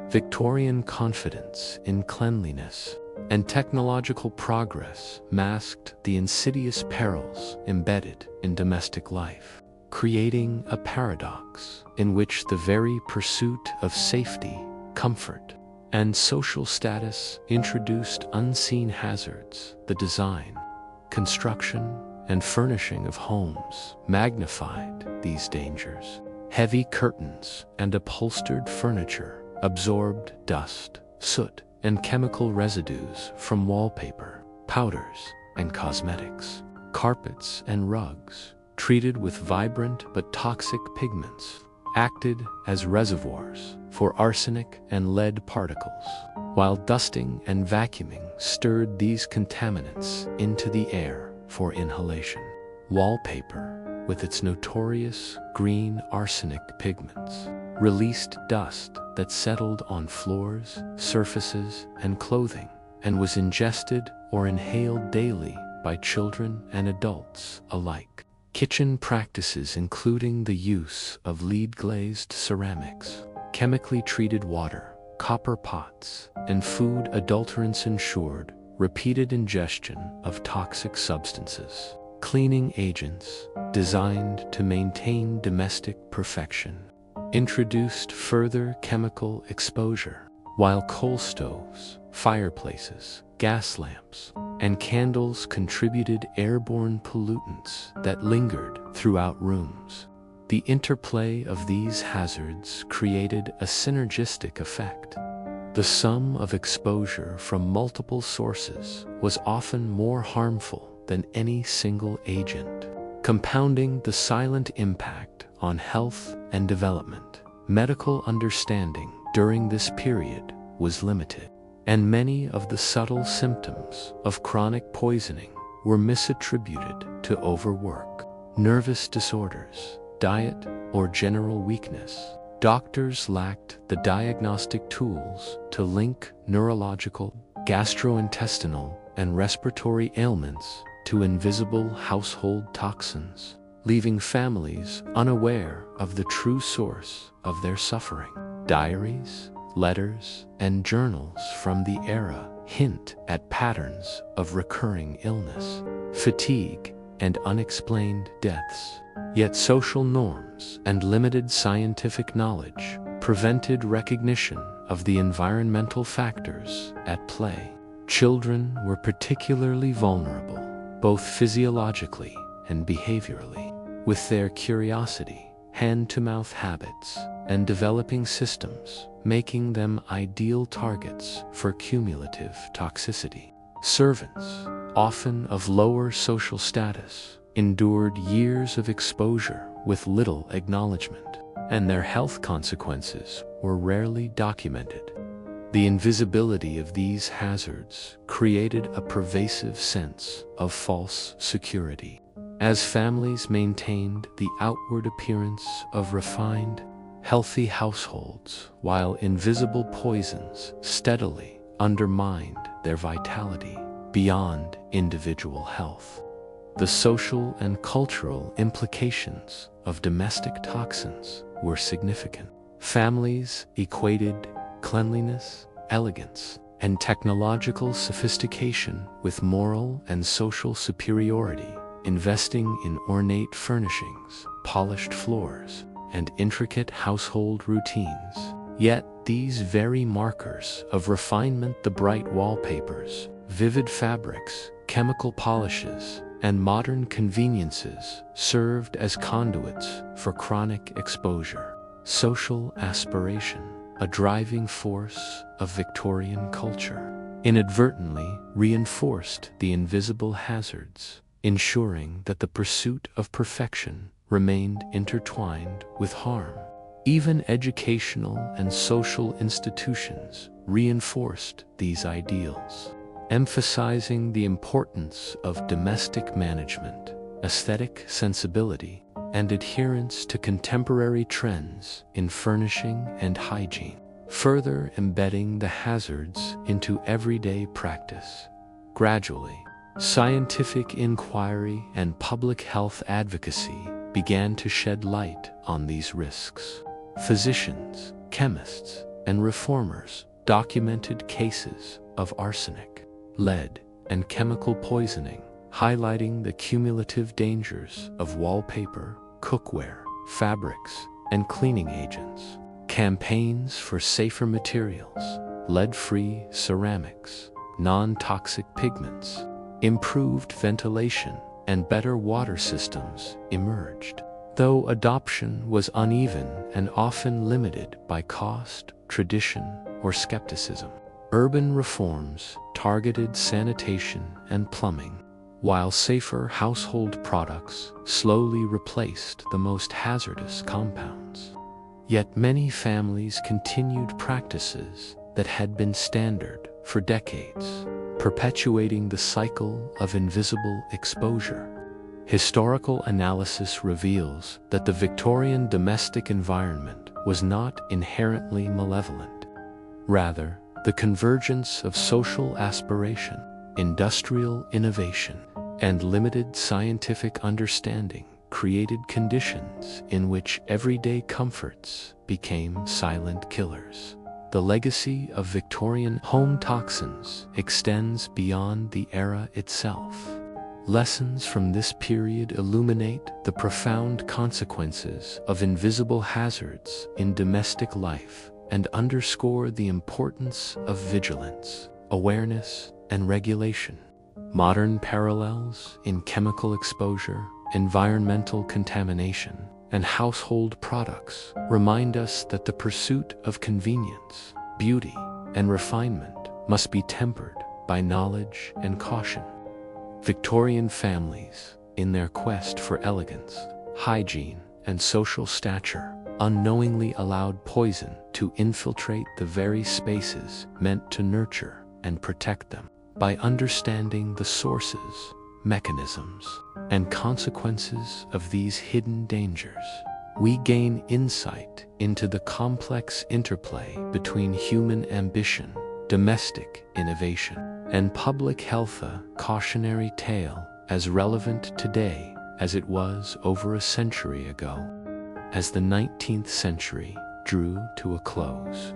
Victorian confidence in cleanliness and technological progress masked the insidious perils embedded in domestic life, creating a paradox in which the very pursuit of safety, comfort, and social status introduced unseen hazards. The design, construction, and furnishing of homes magnified these dangers. Heavy curtains and upholstered furniture absorbed dust, soot, and chemical residues from wallpaper, powders, and cosmetics. Carpets and rugs, treated with vibrant but toxic pigments, acted as reservoirs for arsenic and lead particles, while dusting and vacuuming stirred these contaminants into the air for inhalation. Wallpaper, with its notorious green arsenic pigments, released dust that settled on floors, surfaces, and clothing, and was ingested or inhaled daily by children and adults alike. Kitchen practices, including the use of lead-glazed ceramics, chemically treated water, copper pots, and food adulterants, ensured repeated ingestion of toxic substances. Cleaning agents, designed to maintain domestic perfection, introduced further chemical exposure, while coal stoves, fireplaces, gas lamps, and candles contributed airborne pollutants that lingered throughout rooms. The interplay of these hazards created a synergistic effect. The sum of exposure from multiple sources was often more harmful than any single agent, compounding the silent impact on health and development. Medical understanding during this period was limited, and many of the subtle symptoms of chronic poisoning were misattributed to overwork, nervous disorders, diet, or general weakness. Doctors lacked the diagnostic tools to link neurological, gastrointestinal, and respiratory ailments to invisible household toxins, leaving families unaware of the true source of their suffering. Diaries, letters, and journals from the era hint at patterns of recurring illness, fatigue, and unexplained deaths. Yet social norms and limited scientific knowledge prevented recognition of the environmental factors at play. Children were particularly vulnerable, both physiologically and behaviorally, with their curiosity, hand-to-mouth habits, and developing systems, making them ideal targets for cumulative toxicity. Servants, often of lower social status, endured years of exposure with little acknowledgement, and their health consequences were rarely documented. The invisibility of these hazards created a pervasive sense of false security. As families maintained the outward appearance of refined, healthy households, while invisible poisons steadily undermined their vitality beyond individual health. The social and cultural implications of domestic toxins were significant. Families equated cleanliness, elegance, and technological sophistication with moral and social superiority, investing in ornate furnishings, polished floors, and intricate household routines. Yet these very markers of refinement, the bright wallpapers, vivid fabrics, chemical polishes, and modern conveniences, served as conduits for chronic exposure. Social aspiration, a driving force of Victorian culture, inadvertently reinforced the invisible hazards, ensuring that the pursuit of perfection remained intertwined with harm. Even educational and social institutions reinforced these ideals, emphasizing the importance of domestic management, aesthetic sensibility, and adherence to contemporary trends in furnishing and hygiene, further embedding the hazards into everyday practice. Gradually, scientific inquiry and public health advocacy began to shed light on these risks. Physicians, chemists, and reformers documented cases of arsenic, lead, and chemical poisoning, highlighting the cumulative dangers of wallpaper, cookware, fabrics, and cleaning agents. Campaigns for safer materials, lead-free ceramics, non-toxic pigments, improved ventilation, and better water systems emerged. Though adoption was uneven and often limited by cost, tradition, or skepticism. Urban reforms targeted sanitation and plumbing, while safer household products slowly replaced the most hazardous compounds. Yet many families continued practices that had been standard for decades, perpetuating the cycle of invisible exposure. Historical analysis reveals that the Victorian domestic environment was not inherently malevolent. Rather, the convergence of social aspiration, industrial innovation, and limited scientific understanding created conditions in which everyday comforts became silent killers. The legacy of Victorian home toxins extends beyond the era itself. Lessons from this period illuminate the profound consequences of invisible hazards in domestic life and underscore the importance of vigilance, awareness, and regulation. Modern parallels in chemical exposure, environmental contamination, and household products remind us that the pursuit of convenience, beauty, and refinement must be tempered by knowledge and caution. Victorian families, in their quest for elegance, hygiene, and social stature, unknowingly allowed poison to infiltrate the very spaces meant to nurture and protect them. By understanding the sources, mechanisms, and consequences of these hidden dangers, we gain insight into the complex interplay between human ambition, domestic innovation, and public health, a cautionary tale as relevant today as it was over a century ago. As the 19th century drew to a close,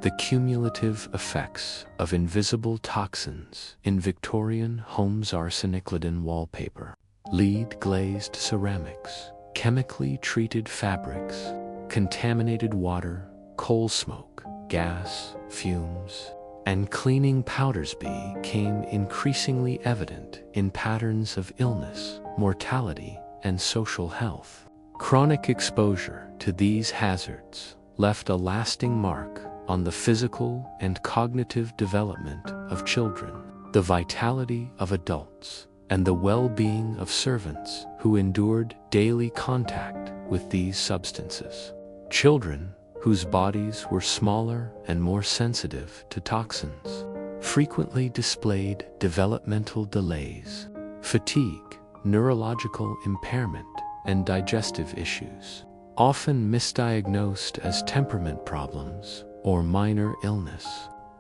The cumulative effects of invisible toxins in Victorian homes: arsenic-laden wallpaper, lead-glazed ceramics, chemically treated fabrics, contaminated water, coal smoke, gas, fumes, and cleaning powders became increasingly evident in patterns of illness, mortality, and social health. Chronic exposure to these hazards left a lasting mark on the physical and cognitive development of children, the vitality of adults, and the well-being of servants who endured daily contact with these substances. Children, whose bodies were smaller and more sensitive to toxins, frequently displayed developmental delays, fatigue, neurological impairment, and digestive issues, often misdiagnosed as temperament problems or minor illness.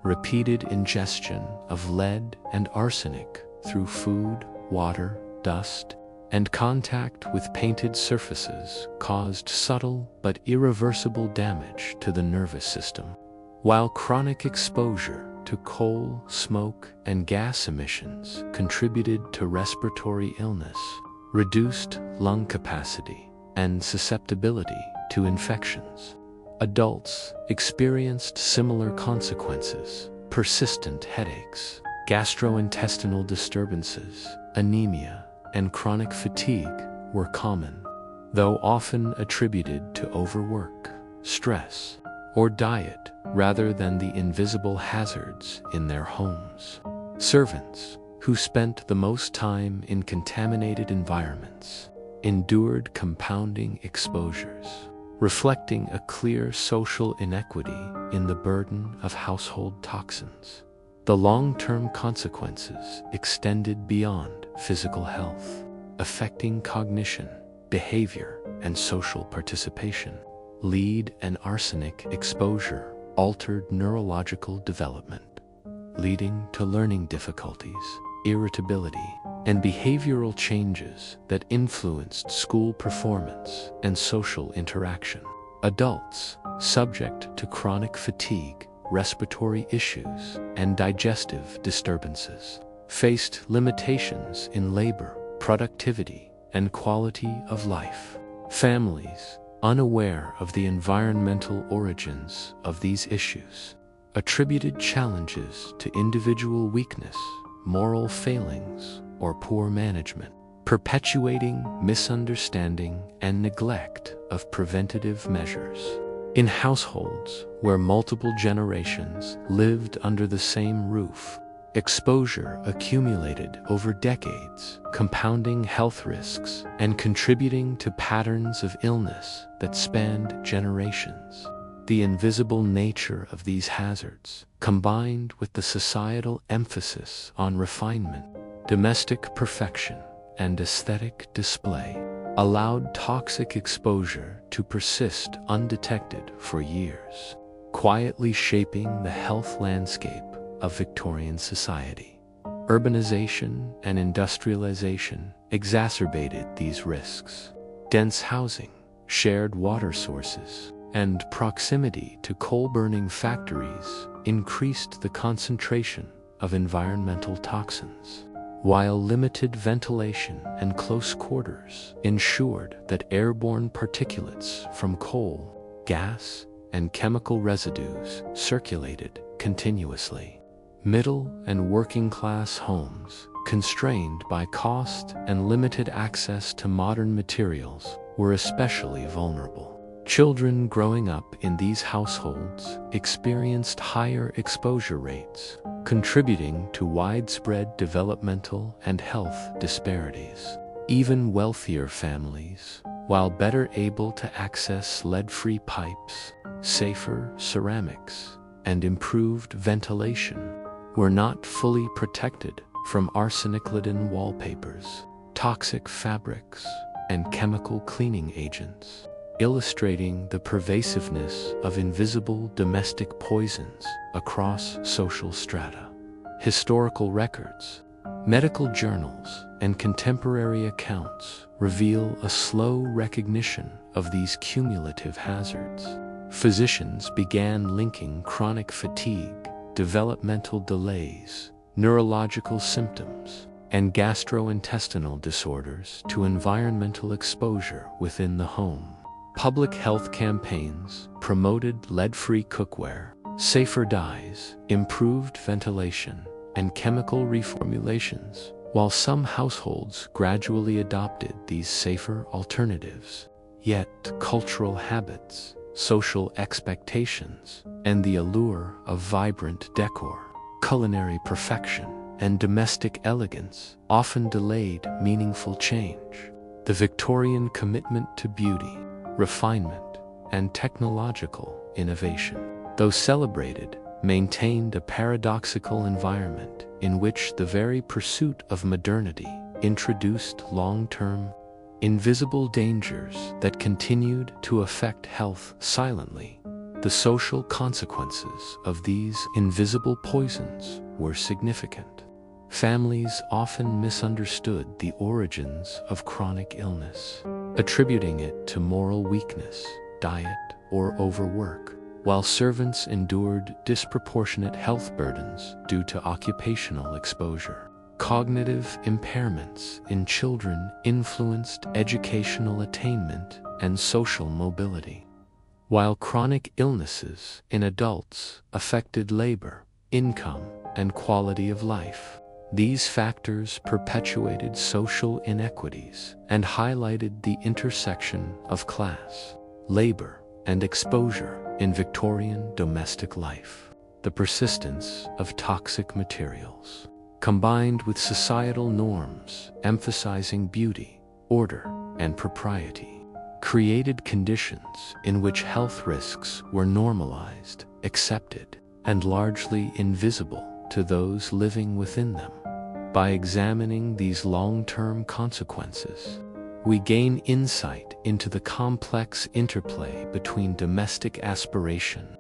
Repeated ingestion of lead and arsenic through food, water, dust, and contact with painted surfaces caused subtle but irreversible damage to the nervous system, while chronic exposure to coal, smoke, and gas emissions contributed to respiratory illness, reduced lung capacity, and susceptibility to infections. Adults experienced similar consequences: persistent headaches, gastrointestinal disturbances, anemia, and chronic fatigue were common, though often attributed to overwork, stress, or diet rather than the invisible hazards in their homes. Servants, who spent the most time in contaminated environments, endured compounding exposures, reflecting a clear social inequity in the burden of household toxins. The long-term consequences extended beyond physical health, affecting cognition, behavior, and social participation. Lead and arsenic exposure altered neurological development, leading to learning difficulties, irritability, and behavioral changes that influenced school performance and social interaction. Adults, subject to chronic fatigue, respiratory issues, and digestive disturbances, faced limitations in labor, productivity, and quality of life. Families, unaware of the environmental origins of these issues, attributed challenges to individual weakness, moral failings, or poor management, perpetuating misunderstanding and neglect of preventative measures. In households where multiple generations lived under the same roof, exposure accumulated over decades, compounding health risks and contributing to patterns of illness that spanned generations. The invisible nature of these hazards, combined with the societal emphasis on refinement, domestic perfection, and aesthetic display, allowed toxic exposure to persist undetected for years, quietly shaping the health landscape of Victorian society. Urbanization and industrialization exacerbated these risks. Dense housing, shared water sources, and proximity to coal-burning factories increased the concentration of environmental toxins, while limited ventilation and close quarters ensured that airborne particulates from coal, gas, and chemical residues circulated continuously. Middle and working-class homes, constrained by cost and limited access to modern materials, were especially vulnerable. Children growing up in these households experienced higher exposure rates, contributing to widespread developmental and health disparities. Even wealthier families, while better able to access lead-free pipes, safer ceramics, and improved ventilation, were not fully protected from arsenic-laden wallpapers, toxic fabrics, and chemical cleaning agents, illustrating the pervasiveness of invisible domestic poisons across social strata. Historical records, medical journals, and contemporary accounts reveal a slow recognition of these cumulative hazards. physicians began linking chronic fatigue, developmental delays, neurological symptoms, and gastrointestinal disorders to environmental exposure within the home. Public health campaigns promoted lead-free cookware, safer dyes, improved ventilation, and chemical reformulations, while some households gradually adopted these safer alternatives. Yet, cultural habits, social expectations, and the allure of vibrant decor, culinary perfection, and domestic elegance often delayed meaningful change. The Victorian commitment to beauty, refinement, and technological innovation, though celebrated, maintained a paradoxical environment in which the very pursuit of modernity introduced long-term, invisible dangers that continued to affect health silently. The social consequences of these invisible poisons were significant. Families often misunderstood the origins of chronic illness, attributing it to moral weakness, diet, or overwork, while servants endured disproportionate health burdens due to occupational exposure. Cognitive impairments in children influenced educational attainment and social mobility, while chronic illnesses in adults affected labor, income, and quality of life. These factors perpetuated social inequities and highlighted the intersection of class, labor, and exposure in Victorian domestic life. The persistence of toxic materials, combined with societal norms emphasizing beauty, order, and propriety, created conditions in which health risks were normalized, accepted, and largely invisible to those living within them. By examining these long-term consequences, we gain insight into the complex interplay between domestic aspiration,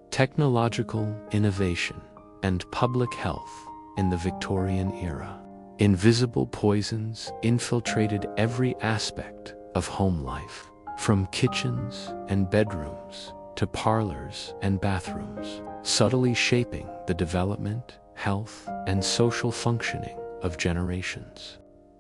technological innovation, and public health in the Victorian era. Invisible poisons infiltrated every aspect of home life, from kitchens and bedrooms to parlors and bathrooms, subtly shaping the development, health, and social functioning of generations.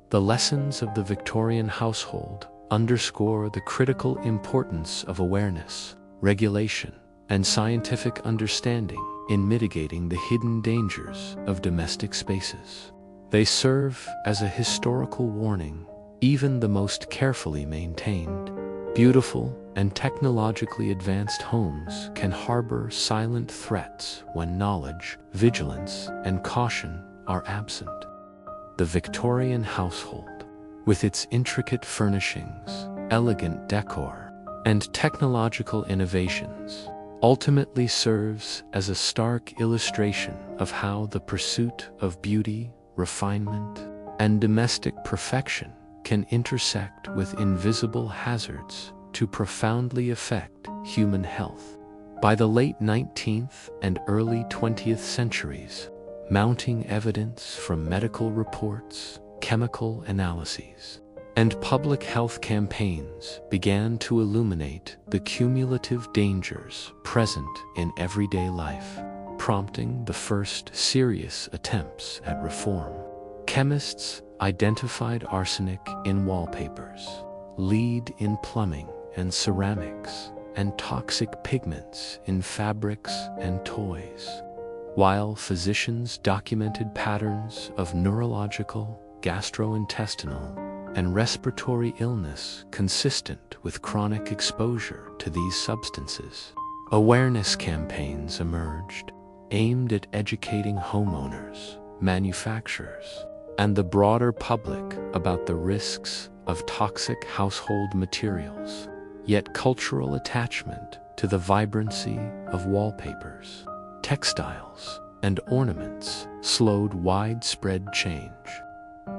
The lessons of the Victorian household underscore the critical importance of awareness, regulation, and scientific understanding in mitigating the hidden dangers of domestic spaces. They serve as a historical warning. Even the most carefully maintained, beautiful, and technologically advanced homes can harbor silent threats when knowledge, vigilance, and caution are absent. The Victorian household, with its intricate furnishings, elegant decor, and technological innovations, ultimately serves as a stark illustration of how the pursuit of beauty, refinement, and domestic perfection can intersect with invisible hazards to profoundly affect human health. By the late 19th and early 20th centuries, mounting evidence from medical reports, chemical analyses, and public health campaigns began to illuminate the cumulative dangers present in everyday life, prompting the first serious attempts at reform. Chemists identified arsenic in wallpapers, lead in plumbing and ceramics, and toxic pigments in fabrics and toys, while physicians documented patterns of neurological, gastrointestinal, and respiratory illness consistent with chronic exposure to these substances. Awareness campaigns emerged, aimed at educating homeowners, manufacturers, and the broader public about the risks of toxic household materials. Yet cultural attachment to the vibrancy of wallpapers, textiles, and ornaments slowed widespread change.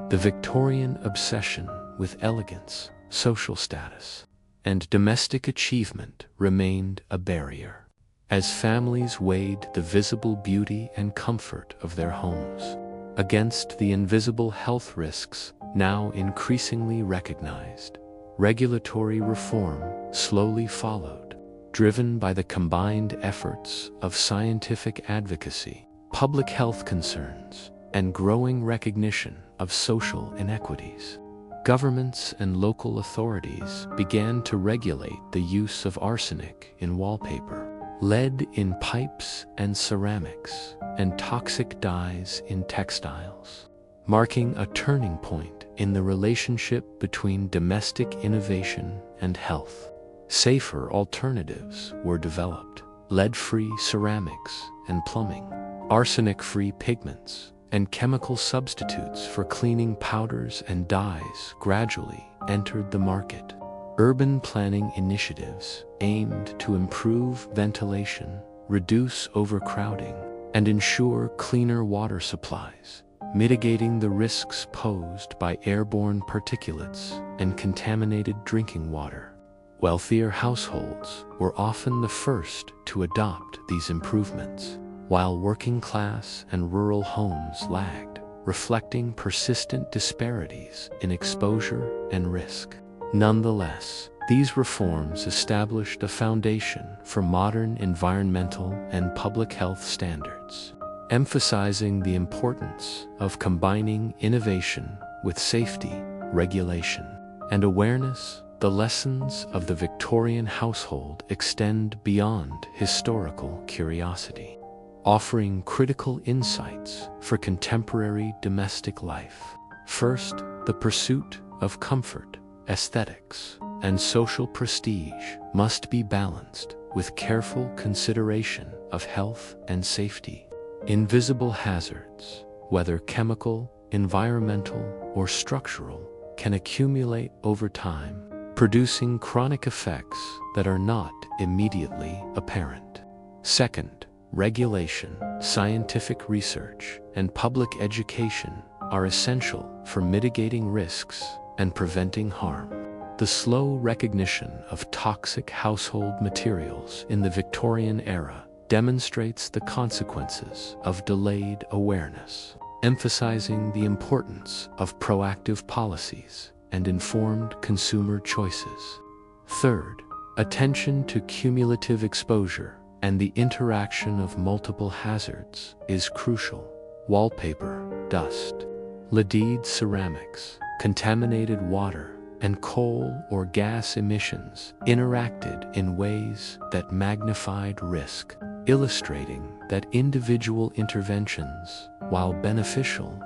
The Victorian obsession with elegance, social status, and domestic achievement remained a barrier, as families weighed the visible beauty and comfort of their homes against the invisible health risks now increasingly recognized. Regulatory reform slowly followed, driven by the combined efforts of scientific advocacy, public health concerns, and growing recognition of social inequities. Governments and local authorities began to regulate the use of arsenic in wallpaper, lead in pipes and ceramics, and toxic dyes in textiles, marking a turning point in the relationship between domestic innovation and health. Safer alternatives were developed: lead-free ceramics and plumbing, arsenic-free pigments, and chemical substitutes for cleaning powders and dyes gradually entered the market. Urban planning initiatives aimed to improve ventilation, reduce overcrowding, and ensure cleaner water supplies, mitigating the risks posed by airborne particulates and contaminated drinking water. Wealthier households were often the first to adopt these improvements, while working-class and rural homes lagged, reflecting persistent disparities in exposure and risk. Nonetheless, these reforms established a foundation for modern environmental and public health standards, emphasizing the importance of combining innovation with safety, regulation, and awareness. The lessons of the Victorian household extend beyond historical curiosity, offering critical insights for contemporary domestic life. First, the pursuit of comfort, aesthetics, and social prestige must be balanced with careful consideration of health and safety. Invisible hazards, whether chemical, environmental, or structural, can accumulate over time, producing chronic effects that are not immediately apparent. Second, regulation, scientific research, and public education are essential for mitigating risks and preventing harm. The slow recognition of toxic household materials in the Victorian era demonstrates the consequences of delayed awareness, emphasizing the importance of proactive policies and informed consumer choices. Third, attention to cumulative exposure and the interaction of multiple hazards is crucial. Wallpaper, dust, leaded ceramics, contaminated water, and coal or gas emissions interacted in ways that magnified risk, illustrating that individual interventions, while beneficial,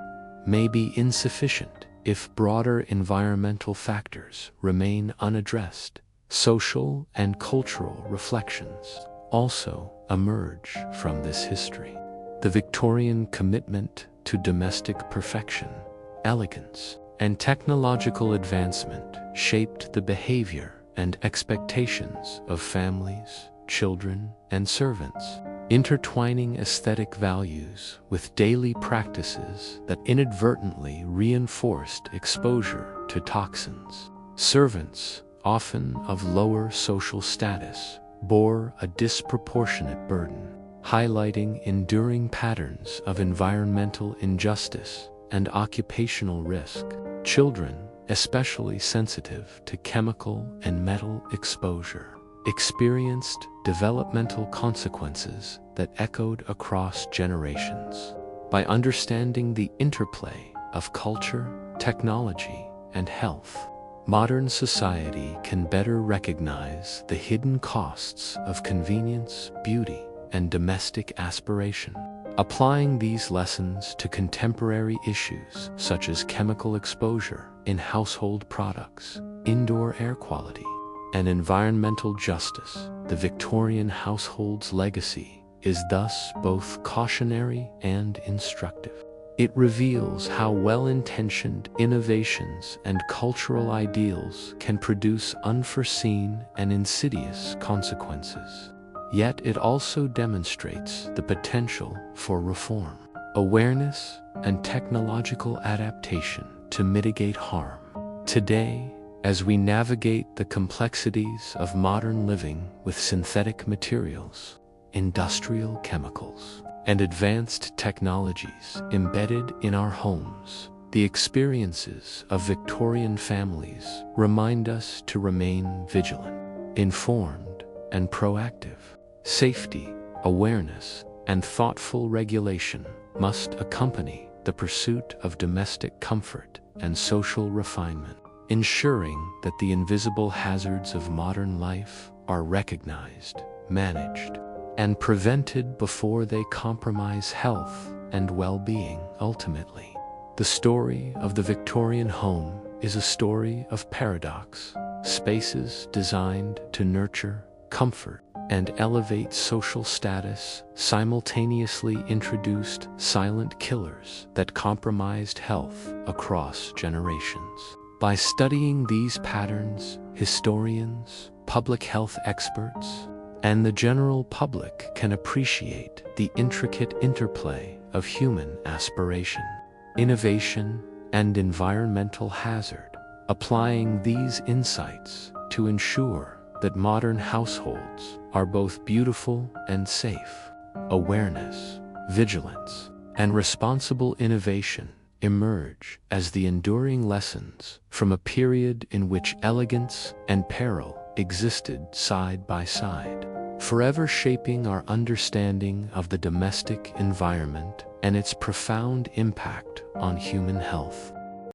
may be insufficient if broader environmental factors remain unaddressed. Social and cultural reflections also emerge from this history. The Victorian commitment to domestic perfection, elegance, and technological advancement shaped the behavior and expectations of families, children, and servants, intertwining aesthetic values with daily practices that inadvertently reinforced exposure to toxins. Servants, often of lower social status, bore a disproportionate burden, highlighting enduring patterns of environmental injustice and occupational risk. Children, especially sensitive to chemical and metal exposure, experienced developmental consequences that echoed across generations. By understanding the interplay of culture, technology, and health, modern society can better recognize the hidden costs of convenience, beauty, and domestic aspiration. Applying these lessons to contemporary issues such as chemical exposure in household products, indoor air quality, and environmental justice, the Victorian household's legacy is thus both cautionary and instructive. It reveals how well-intentioned innovations and cultural ideals can produce unforeseen and insidious consequences. Yet it also demonstrates the potential for reform, awareness, and technological adaptation to mitigate harm. Today, as we navigate the complexities of modern living with synthetic materials, industrial chemicals, and advanced technologies embedded in our homes, the experiences of Victorian families remind us to remain vigilant, informed, and proactive. Safety, awareness, and thoughtful regulation must accompany the pursuit of domestic comfort and social refinement, ensuring that the invisible hazards of modern life are recognized, managed, and prevented before they compromise health and well-being. Ultimately, the story of the Victorian home is a story of paradox. Spaces designed to nurture, comfort, and elevate social status simultaneously introduced silent killers that compromised health across generations. By studying these patterns, historians, public health experts, and the general public can appreciate the intricate interplay of human aspiration, innovation, and environmental hazard, applying these insights to ensure that modern households are both beautiful and safe. Awareness, vigilance, and responsible innovation emerge as the enduring lessons from a period in which elegance and peril existed side by side, forever shaping our understanding of the domestic environment and its profound impact on human health.